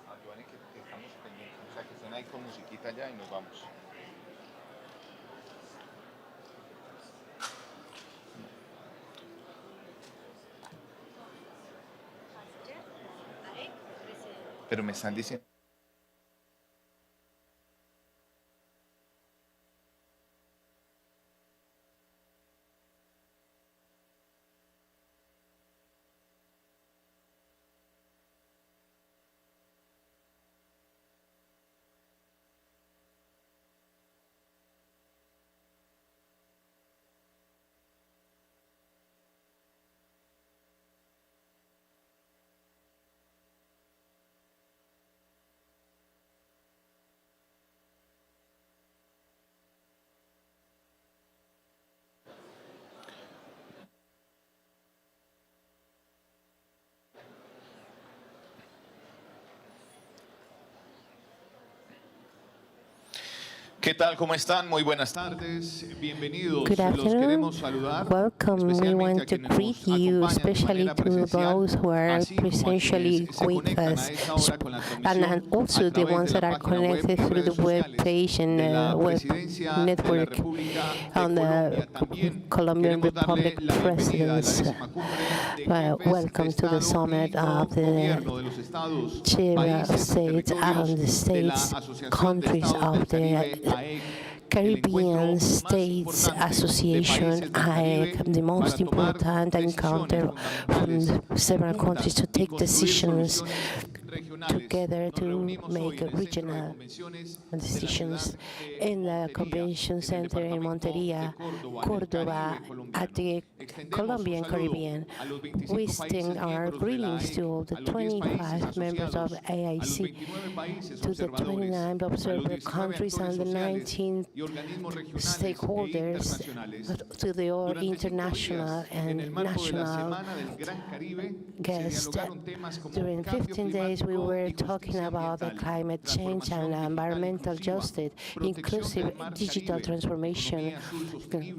a Joanny que estamos pendientes, o sea que estén ahí con musiquita ya y nos vamos. Pero me están diciendo ¿Qué tal? ¿Cómo están? Muy buenas tardes. Bienvenidos.
Good
Los
afternoon.
queremos saludar.
Welcome. We
Especialmente a
want to
quienes
greet
nos
you,
acompañan de
especially
manera
to
presencial,
those who are
así como a
presentially
quienes se
with
conectan a
us,
esta hora con la
and
transmisión
also
a
the
través
ones
de
that
la
are
página web
connected
y
through
redes
the web
sociales
page and
de la
web
Presidencia de la
network
República de
on
Colombia.
the
También
Colombian
queremos darle
Republic
la bienvenida a la
President's.
10ª Cumbre de Jefes,
Welcome to the
Estado
summit
y
of the
Gobierno de los Estados,
Chief
países y
States and the
territorios de la
states,
Asociación de
countries
Estados
of
del
the
Caribe, AEC,
Caribbean States Association, AEC, the most important encounter from several countries to take decisions together to make regional decisions in the convention center in Monteria, Córdoba, at the Colombian Caribbean. We extend our greetings to all the 25 members of AIC, to the 29 observer countries and the 19 stakeholders, to the international and national guests. During 15 days, we were talking about the climate change and environmental justice, inclusive digital transformation,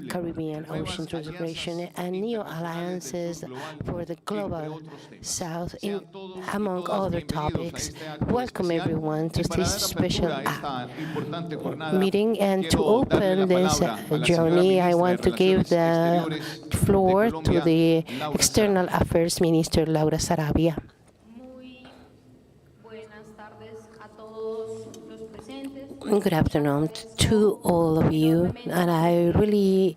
Caribbean ocean transformation, and new alliances for the global south, among other topics. Welcome everyone to this special meeting, and to open this journey, I want to give the floor to the External Affairs Minister, Laura Sarabia. Good afternoon to all of you, and I really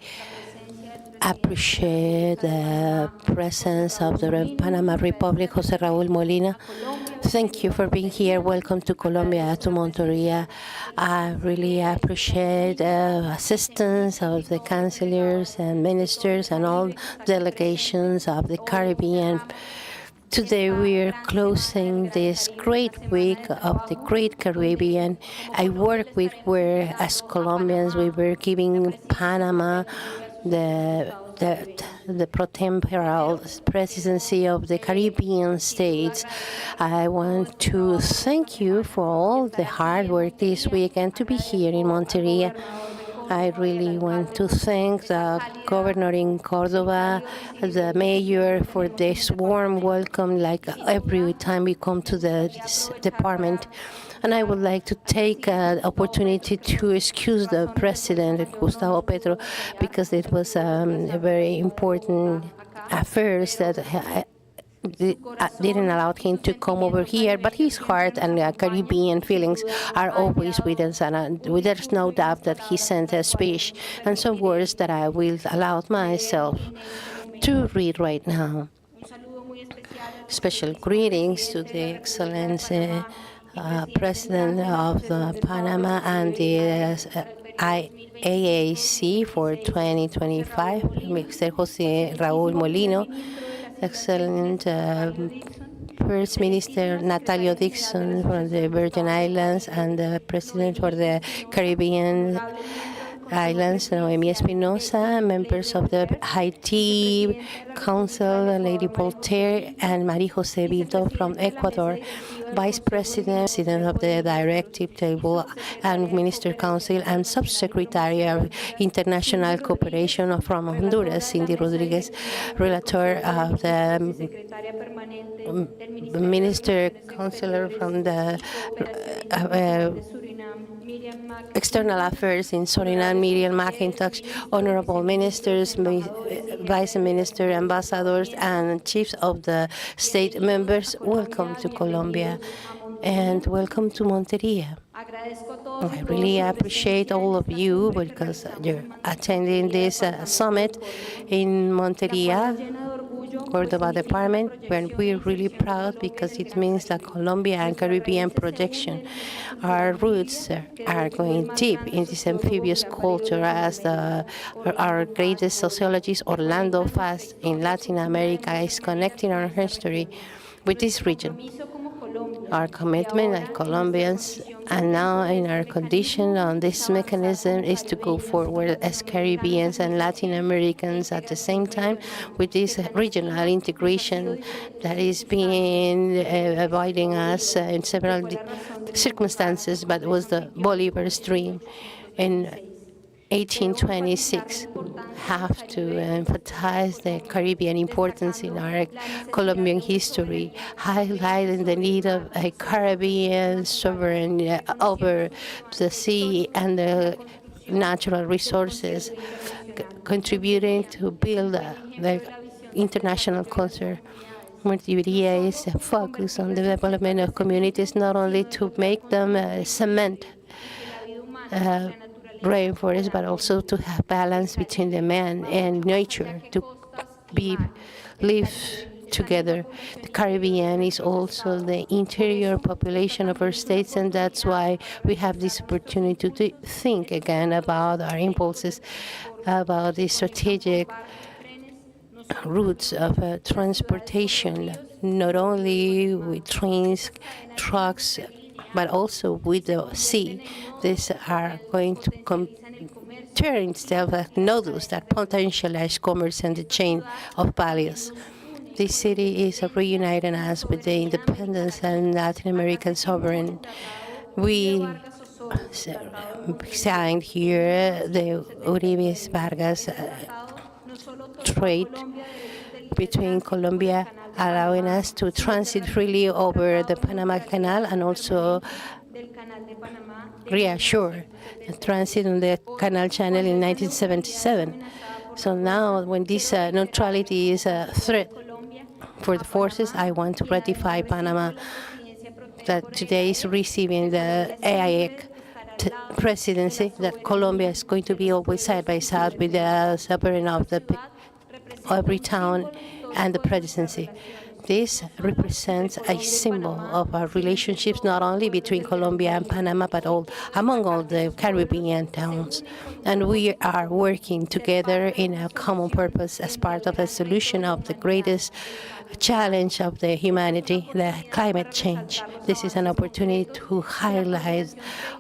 appreciate the presence of the Panama Republic, José Raúl Molina. Thank you for being here. Welcome to Colombia, to Monteria. I really appreciate the assistance of the councillors and ministers and all delegations of the Caribbean. Today we are closing this great week of the Great Caribbean. I work with where, as Colombians, we were giving Panama the pro-temporal presidency of the Caribbean states. I want to thank you for all the hard work this week and to be here in Monteria. I really want to thank the governor in Córdoba, the mayor, for this warm welcome like every time we come to this department. And I would like to take an opportunity to excuse the president, Gustavo Petro, because it was a very important affairs that didn't allow him to come over here, but his heart and Caribbean feelings are always with us, and there's no doubt that he sent a speech and some words that I will allow myself to read right now. Special greetings to the Excellency President of Panama and the AAC for 2025, Mr. José Raúl Molino, excellent First Minister Natalio Dixon from the Virgin Islands, and the President for the Caribbean Islands, Noemi Espinosa, members of the Haiti Council, Lady Voltaire, and Marie-José Vito from Ecuador, Vice President of the Directive Table and Minister Council, and Subsecretary of International Cooperation from Honduras, Cindy Rodriguez, Relator of the Minister Councilor from the External Affairs in Suriname, Miriam McIntosh, Honorable Ministers, Vice Minister, Ambassadors, and Chiefs of the State members, welcome to Colombia and welcome to Monteria. I really appreciate all of you because you're attending this summit in Monteria, Córdoba Department, when we're really proud because it means that Colombia and Caribbean projection. Our roots are going deep in this amphibious culture, as our greatest sociologist, Orlando Fast, in Latin America, is connecting our history with this region. Our commitment as Colombians, and now in our condition on this mechanism, is to go forward as Caribbeans and Latin Americans at the same time with this regional integration that is being avoiding us in several circumstances, but was the Bolivar's dream. in 1826 have to emphasize the Caribbean importance in our Colombian history, highlighting the need of a Caribbean sovereign over the sea and the natural resources, contributing to build the international culture. Multimedia is a focus on the development of communities, not only to make them cement rainforest, but also to have balance between the man and nature, to live together. The Caribbean is also the interior population of our states, and that's why we have this opportunity to think again about our impulses, about the strategic routes of transportation, not only with trains, trucks, but also with the sea. These are going to turn itself as nodes that potentialize commerce and the chain of values. This city is reuniting us with the independence and Latin American sovereign. We signed here the Uribe Vargas trade between Colombia, allowing us to transit freely over the Panama Canal and also reassure the transit on the Canal Channel in 1977. So now, when this neutrality is a threat for the forces, I want to ratify Panama that today is receiving the AIEC presidency, that Colombia is going to be always side by side with the sovereign of every town and the presidency. This represents a symbol of our relationships, not only between Colombia and Panama, but among all the Caribbean towns. And we are working together in a common purpose as part of the solution of the greatest challenge of the humanity, the climate change. This is an opportunity to highlight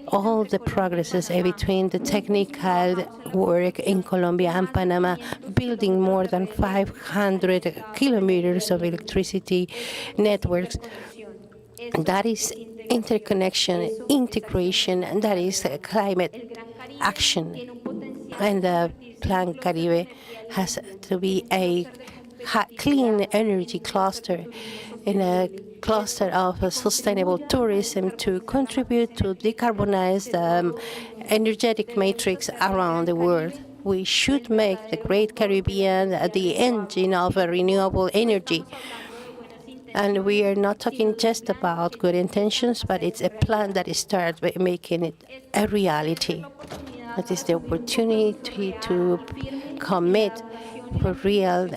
all the progresses between the technical work in Colombia and Panama, building more than 500 kilometers of electricity networks. That is interconnection, integration, and that is climate action. And the Plan Caribe has to be a clean energy cluster in a cluster of sustainable tourism to contribute to decarbonize the energetic matrix around the world. We should make the Great Caribbean the engine of renewable energy. And we are not talking just about good intentions, but it's a plan that starts by making it a reality. It is the opportunity to commit for real,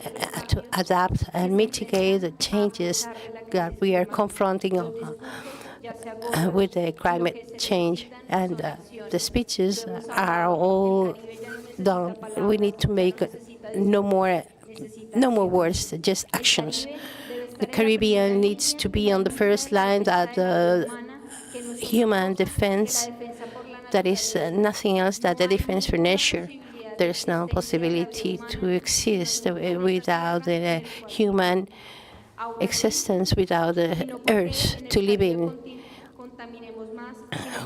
to adapt and mitigate the changes that we are confronting with the climate change. And the speeches are all done. We need to make no more words, just actions. The Caribbean needs to be on the first line at the human defense. That is nothing else than the defense for nature. There is no possibility to exist without the human existence, without the earth to live in.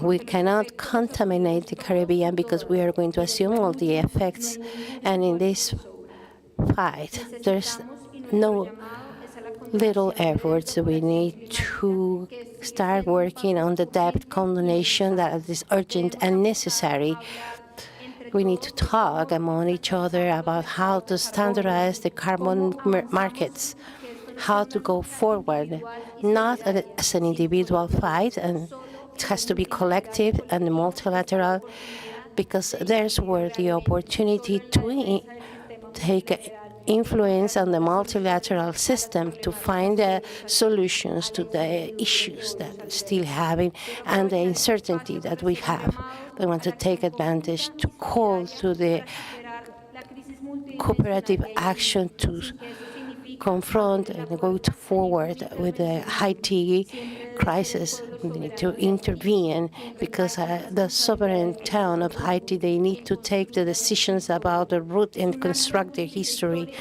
We cannot contaminate the Caribbean because we are going to assume all the effects. And in this fight, there's no little efforts. We need to start working on the debt condonation that is urgent and necessary. We need to talk among each other about how to standardize the carbon markets, how to go forward, not as an individual fight, and it has to be collective and multilateral, because there's where the opportunity to take influence on the multilateral system to find solutions to the issues that we're still having and the uncertainty that we have. We want to take advantage to call to the cooperative action to confront and go forward with the Haiti crisis. We need to intervene because the sovereign town of Haiti, they need to take the decisions about the root and construct their history.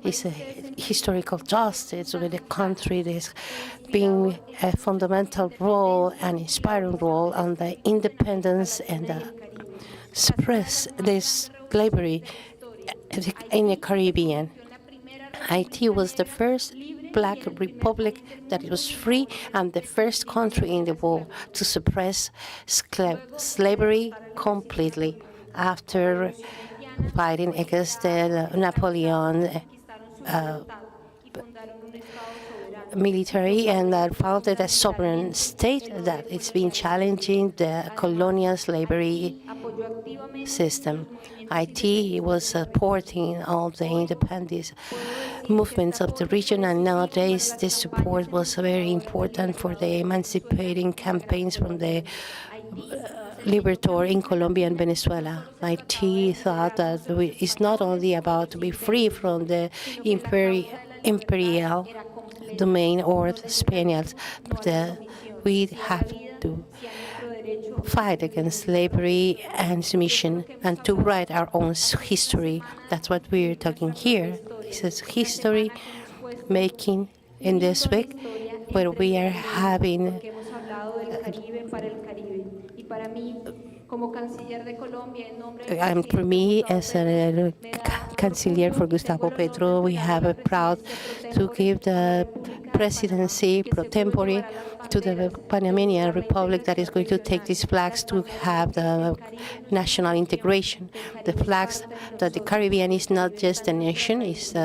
It's a historical justice with the country that's being a fundamental role and inspiring role on the independence and the suppress this slavery in the Caribbean. Haiti was the first black republic that was free and the first country in the world to suppress slavery completely after fighting against the Napoleon military and that founded a sovereign state that it's been challenging the colonial slavery system. IT was supporting all the independence movements of the region, and nowadays this support was very important for the emancipating campaigns from the Libertor in Colombia and Venezuela. IT thought that it's not only about to be free from the imperial domain or the Spaniards, but we have to fight against slavery and submission and to write our own history. That's what we're talking here. This is history making in this week where we are having and for me, as a Canciller for Gustavo Petro, we have a proud to give the presidency pro tempore to the Panamanian Republic that is going to take these flags to have the national integration. The flags that the Caribbean is not just a nation, it's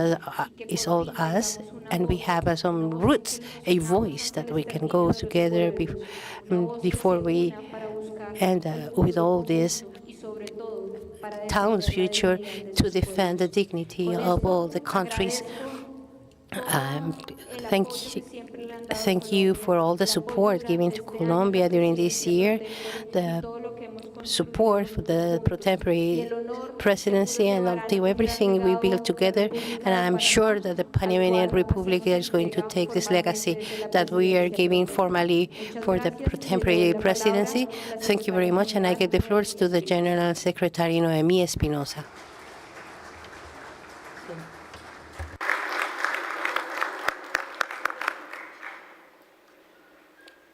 all us, and we have some roots, a voice that we can go together before we end with all this town's future to defend the dignity of all the countries. Thank you for all the support given to Colombia during this year, the support for the pro tempore presidency, and until everything we build together. And I'm sure that the Panamanian Republic is going to take this legacy that we are giving formally for the pro tempore presidency. Thank you very much, and I give the floors to the General Secretary Noemí Espinosa.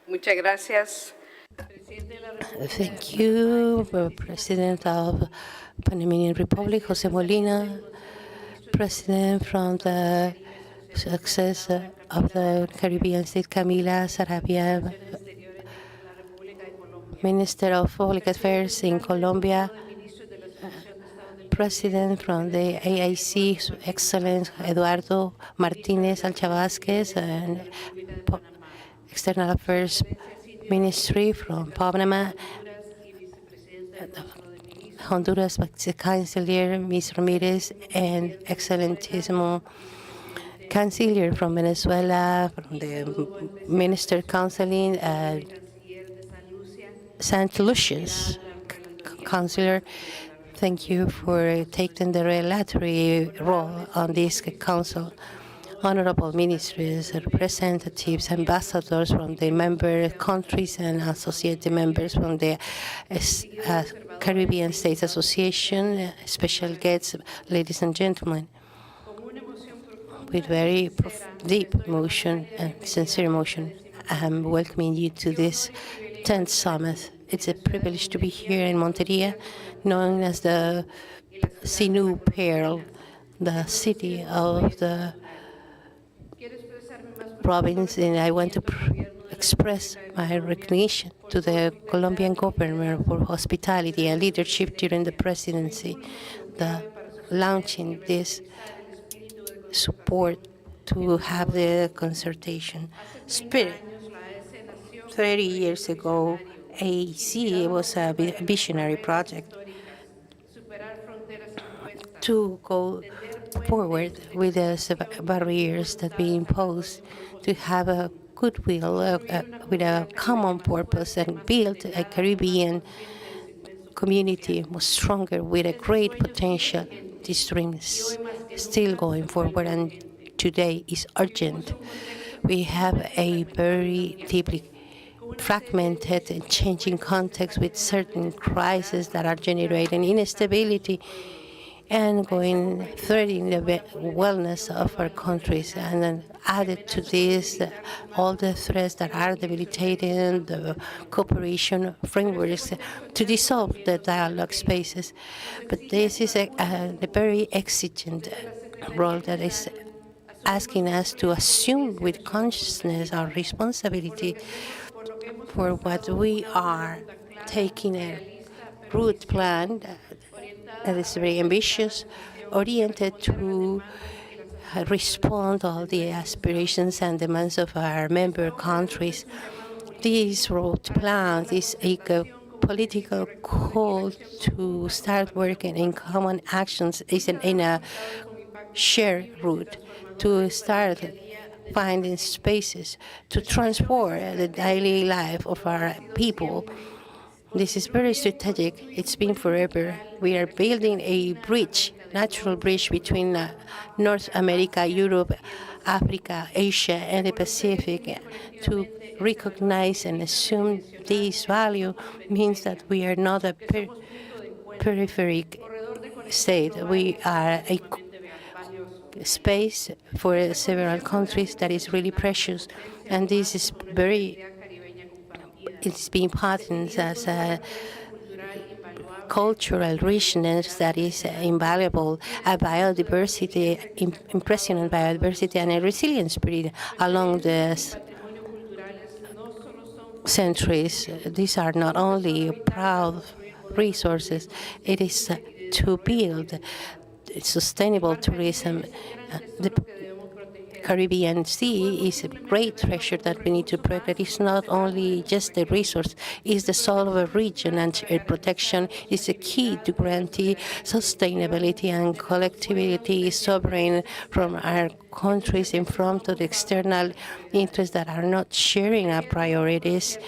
Muchas gracias.
Thank you, President of Panamanian Republic, Jose Molina, President from the success of the Caribbean state, Camila Sarabia, Minister of Public Affairs in Colombia, President from the AIC, His Excellency Eduardo Martinez Alchavázquez, and External Affairs Ministry from Panama, Honduras Canciller Ms. Ramirez, and Excellentissimo Canciller from Venezuela, from the Minister Counseling, St. Lucia's Councillor. Thank you for taking the relatory role on this council. Honorable ministers, representatives, ambassadors from the member countries and associated members from the Caribbean States Association, special guests, ladies and gentlemen. With very deep emotion and sincere emotion, I'm welcoming you to this 10th summit. It's a privilege to be here in Monteria, known as the Sinew Pearl, the city of the province, and I want to express my recognition to the Colombian government for hospitality and leadership during the presidency, launching this support to have the consultation spirit. 30 years ago, AEC was a visionary project to go forward with the barriers that we impose, to have a goodwill with a common purpose and build a Caribbean community more stronger with a great potential. This dream is still going forward, and today is urgent. We have a very deeply fragmented and changing context with certain crises that are generating instability and threading the wellness of our countries. And then added to this, all the threats that are debilitating the cooperation frameworks to dissolve the dialogue spaces. But this is a very exigent role that is asking us to assume with consciousness our responsibility for what we are taking a route plan that is very ambitious, oriented to respond to all the aspirations and demands of our member countries. This road plan is a political call to start working in common actions is in a shared route, to start finding spaces to transform the daily life of our people. This is very strategic. It's been forever. We are building a bridge, natural bridge between North America, Europe, Africa, Asia, and the Pacific. To recognize and assume this value means that we are not a peripheral state. We are a space for several countries that is really precious, and this is it's being patented as a cultural richness that is invaluable, a biodiversity, impressionant biodiversity, and a resilient spirit along the centuries. These are not only proud resources, it is to build sustainable tourism. The Caribbean Sea is a great treasure that we need to protect. It's not only just the resource, it's the soul of a region, and protection is a key to guarantee sustainability and collectivity sovereign from our countries in front of the external interests that are not sharing our priorities.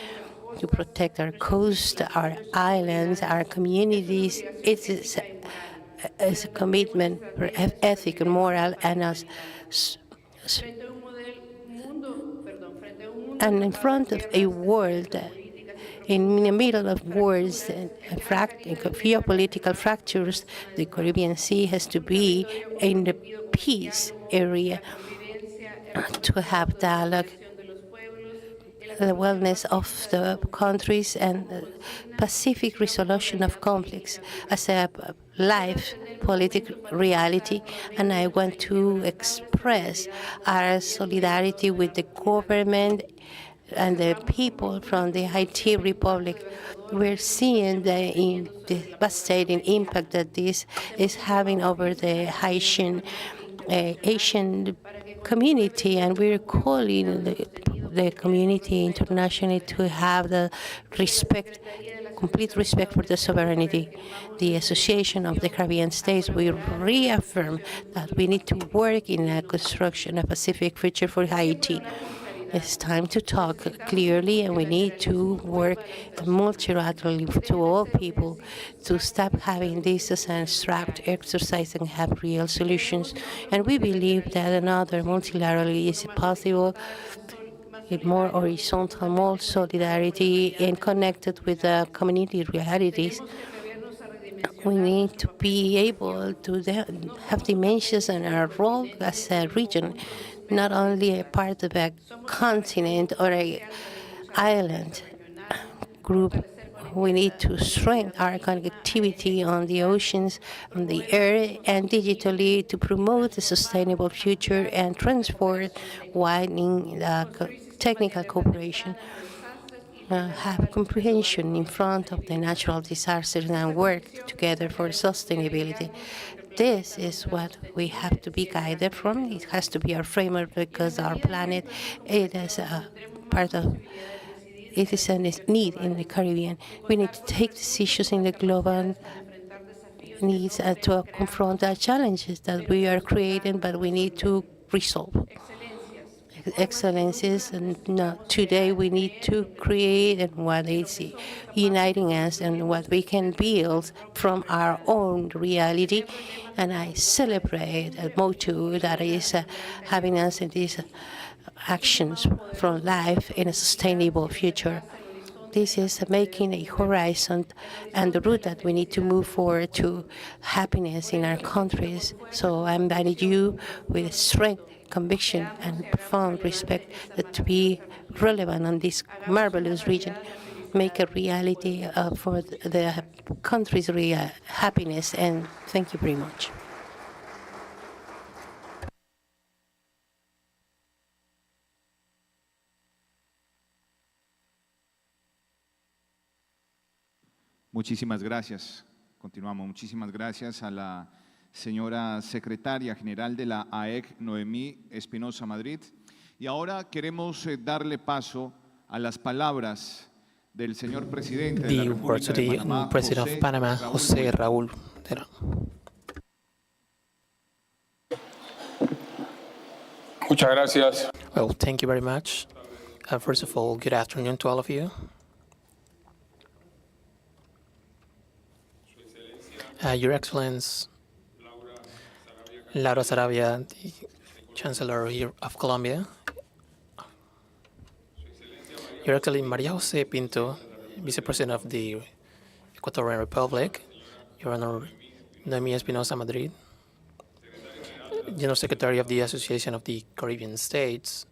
To protect our coast, our islands, our communities, it is a commitment for ethic and moral, and and in front of a world, in the middle of wars and geopolitical fractures, the Caribbean Sea has to be in the peace area to have dialogue, the wellness of the countries, and the pacific resolution of conflicts as a live political reality. And I want to express our solidarity with the government and the people from the Haiti Republic. We're seeing the devastating impact that this is having over the Haitian Asian community, and we're calling the community internationally to have the complete respect for the sovereignty. The Association of the Caribbean States will reaffirm that we need to work in a construction of a Pacific future for Haiti. It's time to talk clearly, and we need to work multilaterally to all people to stop having this as an abstract exercise and have real solutions. And we believe that another multilaterally is possible, with more horizontal, more solidarity, and connected with the community realities. We need to be able to have dimensions in our role as a region, not only a part of a continent or an island group. We need to strengthen our connectivity on the oceans, on the air, and digitally to promote a sustainable future and transport, widening technical cooperation, have comprehension in front of the natural disasters, and work together for sustainability. This is what we have to be guided from. It has to be our framework because our planet, it is a part of, it is a need in the Caribbean. We need to take decisions in the global needs to confront the challenges that we are creating, but we need to resolve. Excellencies, and today we need to create and what is uniting us and what we can build from our own reality. And I celebrate a motto that is having us in these actions from life in a sustainable future. this is making a horizon and the route that we need to move forward to happiness in our countries. So I invite you with strength, conviction, and profound respect that to be relevant on this marvelous region, make a reality for the country's happiness. And thank you very much.
Muchísimas gracias. Continuamos. Muchísimas gracias a la señora secretaria general de la AEC, Noemí Espinosa Madrid. Y ahora queremos darle paso a las palabras del señor presidente de la
The word
República
to
de
the
Panamá,
President of Panama, José Raúl.
Muchas gracias.
Well, thank you very much. First of all, good afternoon to all of you. Your Excellence, Laura Sarabia, the Chancellor here of Colombia. Your Excellency Maria Jose Pinto, Vice President of the Ecuadorian Republic. Your Honor, Noemí Espinosa Madrid, General Secretary of the Association of the Caribbean States.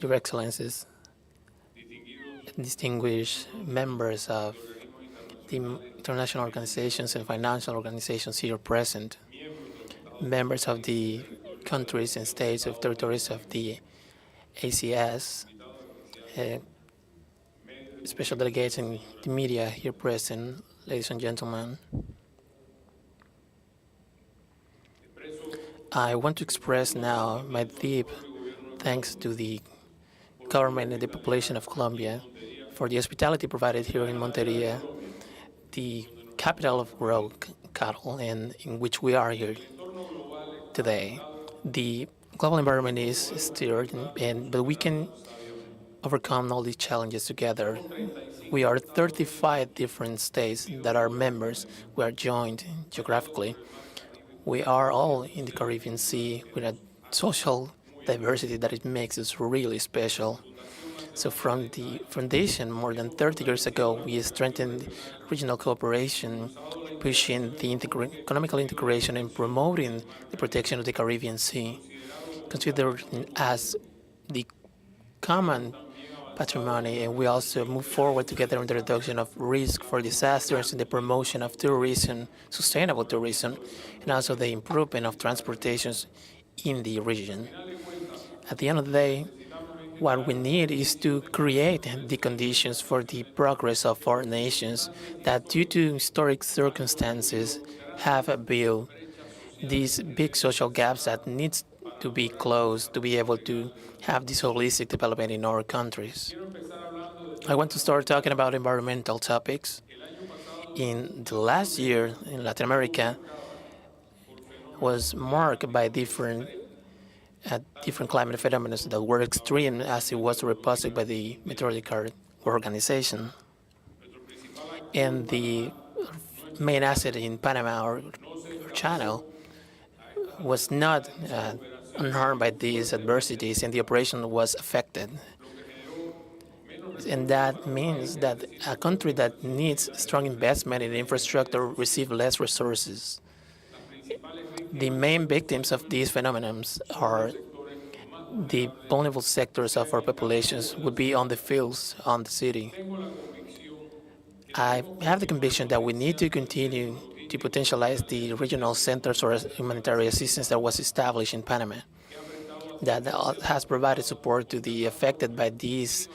Your Excellencies, distinguished members of the international organizations and financial organizations here present, members of the countries and states of territories of the ACS, special delegates and the media here present, ladies and gentlemen. I want to express now my deep thanks to the government and the population of Colombia for the hospitality provided here in Monteria, the capital of raw cattle, and in which we are here today. The global environment is stirred, but we can overcome all these challenges together. We are 35 different states that are members. We are joined geographically. We are all in the Caribbean Sea with a social diversity that it makes us really special. So from the foundation more than 30 years ago, we strengthened regional cooperation, pushing the economical integration and promoting the protection of the Caribbean Sea, considered as the common patrimony, and we also move forward together in the reduction of risk for disasters and the promotion of tourism, sustainable tourism, and also the improvement of transportations in the region. At the end of the day, what we need is to create the conditions for the progress of our nations that, due to historic circumstances, have built these big social gaps that needs to be closed to be able to have this holistic development in our countries. I want to start talking about environmental topics. In the last year in Latin America was marked by different climate phenomena that were extreme, as it was reported by the Meteorological Organization. And the main asset in Panama, or channel, was not unharmed by these adversities, and the operation was affected. And that means that a country that needs strong investment in infrastructure receives less resources. The main victims of these phenomena are the vulnerable sectors of our populations, would be on the fields, on the city. I have the conviction that we need to continue to potentialize the regional centers for humanitarian assistance that was established in Panama, that has provided support to the affected by these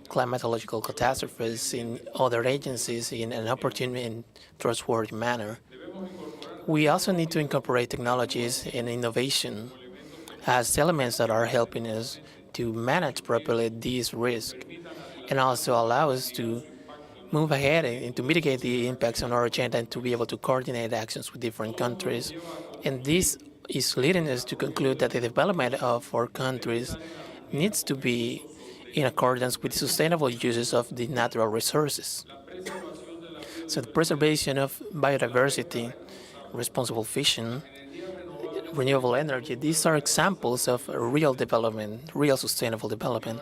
climatological catastrophes in other agencies in an opportune and trustworthy manner. We also need to incorporate technologies and innovation as elements that are helping us to manage properly these risks and also allow us to move ahead and to mitigate the impacts on our agenda and to be able to coordinate actions with different countries. And this is leading us to conclude that the development of our countries needs to be in accordance with sustainable uses of the natural resources. So the preservation of biodiversity, responsible fishing, renewable energy. These are examples of real development, real sustainable development.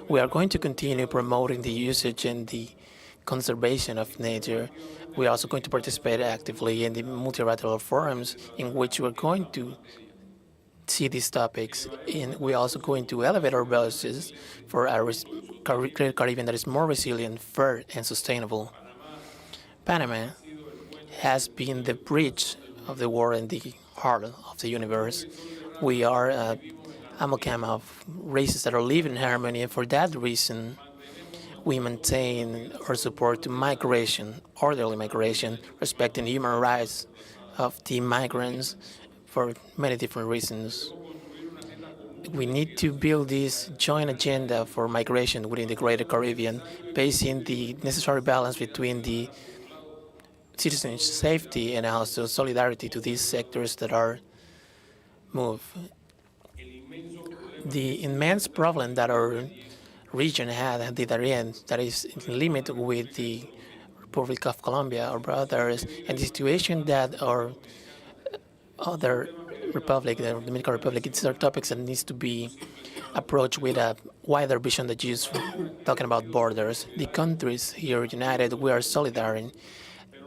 We are going to continue promoting the usage and the conservation of nature. We are also going to participate actively in the multilateral forums in which we're going to see these topics, and we're also going to elevate our voices for our great Caribbean that is more resilient, fair, and sustainable. Panama has been the bridge of the world and the heart of the universe. We are an amalgam of races that are living in harmony, and for that reason, we maintain our support to migration, orderly migration, respecting human rights of the migrants for many different reasons. We need to build this joint agenda for migration within the Greater Caribbean, based in the necessary balance between the citizens' safety and also solidarity to these sectors that are moved. The immense problem that our region had at the very end, that is in limit with the Republic of Colombia, our brothers, and the situation that our other republic, the Dominican Republic, these are topics that needs to be approached with a wider vision that you're talking about borders. The countries here united, we are solidary,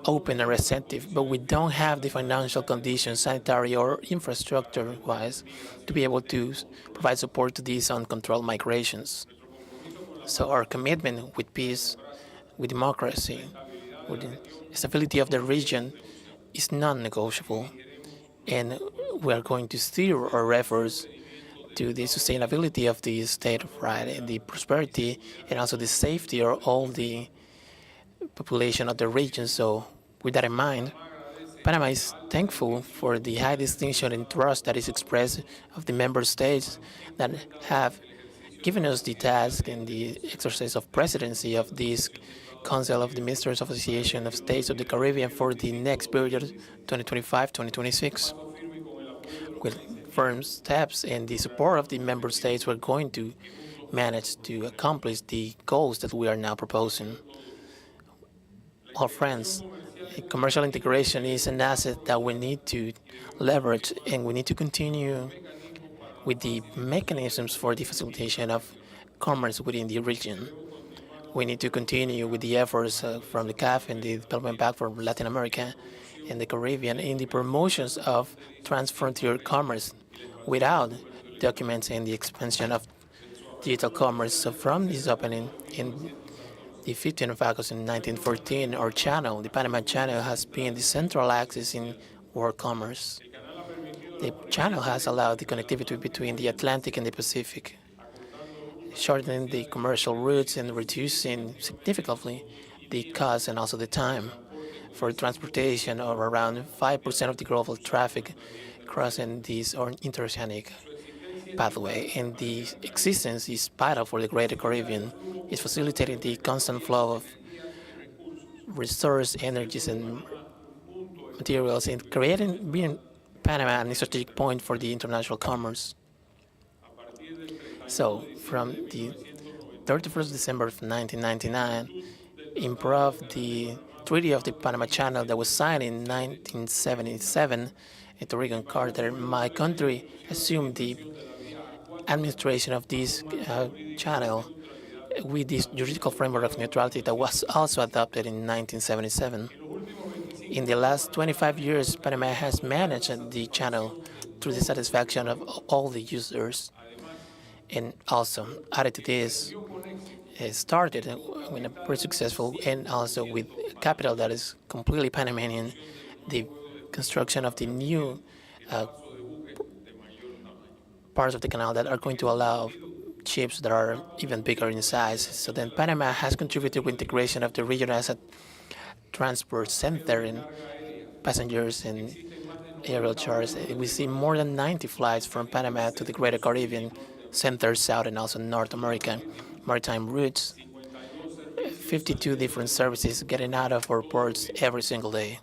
open and receptive, but we don't have the financial conditions, sanitary or infrastructure-wise, to be able to provide support to these uncontrolled migrations. So our commitment with peace, with democracy, with the stability of the region is non-negotiable. And we are going to steer our efforts to the sustainability of the state of right and the prosperity and also the safety of all the population of the region. So with that in mind, Panama is thankful for the high distinction and trust that is expressed of the member states that have given us the task and the exercise of presidency of this Council of the Ministers of Association of States of the Caribbean for the next period, 2025-2026. With firm steps and the support of the member states, we're going to manage to accomplish the goals that we are now proposing. All friends, commercial integration is an asset that we need to leverage, and we need to continue with the mechanisms for the facilitation of commerce within the region. We need to continue with the efforts from the CAF and the Development Bank for Latin America and the Caribbean in the promotions of transfrontier commerce without documenting the expansion of digital commerce. So from this opening in the 15th of August in 1914, our channel, the Panama Channel, has been the central axis in world commerce. The channel has allowed the connectivity between the Atlantic and the Pacific, shortening the commercial routes and reducing significantly the cost and also the time for transportation of around 5% of the global traffic crossing this interoceanic pathway. And the existence is vital for the Greater Caribbean. It's facilitating the constant flow of resource, energies, and materials, and being Panama a strategic point for the international commerce. So from the 31st December of 1999, improved the Treaty of the Panama Channel that was signed in 1977 at Reagan Carter. My country assumed the administration of this channel with this juridical framework of neutrality that was also adopted in 1977. In the last 25 years, Panama has managed the channel to the satisfaction of all the users. And also, added to this, it started with a very successful and also with capital that is completely Panamanian, the construction of the new parts of the canal that are going to allow ships that are even bigger in size. So then Panama has contributed with integration of the region as a transport center in passengers and aerial charters. We see more than 90 flights from Panama to the Greater Caribbean, Central, South, and also North America maritime routes. 52 different services getting out of our ports every single day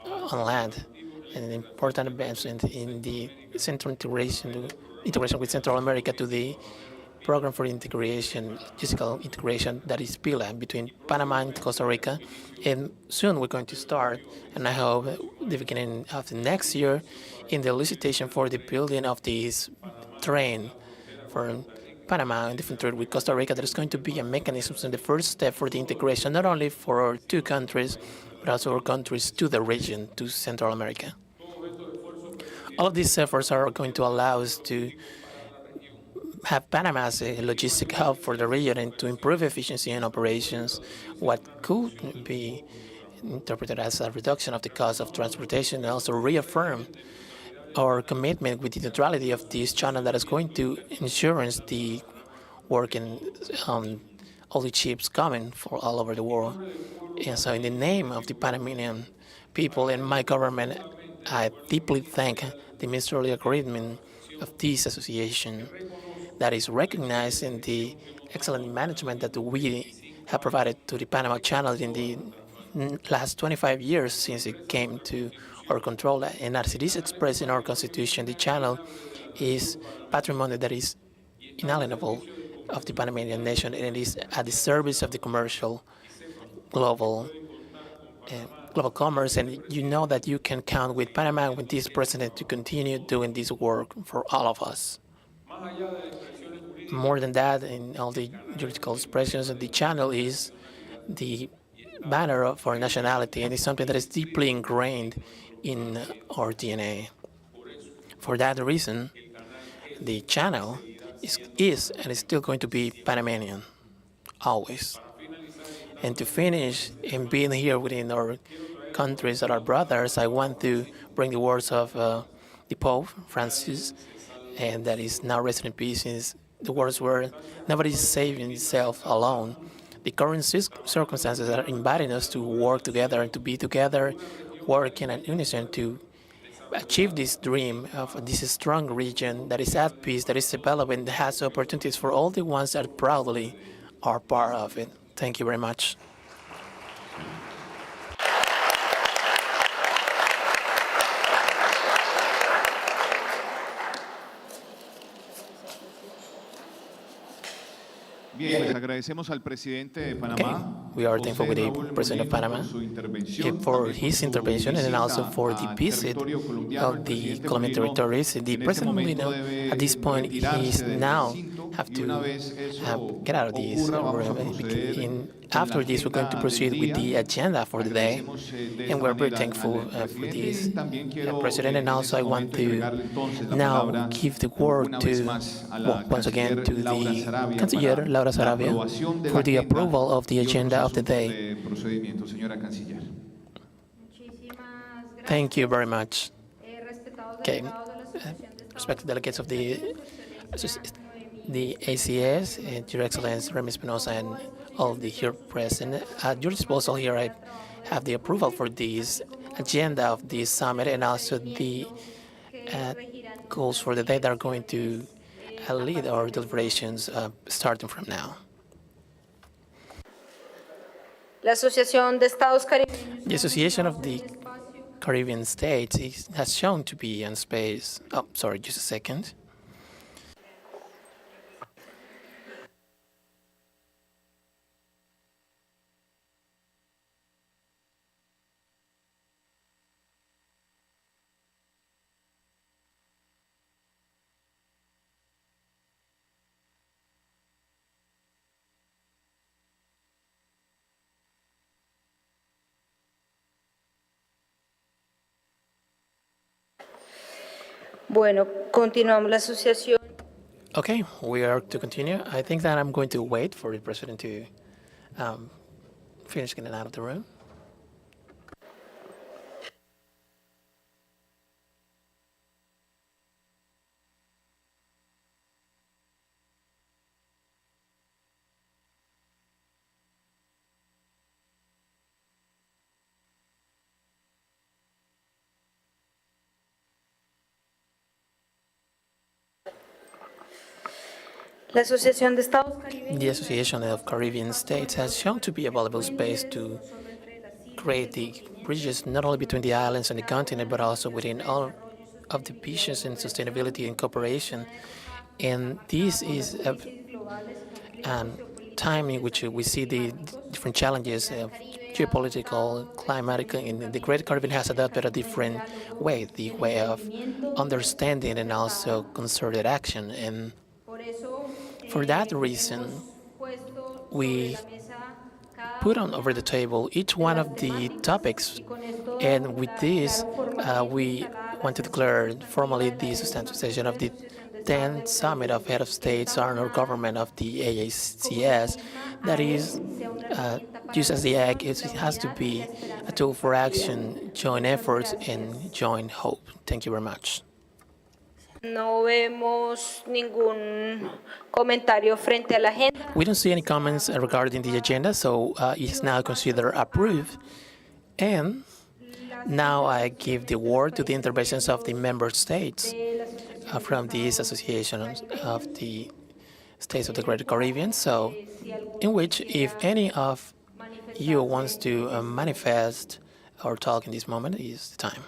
on land. An important advancement in the central integration with Central America to the program for integration, physical integration, that is PILA, between Panama and Costa Rica. And soon we're going to start, and I hope the beginning of the next year, in the licitation for the building of this train for Panama and different trade with Costa Rica. There is going to be a mechanism in the first step for the integration, not only for our two countries, but also our countries to the region, to Central America. All of these efforts are going to allow us to have Panama as a logistic hub for the region and to improve efficiency in operations, what could be interpreted as a reduction of the cost of transportation, and also reaffirm our commitment with the neutrality of this channel that is going to ensure the working all the ships coming for all over the world. And so in the name of the Panamanian people and my government, I deeply thank the ministerial agreement of this association that is recognizing the excellent management that we have provided to the Panama Channel in the last 25 years since it came to our control. And as it is expressed in our Constitution, the channel is patrimony that is inalienable of the Panamanian nation, and it is at the service of the commercial global commerce. And you know that you can count with Panama and with this president to continue doing this work for all of us. More than that, in all the juridical expressions, the channel is the banner of our nationality, and it's something that is deeply ingrained in our DNA. For that reason, the channel is and is still going to be Panamanian, always. And to finish, in being here within our countries that are brothers, I want to bring the words of the Pope Francis, and that is now rest in peace. Is the words were, "Nobody is saving itself alone." The current circumstances are inviting us to work together and to be together, working in unison to achieve this dream of this strong region that is at peace, that is developing, that has opportunities for all the ones that proudly are part of it. Thank you very much.
Bien, pues agradecemos al presidente de Panamá.
We are thankful with the President of Panama for his intervention and also for the visit of the Colombian territories. The President Molino, at this point, he now have to get out of this room. After this, we're going to proceed with the agenda for the day, and we're very thankful for this, President. And also, I want to now give the word to, once again, to the Canciller, Laura Sarabia, for the approval of the agenda of the day. Thank you very much. Okay, respected delegates of the ACS, Your Excellency Remy Espinosa, and all the here present. At your disposal here, I have the approval for this agenda of this summit and also the goals for the day that are going to lead our deliberations starting from now.
La Asociación de Estados
The Association of the Caribbean States has shown to be in space. Oh, sorry, just a second.
Bueno, continuamos la asociación.
Okay, we are to continue. I think that I'm going to wait for the president to finish getting out of the room.
La Asociación de Estados Caribeños.
The Association of Caribbean States has shown to be a valuable space to create the bridges not only between the islands and the continent, but also within all of the visions and sustainability and cooperation. And this is and time in which we see the different challenges of geopolitical, climatic, in the Great Caribbean has adopted a different way, the way of understanding and also concerted action. And for that reason, we put on over the table each one of the topics, and with this, we want to declare formally the substantive session of the 10th Summit of Head of States and or Government of the AACS. That is, just as the egg, it has to be a tool for action, joint efforts, and joint hope. Thank you very much.
No vemos ningún comentario frente a la agenda.
We don't see any comments regarding the agenda, so it's now considered approved. And now I give the word to the interventions of the member states from this Association of the States of the Greater Caribbean. So, in which, if any of you wants to manifest or talk in this moment, is the time.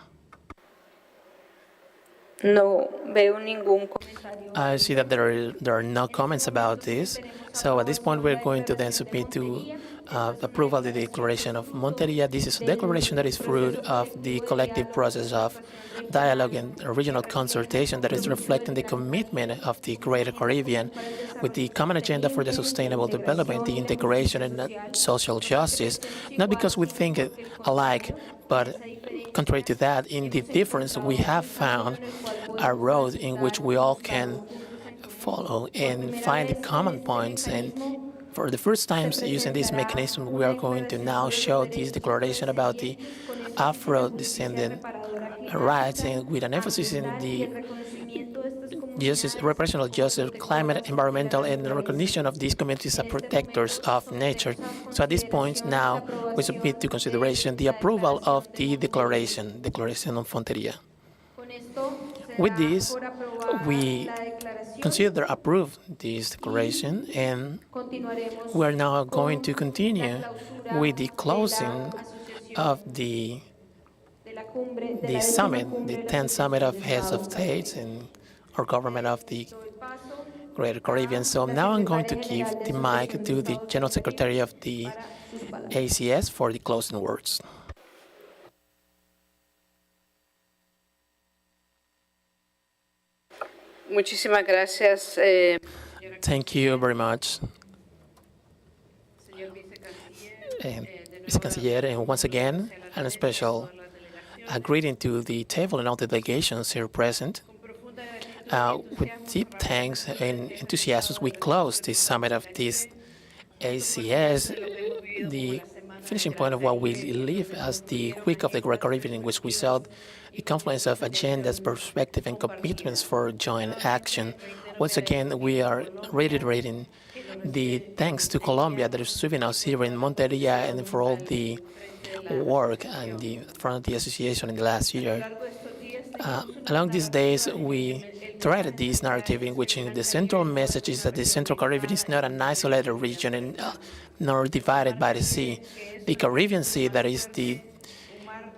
No veo ningún comentario.
I see that there are no comments about this. So at this point, we're going to then submit to approval the Declaration of Monteria. This is a declaration that is fruit of the collective process of dialogue and regional consultation that is reflecting the commitment of the Greater Caribbean with the common agenda for the sustainable development, the integration and social justice, not because we think alike, but contrary to that, in the difference we have found a road in which we all can follow and find the common points. And for the first time using this mechanism, we are going to now show this declaration about the Afro-descendant rights, and with an emphasis in the justice, representational justice, climate, environmental, and the recognition of these communities as protectors of nature. So at this point now, we submit to consideration the approval of the Declaration on Fonteria. With this, we consider approved this declaration, and we are now going to continue with the closing of the summit, the 10th Summit of Heads of States and our government of the Greater Caribbean. So now I'm going to give the mic to the General Secretary of the ACS for the closing words.
Muchísimas gracias.
Thank you very much, Vice Canciller, and once again, and a special greeting to the table and all the delegations here present. With deep thanks and enthusiasm, we close this summit of this ACS, the finishing point of what we live as the week of the Great Caribbean, in which we saw the confluence of agendas, perspective, and commitments for joint action. Once again, we are reiterating the thanks to Colombia that is serving us here in Monteria and for all the work and the front of the association in the last year. Along these days, we threaded this narrative in which the central message is that the Central Caribbean is not an isolated region and nor divided by the sea. The Caribbean Sea, that is the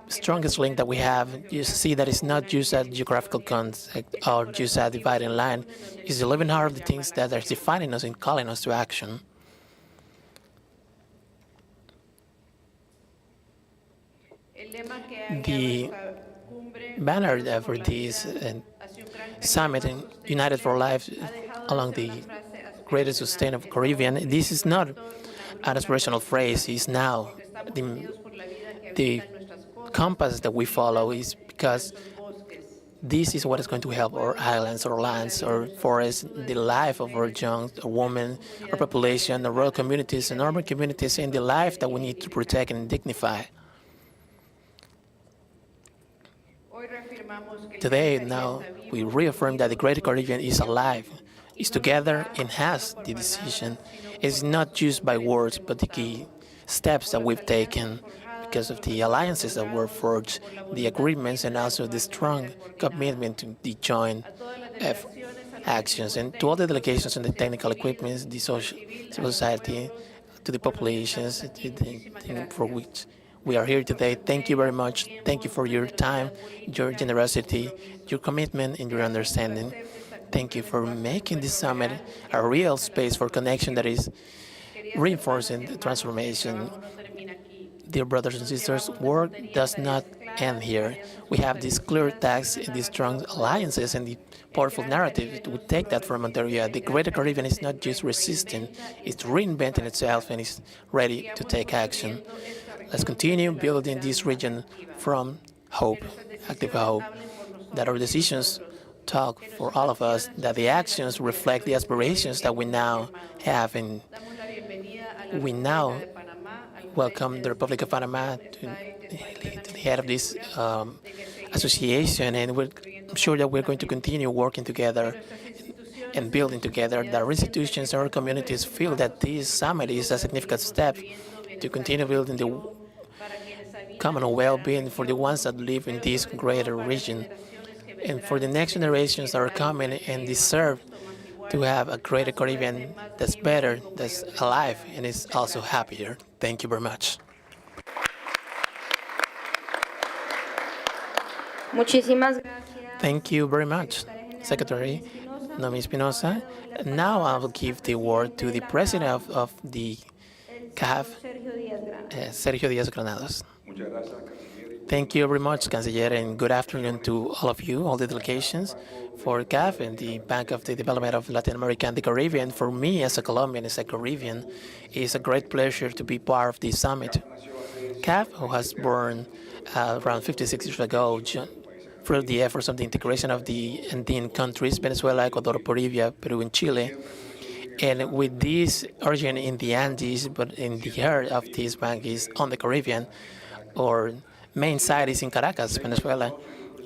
strongest link that we have, you see that it's not just a geographical concept or just a dividing line. It's the living heart of the things that are defining us and calling us to action. The banner for this summit, United for Life along the greater sustainable Caribbean, this is not an aspirational phrase. It's now the compass that we follow, is because this is what is going to help our islands, our lands, our forests, the life of our young, our women, our population, our rural communities and urban communities, and the life that we need to protect and dignify. Today, now, we reaffirm that the Greater Caribbean is alive, is together, and has the decision. It's not just by words, but the key steps that we've taken because of the alliances that were forged, the agreements, and also the strong commitment to the joint actions. And to all the delegations and the technical equipment, the civil society, to the populations for which we are here today, thank you very much. Thank you for your time, your generosity, your commitment, and your understanding. Thank you for making this summit a real space for connection that is reinforcing the transformation. Dear brothers and sisters, work does not end here. We have these clear tags, these strong alliances, and the powerful narrative. We take that from Monteria. The Greater Caribbean is not just resisting, it's reinventing itself and is ready to take action. Let's continue building this region from hope, active hope, that our decisions talk for all of us, that the actions reflect the aspirations that we now have, and we now welcome the Republic of Panama to the head of this association, and I'm sure that we're going to continue working together and building together, that our institutions and our communities feel that this summit is a significant step to continue building the common well-being for the ones that live in this greater region, and for the next generations that are coming and deserve to have a greater Caribbean that's better, that's alive, and is also happier. Thank you very much.
Muchísimas gracias.
Thank you very much, Secretary Nomi Espinosa. Now I will give the word to the President of the CAF, Sergio Díaz Granados. Thank you very much, Canciller, and good afternoon to all of you, all the delegations for CAF and the Bank of the Development of Latin America and the Caribbean. For me, as a Colombian, as a Caribbean, it's a great pleasure to be part of this summit. CAF, who was born around 56 years ago, through the efforts of the integration of the Andean countries, Venezuela, Ecuador, Bolivia, Peru, and Chile. And with this origin in the Andes, but in the heart of this bank is on the Caribbean, or main site is in Caracas, Venezuela.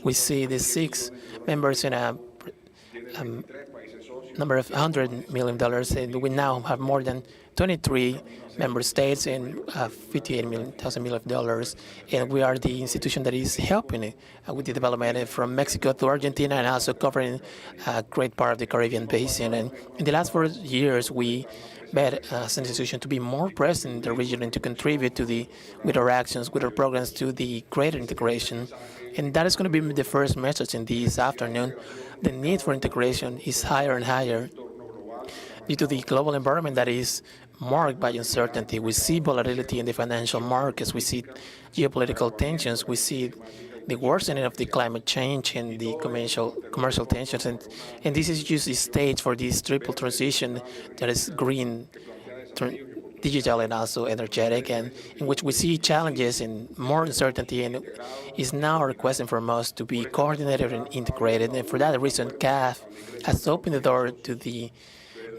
We see the 6 members in a number of $100 million, and we now have more than 23 member states and $58 million, and we are the institution that is helping with the development from Mexico to Argentina, and also covering a great part of the Caribbean basin. And in the last 4 years, we made as an institution to be more present in the region and to contribute with our actions, with our programs, to the greater integration. And that is going to be the first message in this afternoon. The need for integration is higher and higher due to the global environment that is marked by uncertainty. We see volatility in the financial markets. We see geopolitical tensions. We see the worsening of the climate change and the commercial tensions. And this is just a stage for this triple transition that is green, digital, and also energetic, and in which we see challenges and more uncertainty, and is now requesting from us to be coordinated and integrated. And for that reason, CAF has opened the door to the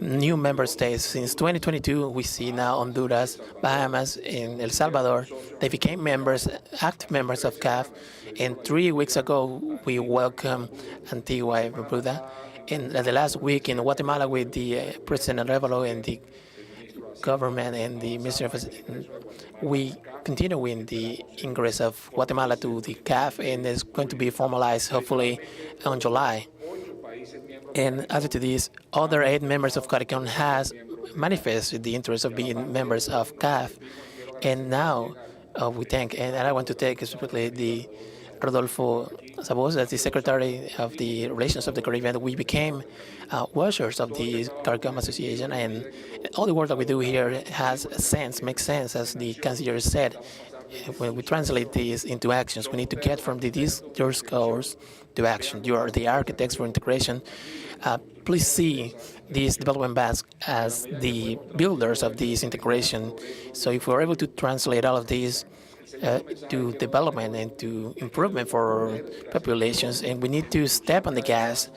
new member states. Since 2022, we see now Honduras, Bahamas, and El Salvador. They became members, active members of CAF. And 3 weeks ago, we welcomed Antigua and Barbuda. And the last week in Guatemala, with the President Arevalo and the government and the Ministry of, we continue with the ingress of Guatemala to the CAF, and it's going to be formalized hopefully on July. And added to this, other 8 members of CARICOM has manifested the interest of being members of CAF. And now we thank, and I want to thank especially the Rodolfo Sabos as the Secretary of the Relations of the Caribbean. We became washers of the CARICOM Association, and all the work that we do here has sense, makes sense, as the Chancellor said. When we translate these into actions, we need to get from the discourse to action. You are the architects for integration. Please see these development banks as the builders of this integration. So if we're able to translate all of these to development and to improvement for our populations, and we need to step on the gas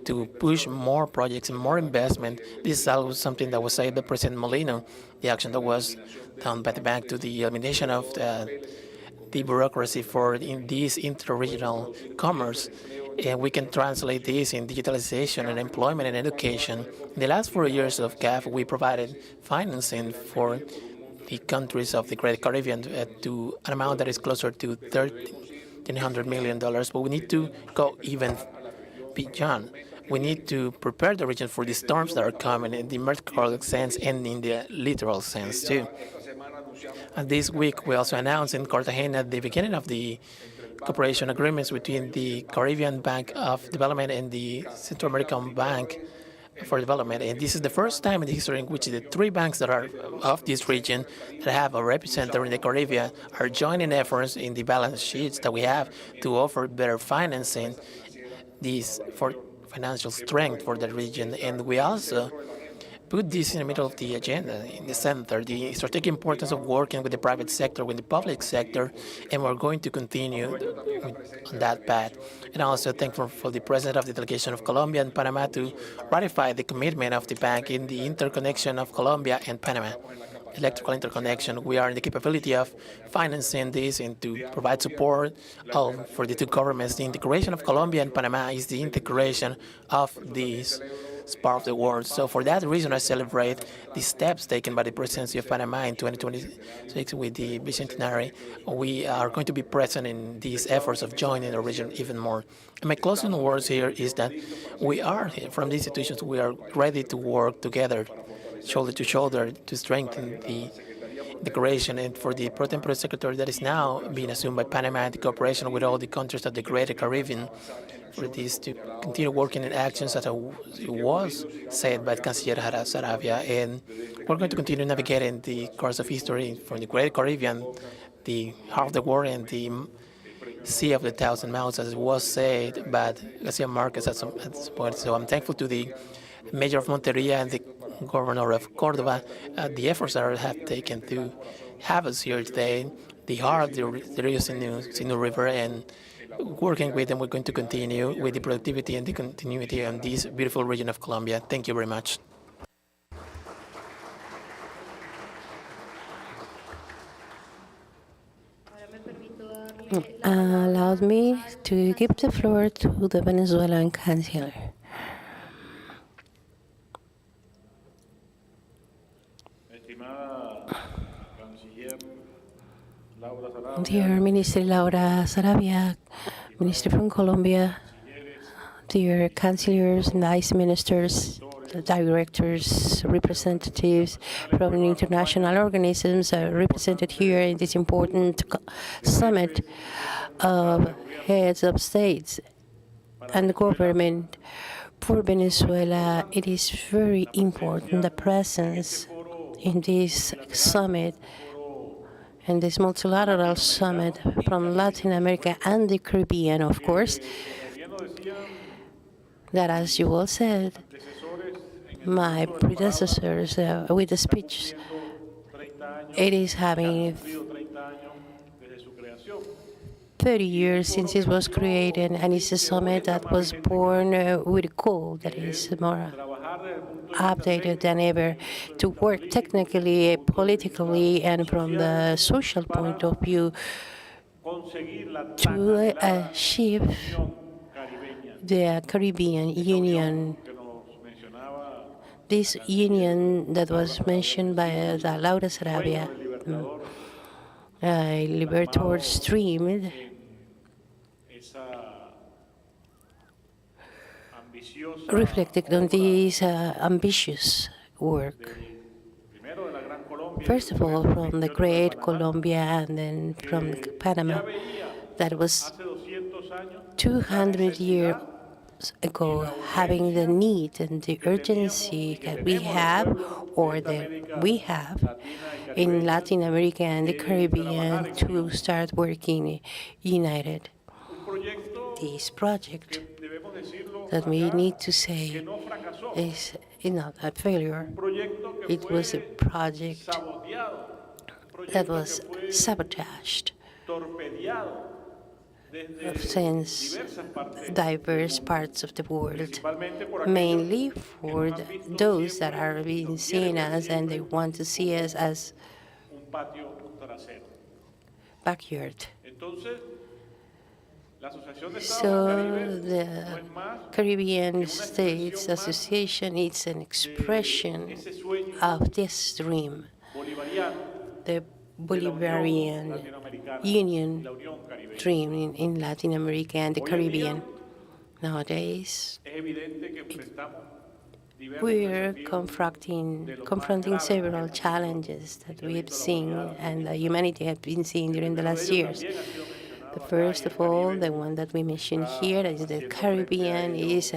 to push more projects and more investment. This is also something that was said by President Molino, the action that was done by the bank to the elimination of the bureaucracy for this interregional commerce. And we can translate this in digitalization and employment and education. In the last 4 years of CAF, we provided financing for the countries of the Great Caribbean to an amount that is closer to $1,300 million. But we need to go even beyond. We need to prepare the region for the storms that are coming in the metaphorical sense and in the literal sense too. And this week, we also announced in Cartagena the beginning of the cooperation agreements between the Caribbean Bank of Development and the Central American Bank for Development. And this is the first time in the history in which the three banks that are of this region that have a representative in the Caribbean are joining efforts in the balance sheets that we have to offer better financing these for financial strength for the region. And we also put this in the middle of the agenda, in the center, the strategic importance of working with the private sector, with the public sector, and we're going to continue on that path. And also thankful for the President of the Delegation of Colombia and Panama to ratify the commitment of the bank in the interconnection of Colombia and Panama. Electrical interconnection. We are in the capability of financing this and to provide support for the two governments. The integration of Colombia and Panama is the integration of these part of the world. So for that reason, I celebrate the steps taken by the presidency of Panama in 2026 with the bicentenary. We are going to be present in these efforts of joining the region even more. And my closing words here is that we are, from these institutions, we are ready to work together, shoulder to shoulder, to strengthen the integration. And for the pro tempore secretary that is now being assumed by Panama and the cooperation with all the countries of the Greater Caribbean, for this to continue working in actions as it was said by Canciller Sarabia. And we're going to continue navigating the course of history from the Great Caribbean, the heart of the world, and the Sea of the Thousand Mouths, as it was said by Garcia Marquez at some point. So I'm thankful to the Mayor of Monteria and the Governor of Córdoba, the efforts that have taken to have us here today, the heart of the Rio Sinu River, and working with them, we're going to continue with the productivity and the continuity in this beautiful region of Colombia. Thank you very much.
Allow me to give the floor to the Venezuelan Chancellor. Dear Minister Laura Sarabia, Minister from Colombia, dear councillors and vice ministers, directors, representatives from international organisms are represented here in this important summit of heads of states and government. For Venezuela, it is very important the presence in this summit and this multilateral summit from Latin America and the Caribbean, of course, that, as you all said, my predecessors with the speech, it is having 30 years since it was created, and it's a summit that was born with a goal that is more updated than ever to work technically, politically, and from the social point of view to achieve the Caribbean Union. This union that was mentioned by Laura Sarabia, Libertador Stream, reflected on this ambitious work. First of all, from the Great Colombia and then from Panama, that was 200 years ago, having the need and the urgency that we have, or that we have in Latin America and the Caribbean, to start working united. This project that we need to say is not a failure. It was a project that was sabotaged since diverse parts of the world, mainly for those that are being seen as, and they want to see us as backyard. So the Caribbean States Association is an expression of this dream, the Bolivarian Union dream in Latin America and the Caribbean. Nowadays, we're confronting several challenges that we have seen and humanity has been seeing during the last years. First of all, the one that we mentioned here is the Caribbean is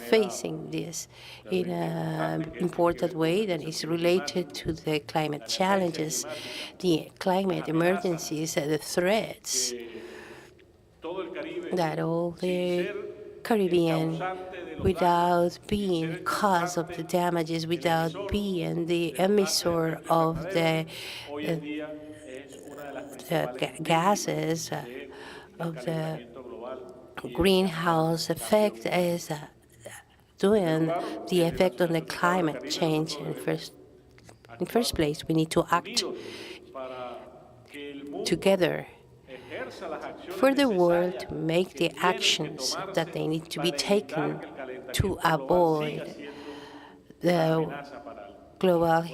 facing this in an important way that is related to the climate challenges, the climate emergencies, the threats that all the Caribbean, without being cause of the damages, without being the emissor of the gases of the greenhouse effect is doing the effect on the climate change. In first place, we need to act together for the world to make the actions that they need to be taken to avoid the global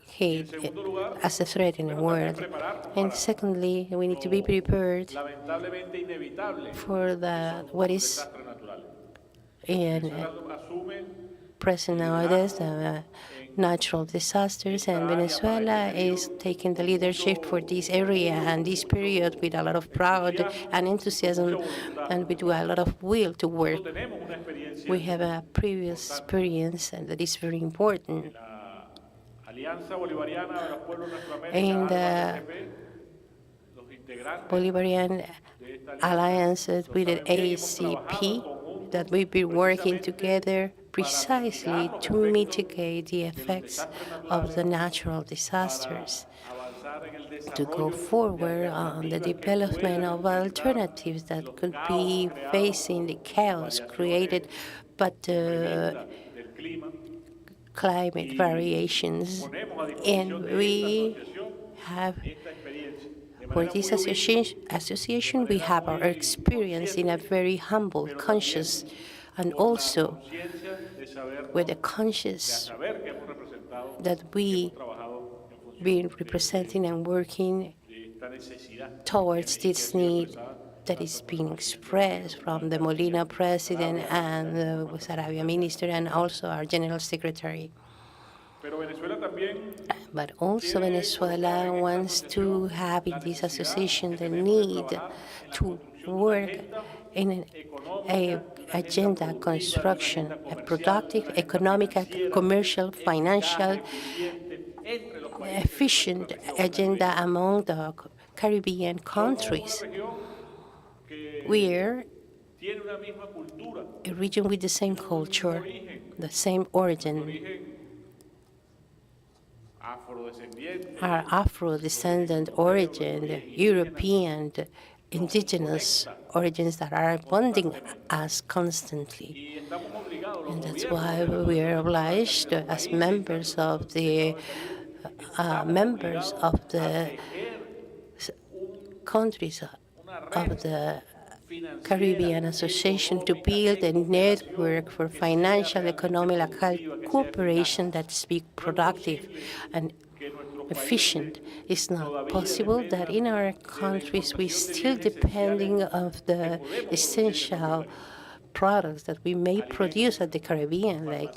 heat as a threat in the world. And secondly, we need to be prepared for what is in present nowadays, the natural disasters, and Venezuela is taking the leadership for this area and this period with a lot of pride and enthusiasm and with a lot of will to work. We have a previous experience, and that is very important. In the Bolivarian alliances with the ACP, that we've been working together precisely to mitigate the effects of the natural disasters, to go forward on the development of alternatives that could be facing the chaos created by the climate variations. And we have, for this association, we have our experience in a very humble, conscious, and also with a conscious that we been representing and working towards this need that is being expressed from the Molina president and the Sarabia minister and also our general secretary. But also Venezuela wants to have in this association the need to work in an agenda construction, a productive, economic, commercial, financial, efficient agenda among the Caribbean countries. We're a region with the same culture, the same origin. Our Afro-descendant origin, the European, the indigenous origins that are bonding us constantly. And that's why we are obliged as members of the countries of the Caribbean Association to build a network for financial, economic cooperation that's be productive and efficient. It's not possible that in our countries we still depending on the essential products that we may produce at the Caribbean, like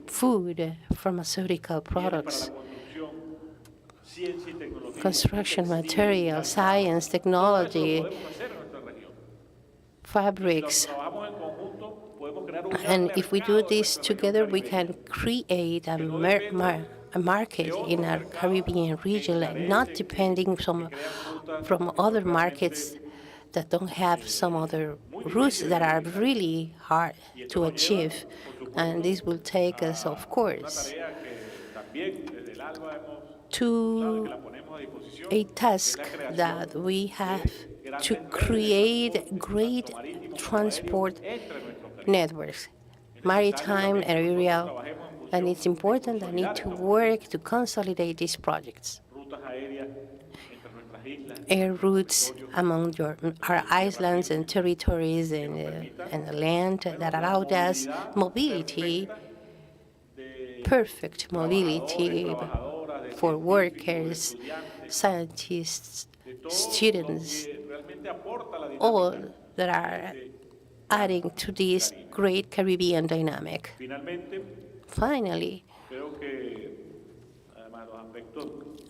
food, pharmaceutical products, construction materials, science, technology, fabrics. And if we do this together, we can create a market in our Caribbean region, like not depending from other markets that don't have some other routes that are really hard to achieve. And this will take us, of course, to a task that we have to create great transport networks, maritime, aerial, and it's important that need to work to consolidate these projects. Air routes among our islands and territories and the land that allowed us mobility, perfect mobility for workers, scientists, students, all that are adding to this great Caribbean dynamic. Finally,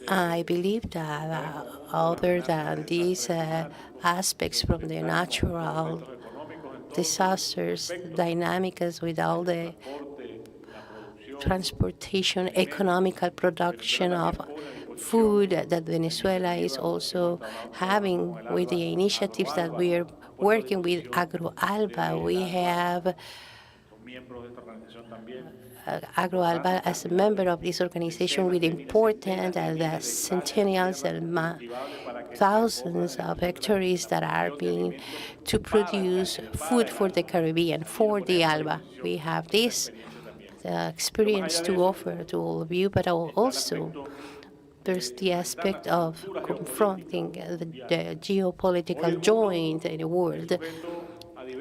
I believe that other than these aspects from the natural disasters, dynamics with all the transportation, economical production of food that Venezuela is also having with the initiatives that we are working with AgroAlba. We have AgroAlba as a member of this organization with important the centennials and thousands of hectares that are being to produce food for the Caribbean, for the ALBA. We have this experience to offer to all of you, but also there's the aspect of confronting the geopolitical joint in the world.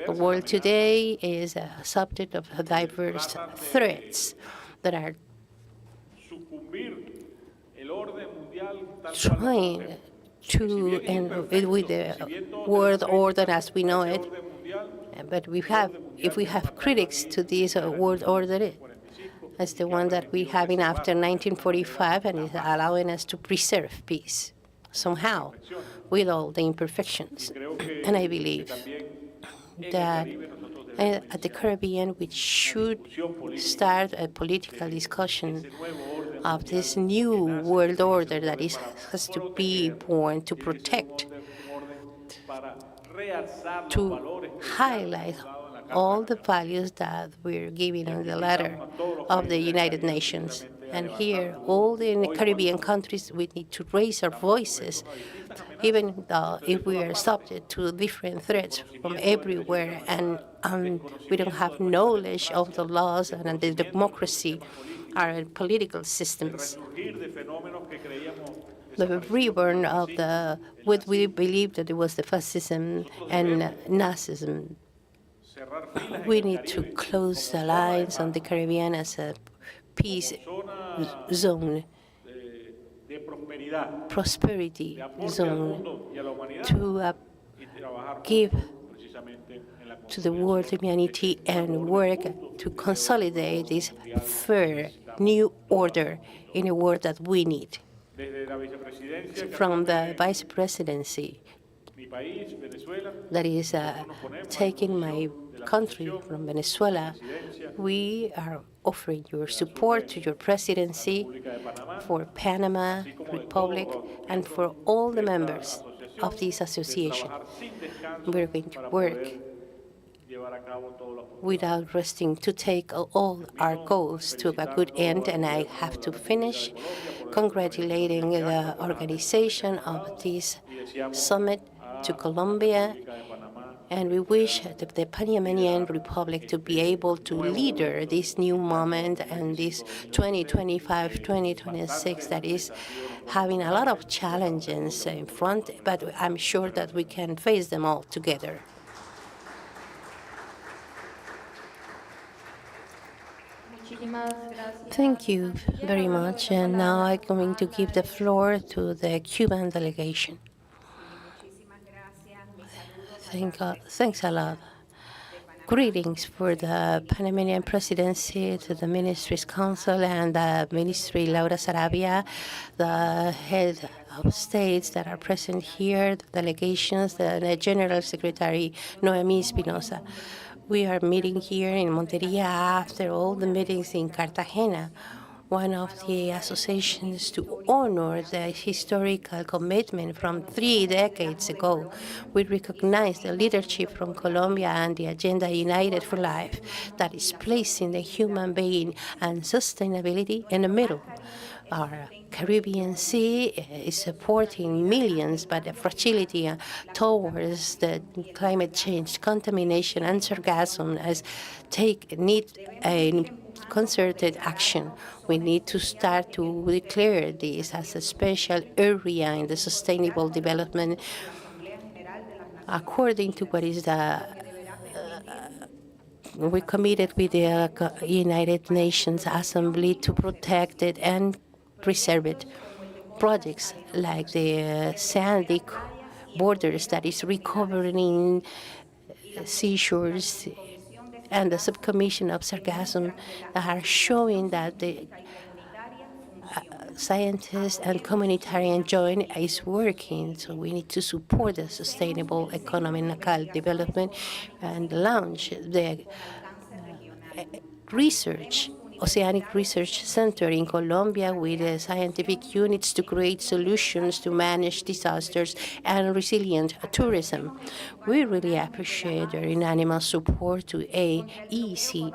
The world today is a subject of diverse threats that are trying to end with the world order as we know it. But if we have critics to this world order, it's the one that we have in after 1945, and is allowing us to preserve peace somehow with all the imperfections. And I believe that at the Caribbean, we should start a political discussion of this new world order that has to be born to protect, to highlight all the values that we're giving on the letter of the United Nations. And here, all the Caribbean countries, we need to raise our voices, even though if we are subject to different threats from everywhere, and we don't have knowledge of the laws and the democracy, our political systems. The reborn of what we believed that it was the fascism and Nazism. We need to close the lines on the Caribbean as a peace zone, prosperity zone, to give to the world humanity and work to consolidate this fair new order in a world that we need. From the vice presidency, that is taking my country from Venezuela, we are offering your support to your presidency for Panama Republic and for all the members of this association. We're going to work without resting to take all our goals to a good end. And I have to finish congratulating the organization of this summit to Colombia, and we wish the Panamanian Republic to be able to lead this new moment and this 2025-2026 that is having a lot of challenges in front, but I'm sure that we can face them all together. Thank you very much. And now I'm going to give the floor to the Cuban delegation. Thanks a lot. Greetings for the Panamanian Presidency, to the Ministry's Council and the Ministry Laura Sarabia, the head of states that are present here, the delegations, the General Secretary Noemi Espinosa. We are meeting here in Monteria after all the meetings in Cartagena, one of the associations to honor the historical commitment from 3 decades ago. We recognize the leadership from Colombia and the Agenda United for Life that is placing the human being and sustainability in the middle. Our Caribbean Sea is supporting millions, but the fragility towards the climate change, contamination, and sargassum need a concerted action. We need to start to declare this as a special area in the sustainable development according to what is we committed with the United Nations Assembly to protect it and preserve it. Projects like the sandy borders that is recovering seashores and the subcommission of sargassum are showing that the scientists and communitarian joint is working. So we need to support the sustainable economical development and launch the research, Oceanic Research Center in Colombia with scientific units to create solutions to manage disasters and resilient tourism. We really appreciate their unanimous support to AEC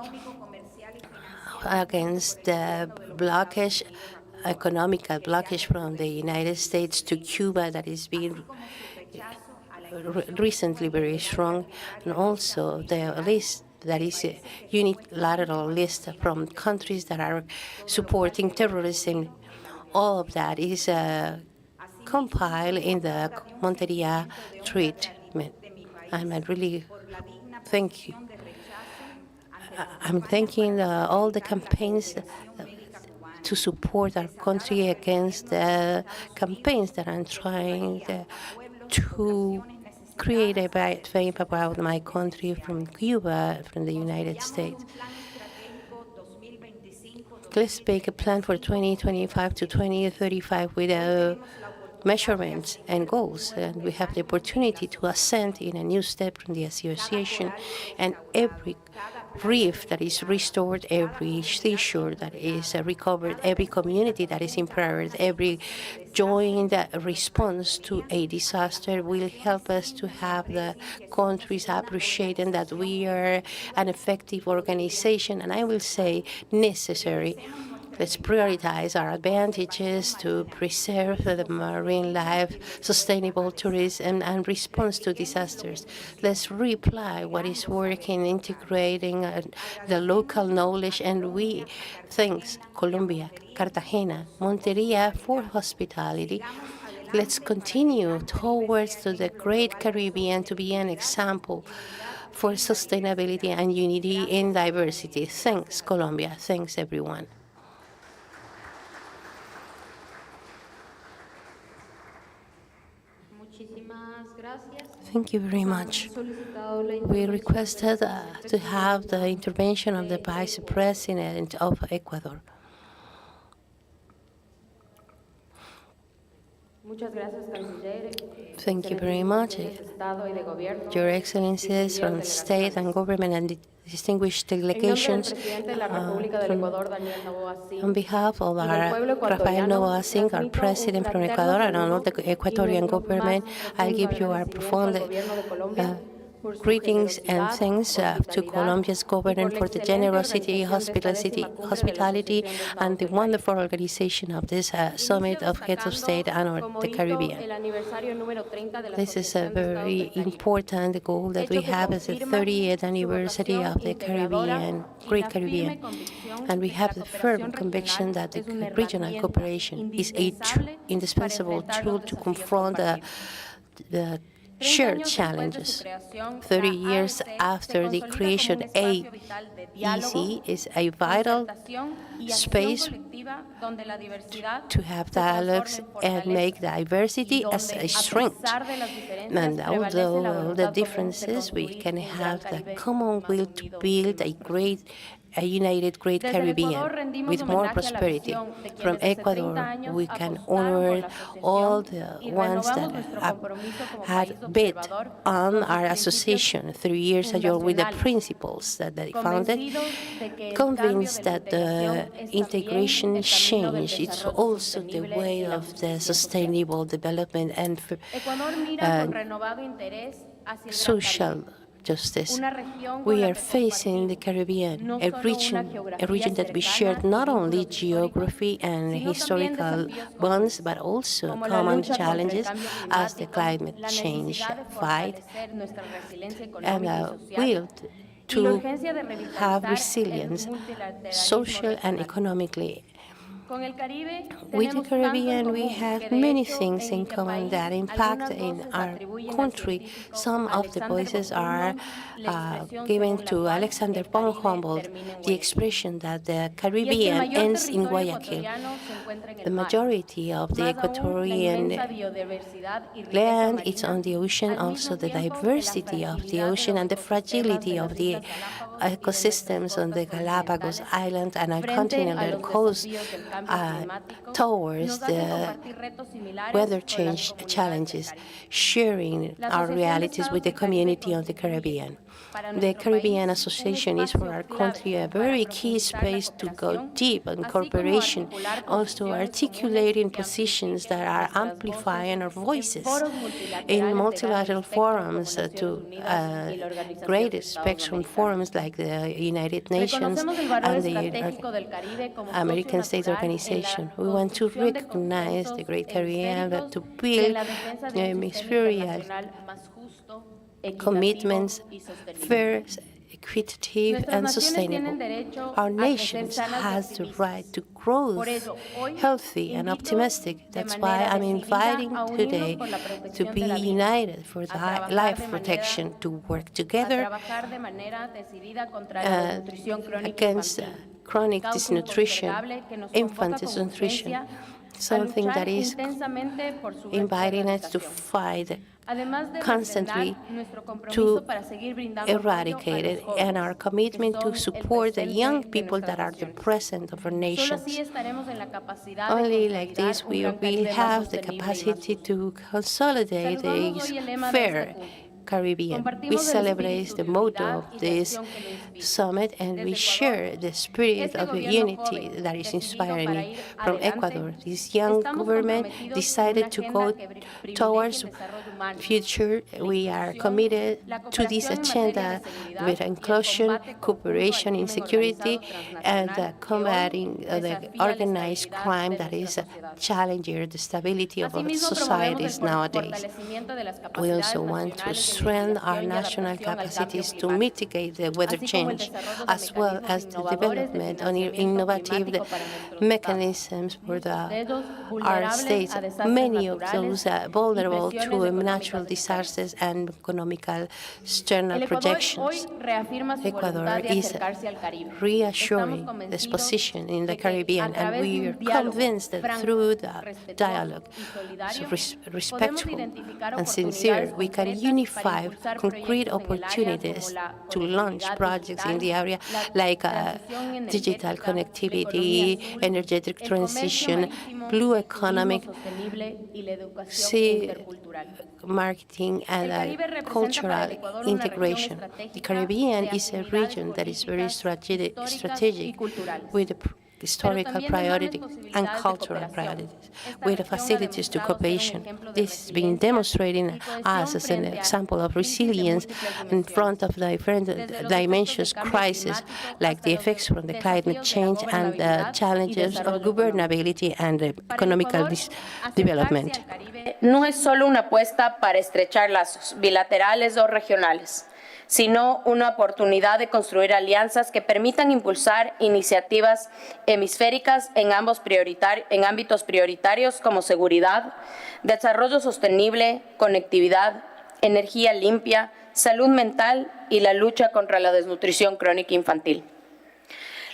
against the blockage, economical blockage from the United States to Cuba that is being recently very strong, and also the list that is a unilateral list from countries that are supporting terrorism. All of that is compiled in the Monteria treatment. I'm really thank you. I'm thanking all the campaigns to support our country against the campaigns that are trying to create a bad fame about my country from Cuba, from the United States. Let's make a plan for 2025 to 2035 with measurements and goals. And we have the opportunity to ascend in a new step from the association, and every reef that is restored, every seashore that is recovered, every community that is empowered, every joint response to a disaster will help us to have the countries appreciating that we are an effective organization, and I will say necessary. Let's prioritize our advantages to preserve the marine life, sustainable tourism, and response to disasters. Let's reapply what is working, integrating the local knowledge, and we thanks Colombia, Cartagena, Monteria for hospitality. Let's continue towards to the great Caribbean to be an example for sustainability and unity in diversity. Thanks, Colombia. Thanks, everyone. Thank you very much. We requested to have the intervention of the Vice President of Ecuador. Thank you very much. Your Excellencies from State and Government and the distinguished delegations, on behalf of our Rafael Novoa Singh, our President from Ecuador, and all the Ecuadorian government, I give you our profound greetings and thanks to Colombia's government for the generosity, hospitality, and the wonderful organization of this summit of heads of state and the Caribbean. This is a very important goal that we have as the 30th anniversary of the Great Caribbean. And we have the firm conviction that the regional cooperation is an indispensable tool to confront the shared challenges. 30 years after the creation, AEC is a vital space to have dialogues and make diversity as a strength. And although all the differences, we can have the common will to build a united Great Caribbean with more prosperity. From Ecuador, we can honor all the ones that have had bid on our association 3 years ago with the principles that they founded, convinced that the integration change is also the way of the sustainable development and social justice. We are facing the Caribbean, a region that we share not only geography and historical bonds, but also common challenges as the climate change fight and will to have resilience, social and economically. With the Caribbean, we have many things in common that impact in our country. Some of the voices are given to Alexander von Humboldt, the expression that the Caribbean ends in Guayaquil. The majority of the Equatorian land is on the ocean, also the diversity of the ocean and the fragility of the ecosystems on the Galapagos Island and our continental coast towards the weather change challenges, sharing our realities with the community of the Caribbean. The Caribbean Association is for our country a very key space to go deep in cooperation, also articulating positions that are amplifying our voices in multilateral forums to great spectrum forums like the United Nations and the American States Organization. We want to recognize the Great Caribbean, but to build hemispherical commitments, fair, equitative, and sustainable. Our nation has the right to growth, healthy and optimistic. That's why I'm inviting today to be united for the life protection, to work together against chronic disnutrition, infant disnutrition, something that is inviting us to fight constantly to eradicate it, and our commitment to support the young people that are the present of our nations. Only like this we will have the capacity to consolidate a fair Caribbean. We celebrate the motto of this summit, and we share the spirit of unity that is inspiring from Ecuador. This young government decided to go towards future. We are committed to this agenda with inclusion, cooperation in security, and combating the organized crime that is challenging the stability of our societies nowadays. We also want to strengthen our national capacities to mitigate the weather change, as well as the development of innovative mechanisms for our states, many of those vulnerable to natural disasters and economical external projections. Ecuador is reassuring its position in the Caribbean, and we are convinced that through the dialogue, so respectful and sincere, we can unify concrete opportunities to launch projects in the area like digital connectivity, energetic transition, blue economic, marketing, and cultural integration. The Caribbean is a region that is very strategic with historical priorities and cultural priorities, with the facilities to cooperation. This is being demonstrating us as an example of resilience in front of different dimensions crises, like the effects from the climate change and the challenges of governability and economical development.
No es solo una apuesta para estrechar lazos bilaterales o regionales, sino una oportunidad de construir alianzas que permitan impulsar iniciativas hemisféricas en ámbitos prioritarios como seguridad, desarrollo sostenible, conectividad, energía limpia, salud mental y la lucha contra la desnutrición crónica infantil.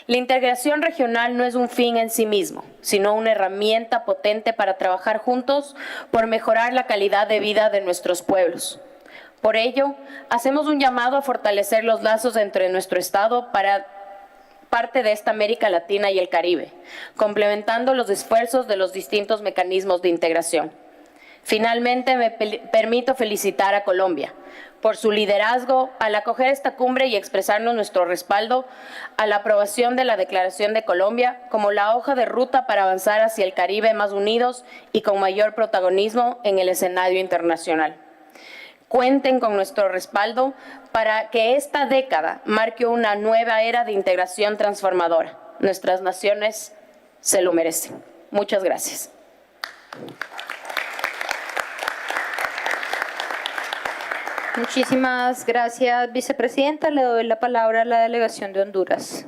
La integración regional no es un fin en sí mismo, sino una herramienta potente para trabajar juntos por mejorar la calidad de vida de nuestros pueblos. Por ello, hacemos un llamado a fortalecer los lazos entre nuestro Estado para parte de esta América Latina y el Caribe, complementando los esfuerzos de los distintos mecanismos de integración. Finalmente, me permito felicitar a Colombia por su liderazgo al acoger esta cumbre y expresarnos nuestro respaldo a la aprobación de la Declaración de Colombia como la hoja de ruta para avanzar hacia el Caribe más unidos y con mayor protagonismo en el escenario internacional. Cuenten con nuestro respaldo para que esta década marque una nueva era de integración transformadora. Nuestras naciones se lo merecen. Muchas gracias.
Muchísimas gracias, vicepresidenta. Le doy la palabra a la delegación de Honduras.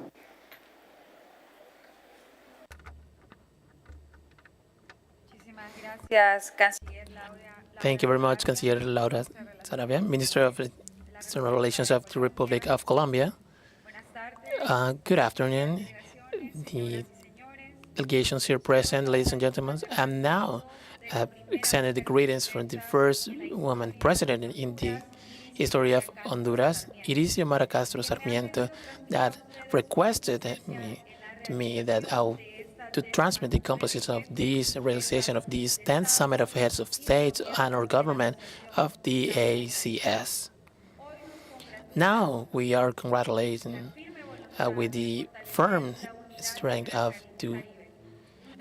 Muchísimas gracias, canciller Laura.
Thank you very much, Canciller Laura Sarabia, Minister of External Relations of the Republic of Colombia. Good afternoon, the delegations here present, ladies and gentlemen. I'm now extended the greetings from the first woman president in the history of Honduras. It is Xiomara Castro Sarmiento that requested to me that I'll to transmit the accomplishments of this realization of this 10th Summit of Heads of States and our government of the ACS. Now we are congratulating with the firm strength to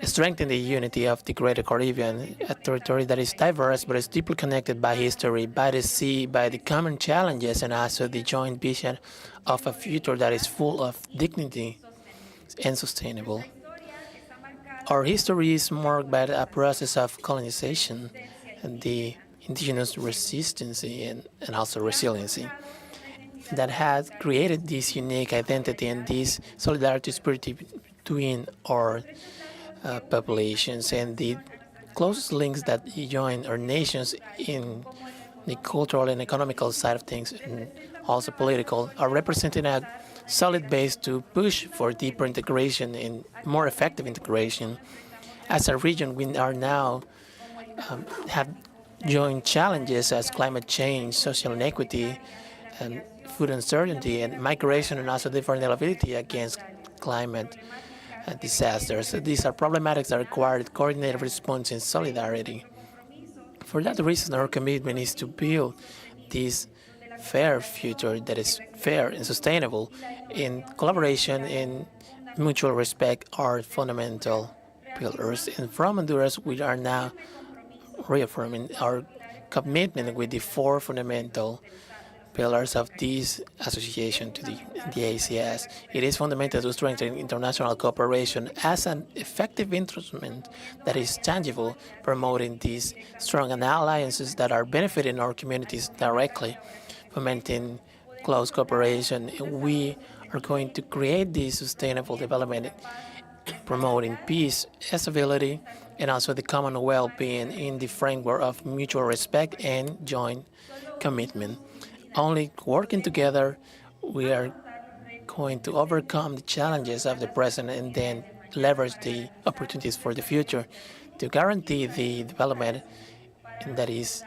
strengthen the unity of the Greater Caribbean, a territory that is diverse but is deeply connected by history, by the sea, by the common challenges, and also the joint vision of a future that is full of dignity and sustainable. Our history is marked by a process of colonization and the indigenous resistance and also resiliency that has created this unique identity and this solidarity spirit between our populations and the closest links that join our nations in the cultural and economical side of things and also political are representing a solid base to push for deeper integration and more effective integration. As a region, we are now have joint challenges as climate change, social inequity, and food uncertainty, and migration, and also the vulnerability against climate disasters. These are problematics that require coordinated response and solidarity. For that reason, our commitment is to build this fair future that is fair and sustainable in collaboration and mutual respect are fundamental pillars. And from Honduras, we are now reaffirming our commitment with the four fundamental pillars of this association to the ACS. It is fundamental to strengthen international cooperation as an effective instrument that is tangible, promoting these strong alliances that are benefiting our communities directly, fomenting close cooperation. We are going to create this sustainable development, promoting peace, stability, and also the common well-being in the framework of mutual respect and joint commitment. Only working together, we are going to overcome the challenges of the present and then leverage the opportunities for the future to guarantee the development that is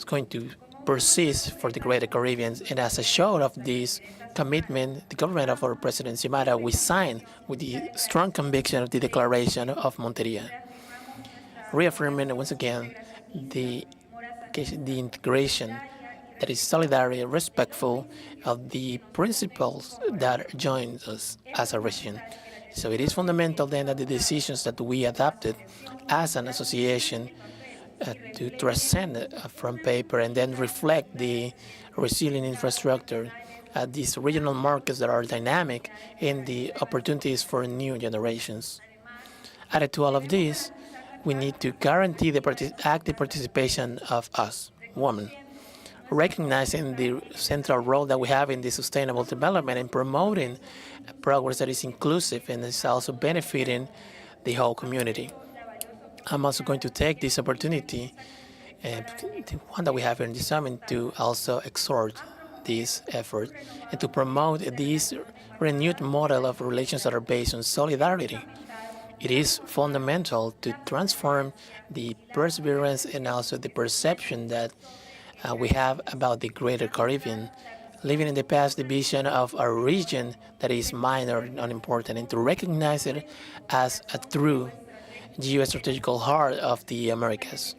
going to persist for the Greater Caribbean. And as a show of this commitment, the government of our President Xiomara, we signed with the strong conviction of the Declaration of Monteria, reaffirming once again the integration that is solidary and respectful of the principles that join us as a region. So it is fundamental then that the decisions that we adopted as an association to transcend from paper and then reflect the resilient infrastructure at these regional markets that are dynamic and the opportunities for new generations. Added to all of this, we need to guarantee the active participation of us, women, recognizing the central role that we have in the sustainable development and promoting progress that is inclusive and is also benefiting the whole community. I'm also going to take this opportunity, the one that we have here in the summit, to also exhort this effort and to promote this renewed model of relations that are based on solidarity. It is fundamental to transform the perseverance and also the perception that we have about the Greater Caribbean, leaving in the past the vision of a region that is minor and unimportant, and to recognize it as a true geostrategical heart of the Americas,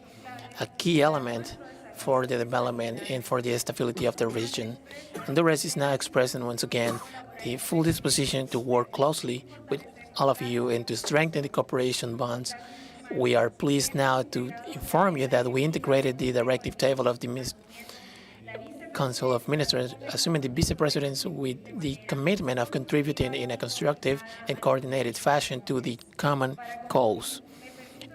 a key element for the development and for the stability of the region. Honduras is now expressing once again the full disposition to work closely with all of you and to strengthen the cooperation bonds. We are pleased now to inform you that we integrated the directive table of the Council of Ministers, assuming the vice presidents with the commitment of contributing in a constructive and coordinated fashion to the common cause.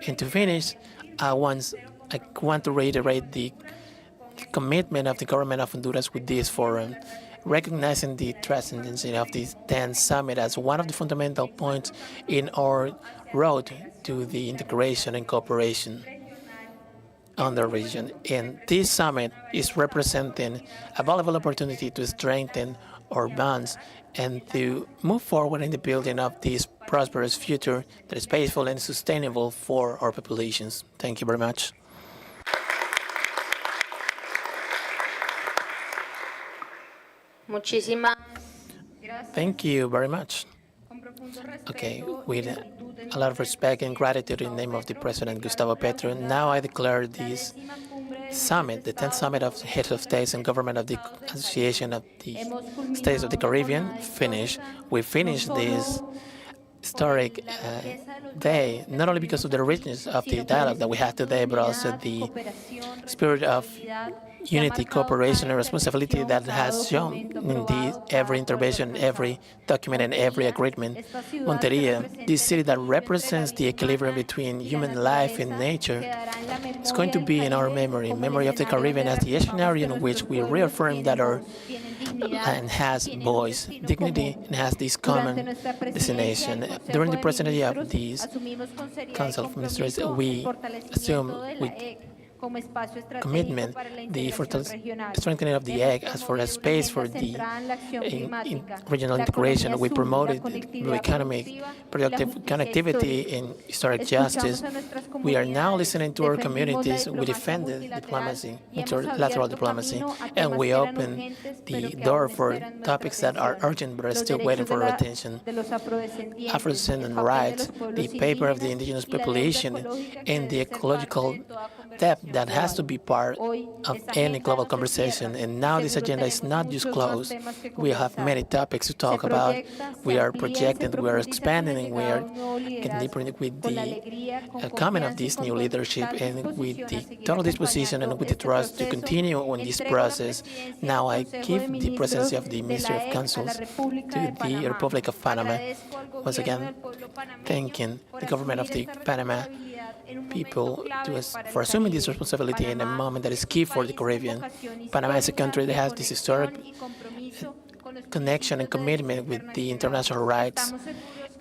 And to finish, I want to reiterate the commitment of the government of Honduras with this forum, recognizing the transcendence of this 10th summit as one of the fundamental points in our road to the integration and cooperation on the region. And this summit is representing a valuable opportunity to strengthen our bonds and to move forward in the building of this prosperous future that is peaceful and sustainable for our populations. Thank you very much.
Muchísimas
Thank you very much. Okay, with a lot of respect and gratitude in the name of the President Gustavo Petro, now I declare this summit, the 10th summit of heads of states and government of the Association of the States of the Caribbean finished. We finished this historic day, not only because of the richness of the dialogue that we had today, but also the spirit of unity, cooperation, and responsibility that has shown in every intervention, every document, and every agreement. Monteria, this city that represents the equilibrium between human life and nature, is going to be in our memory of the Caribbean as the scenario in which we reaffirm that our land has voice, dignity, and has this common destination. During the presidency of this Council of Ministers, we assume with commitment the strengthening of the egg as for a space for the regional integration. We promoted blue economic, productive connectivity, and historic justice. We are now listening to our communities. We defended diplomacy, multilateral diplomacy, and we open the door for topics that are urgent but are still waiting for our attention. Afro-descendant rights, the paper of the indigenous population, and the ecological depth that has to be part of any global conversation. And now this agenda is not just closed. We have many topics to talk about. We are projecting, we are expanding, and we are getting deeper with the coming of this new leadership and with the total disposition and with the trust to continue on this process. Now I give the presidency of the Ministry of Councils to the Republic of Panama. Once again, thanking the government of the Panama people for assuming this responsibility in a moment that is key for the Caribbean. Panama is a country that has this historic connection and commitment with the international rights,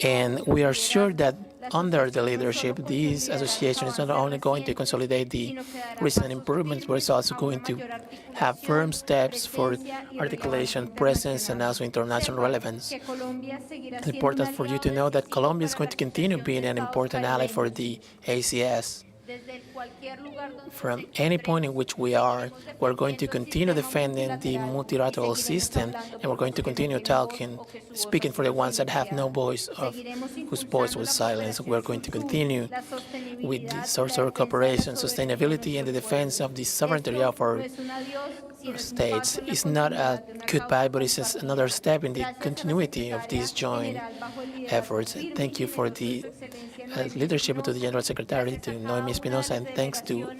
and we are sure that under the leadership, this association is not only going to consolidate the recent improvements, but it's also going to have firm steps for articulation, presence, and also international relevance. It's important for you to know that Colombia is going to continue being an important ally for the ACS. From any point in which we are, we're going to continue defending the multilateral system, and we're going to continue talking, speaking for the ones that have no voice, of whose voice was silenced. We're going to continue with the source of cooperation, sustainability, and the defense of the sovereignty of our states. It's not a goodbye, but it's another step in the continuity of these joint efforts. Thank you for the leadership to the General Secretary, to Noemi Espinosa, and thanks to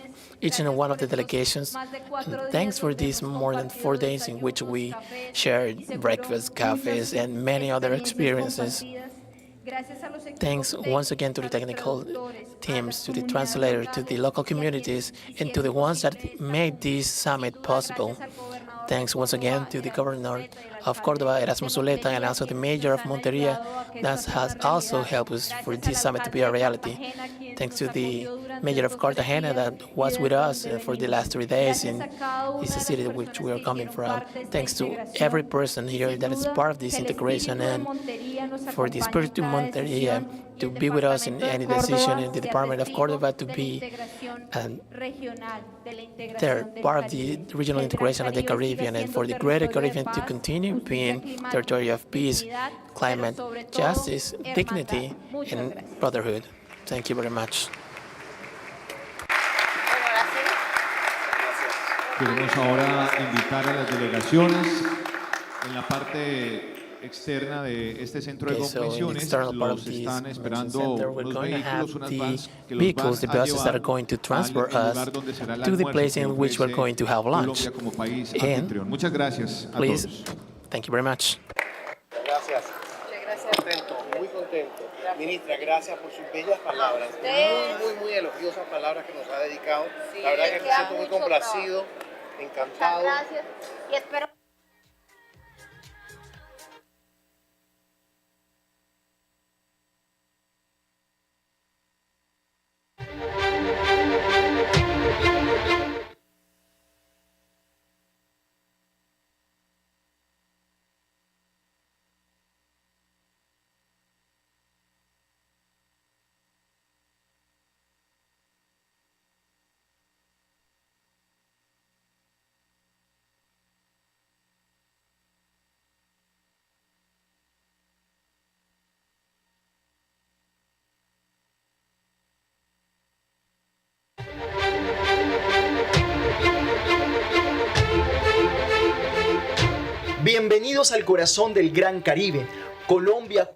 each and one of the delegations. And thanks for these more than 4 days in which we shared breakfast, cafes, and many other experiences. Thanks once again to the technical teams, to the translator, to the local communities, and to the ones that made this summit possible. Thanks once again to the governor of Córdoba, Erasmo Zuleta, and also the mayor of Monteria that has also helped us for this summit to be a reality. Thanks to the mayor of Cartagena that was with us for the last 3 days in this city which we are coming from. Thanks to every person here that is part of this integration, and for the spirit of Monteria to be with us in any decision in the Department of Córdoba to be they're part of the regional integration of the Caribbean, and for the greater Caribbean to continue being territory of peace, climate, justice, dignity, and brotherhood. Thank you very much.
Queremos ahora invitar a las delegaciones en la parte externa de este centro de convenciones. Los están esperando unos vehículos, unas vans que los van a llevar al lugar donde será el almuerzo que ofrece Colombia como país anfitrión. Muchas gracias a todos.
Thank you very much.
Gracias. Contento, muy contento. Ministra, gracias por sus bellas palabras. Muy elogiosas palabras que nos ha dedicado. La verdad que me siento muy complacido, encantado.
Muchas gracias y espero
Bienvenidos al corazón del Gran Caribe. Colombia